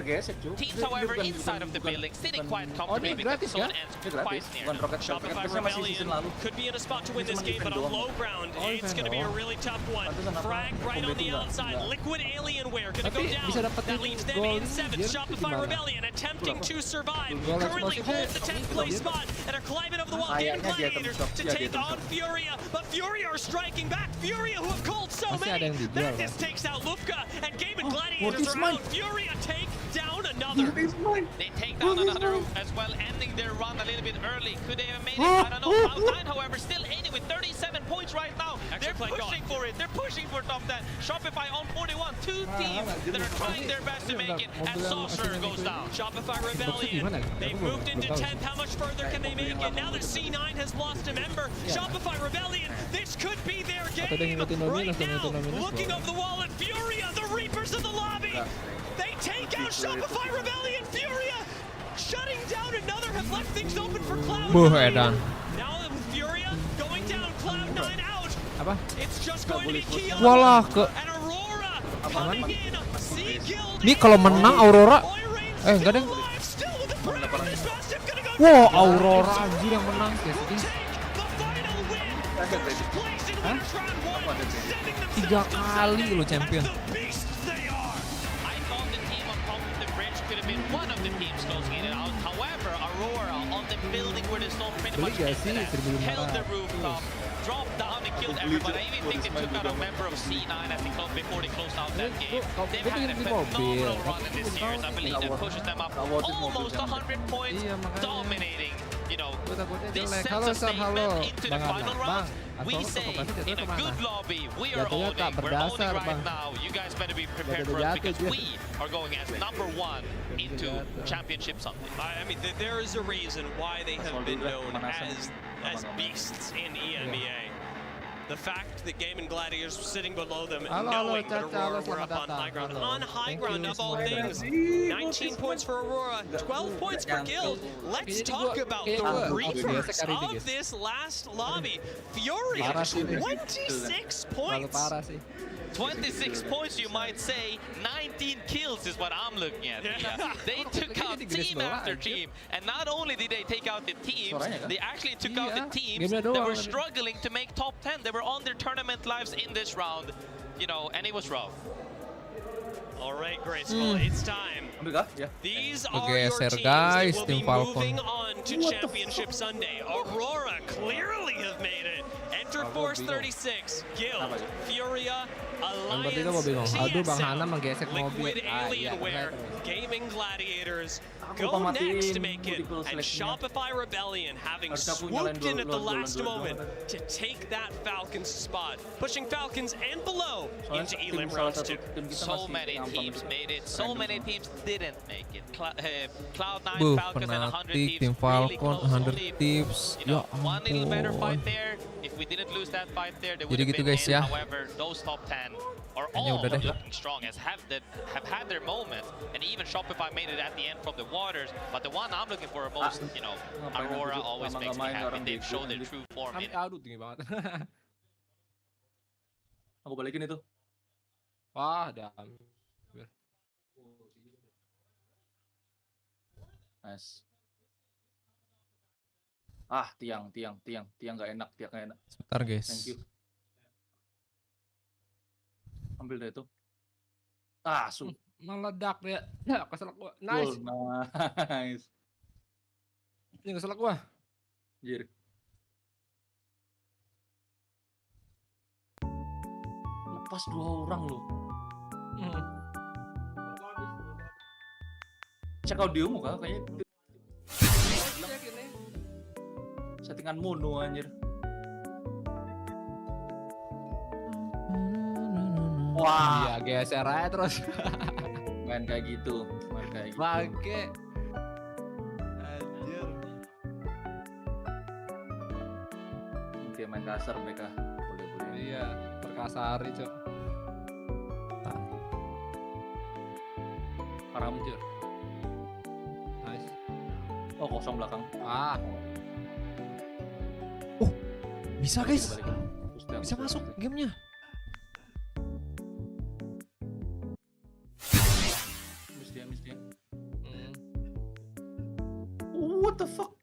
Teams, however, inside of the building, sitting quite comfortably because the zone ends quite near them. Shopify Rebellion could be in a spot to win this game, but on low ground, it's going to be a really tough one. Frag right on the outside. Liquid Alienware gonna go down. That leaves them in 7th. Shopify Rebellion attempting to survive. Currently hold the 10th place spot and are climbing over the wall. Gaming Gladiators to take on Furia. But Furia are striking back. Furia who have called so many. Madness takes out Lufka and Gaming Gladiators are out. Furia take down another. They take down another as well, ending their run a little bit early. Could they have made it? I don't know. Cloud9, however, still aiming with 37 points right now. They're pushing for it. They're pushing for top 10. Shopify on 41. Two teams that are trying their best to make it as Saucer goes down. Shopify Rebellion, they've moved into 10th. How much further can they make it? Now that C9 has lost a member, Shopify Rebellion, this could be their game right now. Looking over the wall at Furia, the Reapers of the lobby. They take out Shopify Rebellion. Furia shutting down another, have left things open for Cloud9. Now with Furia going down, Cloud9 out. It's just going to be Kion and Aurora coming in. Ini kalau menang Aurora, enggak deh. Wow, Aurora anjir yang menang guys. Hah? 3 kali lo champion. Held the rooftop, dropped down and killed everybody. I even think they took out a member of C9 before they closed out that game. They've had a phenomenal run in this series. I believe that pushes them up almost 100 points, dominating. You know, this sets a statement into the final round. We say, in a good lobby, we are owning. We're owning right now. You guys better be prepared for it because we are going as #1 into Championship Sunday. I mean, there is a reason why they have been known as beasts in EMEA. the fact that Game and Gladiators were sitting below them, Halo, knowing that Caca, Aurora halo, were up selamat on high datang. ground. Halo. On high Thank ground you of all semuanya. things, 19 points for Aurora, 12 points for Guild. Let's talk about the reverse of this last lobby. Furia, Parah sih, 26 Terlalu points. parah sih. 26 points, you might say. 19 kills is what I'm looking at. Yeah. They took out team after team. And not only did they take out the teams, they actually took out the teams that were struggling to make top 10. They were on their tournament lives in this round, you know, and it was rough. All right, Graceful, it's time. These are your Geser, teams guys, that will be tim Falcon. moving on to Championship Sunday. Aurora clearly have made it. Enter Force 36, Guild, Furia, Alliance, Aduh, Bang Hana TSM, menggesek mobil. Liquid Ah, iya, Alienware, Gaming Gladiators, go next to make it, and Shopify Rebellion having swooped in at the last moment to take that Falcons spot, pushing Falcons and below into Elim rounds 2. So many teams made it, so many teams didn't make it. Cloud9, Buh, Falcons, and 100 Fnatic, Thieves tim really Falcon, close. 100 Only, Thieves. you know, Ya one little better fight ampun. there. If we didn't lose that fight there, they would Jadi have gitu been guys in. ya. However, those top 10 are Kayaknya all udah deh. looking strong, as have had their moment, and even Shopify made it at the end from the waters. But the one I'm looking for most, you know, Aurora always makes me happy. They've shown their true form in. Aduh, tinggi banget. Aku balikin itu. Wah, dam. Nice. Tiang nggak enak, Sebentar, guys. Thank you. Ambil deh itu. Meledak dia. Ya, keselak gua. Nice. Nice. Ini keselak gua. Anjir. Lepas 2 orang loh. Cek audiomu kah kayaknya. Settingan mono anjir. Wah, Iya, geser aja terus. main kayak gitu. Bangke. Anjir. Oke, main kasar mereka. Boleh. Iya, terkasari, Cok. Haram jur. Nice. Oh, kosong belakang. Bisa, guys. Bisa masuk gamenya. Miss dia. What the fuck?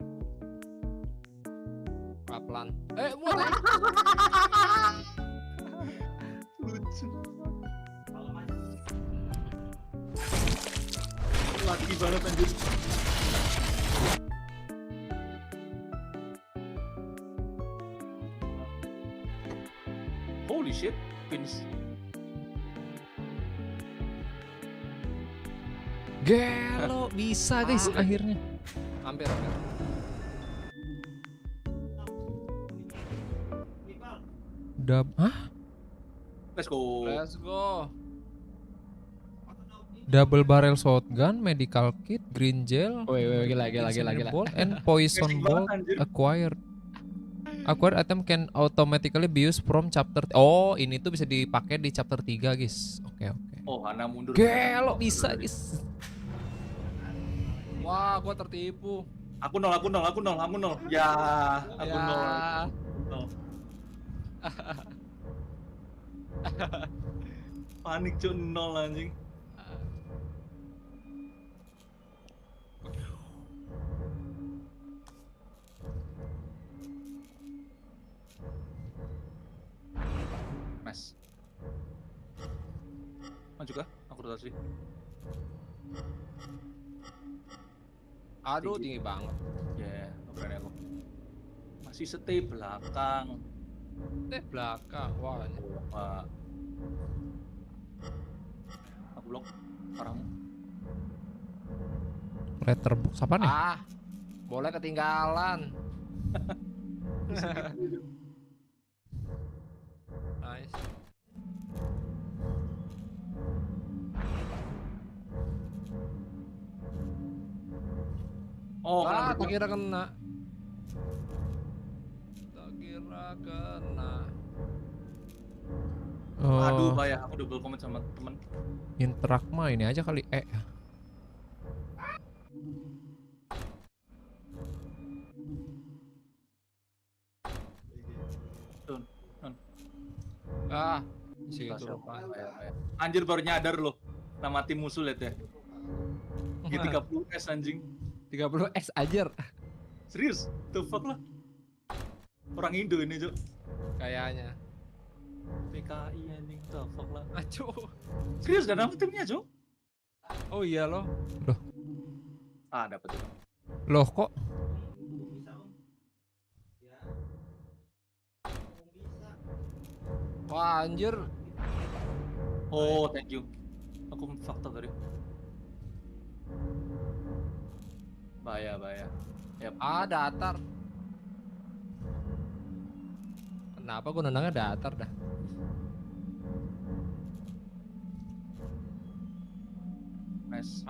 Pelan. Muat. Lucu. Laki banget anjir. Holy shit, pins. Gelo, bisa guys akhirnya. Hampir. Let's go. Double barrel shotgun, medical kit, green gel, gila. ball, and poison ball acquired. Acquired item can automatically be used from chapter. Oh, ini tuh bisa dipakai di chapter 3, guys. Oke. Oh, Hana mundur. Gelo, bisa, guys. Wah, gua tertipu. Aku nol. Ya, aku nol. Panik cuy, 0 anjing. Mas. Maju kah? Aku rotasi. Aduh, tinggi banget. Ya, berani aku. Masih stay belakang. Wah. Aku blok parahmu. Letterbox apa nih? Boleh ketinggalan. Nice. Oh, tak kira kena. kira kena. Aduh, bahaya. Aku double comment sama temen. Interak mah ini aja kali Dun. Situ Anjir baru nyadar loh. Nama tim musuh liat ya. G30S anjing. 30S ajar. Serius? The fuck lah. Orang Indo ini, Cok. Kayaknya. PKI anjing, the fuck lah. Aduh. Serius dan apa timnya, Cok? Oh iya loh. Dapet itu. Loh kok? Wah anjir. Oh, thank you. Aku fakta tadi. Bahaya. Yep. Datar. Kenapa gue nendangnya datar dah? Nice.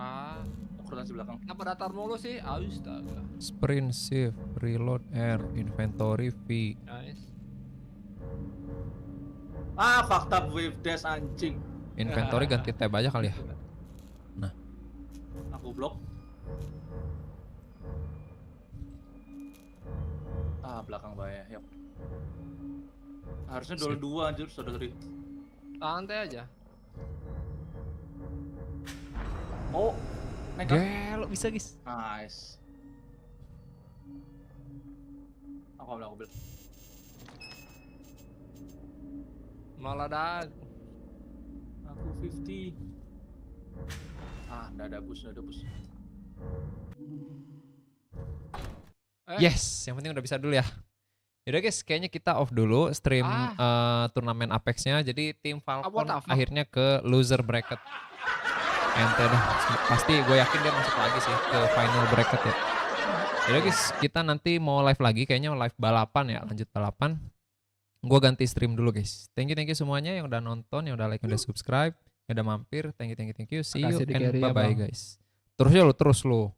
Aku di belakang. Kenapa datar mulu sih? Astaga. Sprint, shift, reload, R, inventory, V. Nice. Fucked up wave dash anjing. Inventory ganti tab aja kali ya. Nah. Aku blok. Belakang bahaya. Yap. Harusnya duel 2 anjir, saudari. Santai aja. Oh, nekat. Gelo bisa guys. Nice. Aku ambil. Malah dah. Aku 50. Udah ada bus. Yes, yang penting udah bisa dulu ya. Yaudah guys, kayaknya kita off dulu stream turnamen Apex-nya. Jadi tim Falcon akhirnya ke loser bracket. Ente dah, pasti gue yakin dia masuk lagi sih ke final bracket ya. Yaudah guys, kita nanti mau live lagi, kayaknya live balapan ya, lanjut balapan. Gue ganti stream dulu guys. Thank you semuanya yang udah nonton, yang udah like, yang udah subscribe, yang udah mampir. Thank you. See you and bye-bye guys. Terus lo.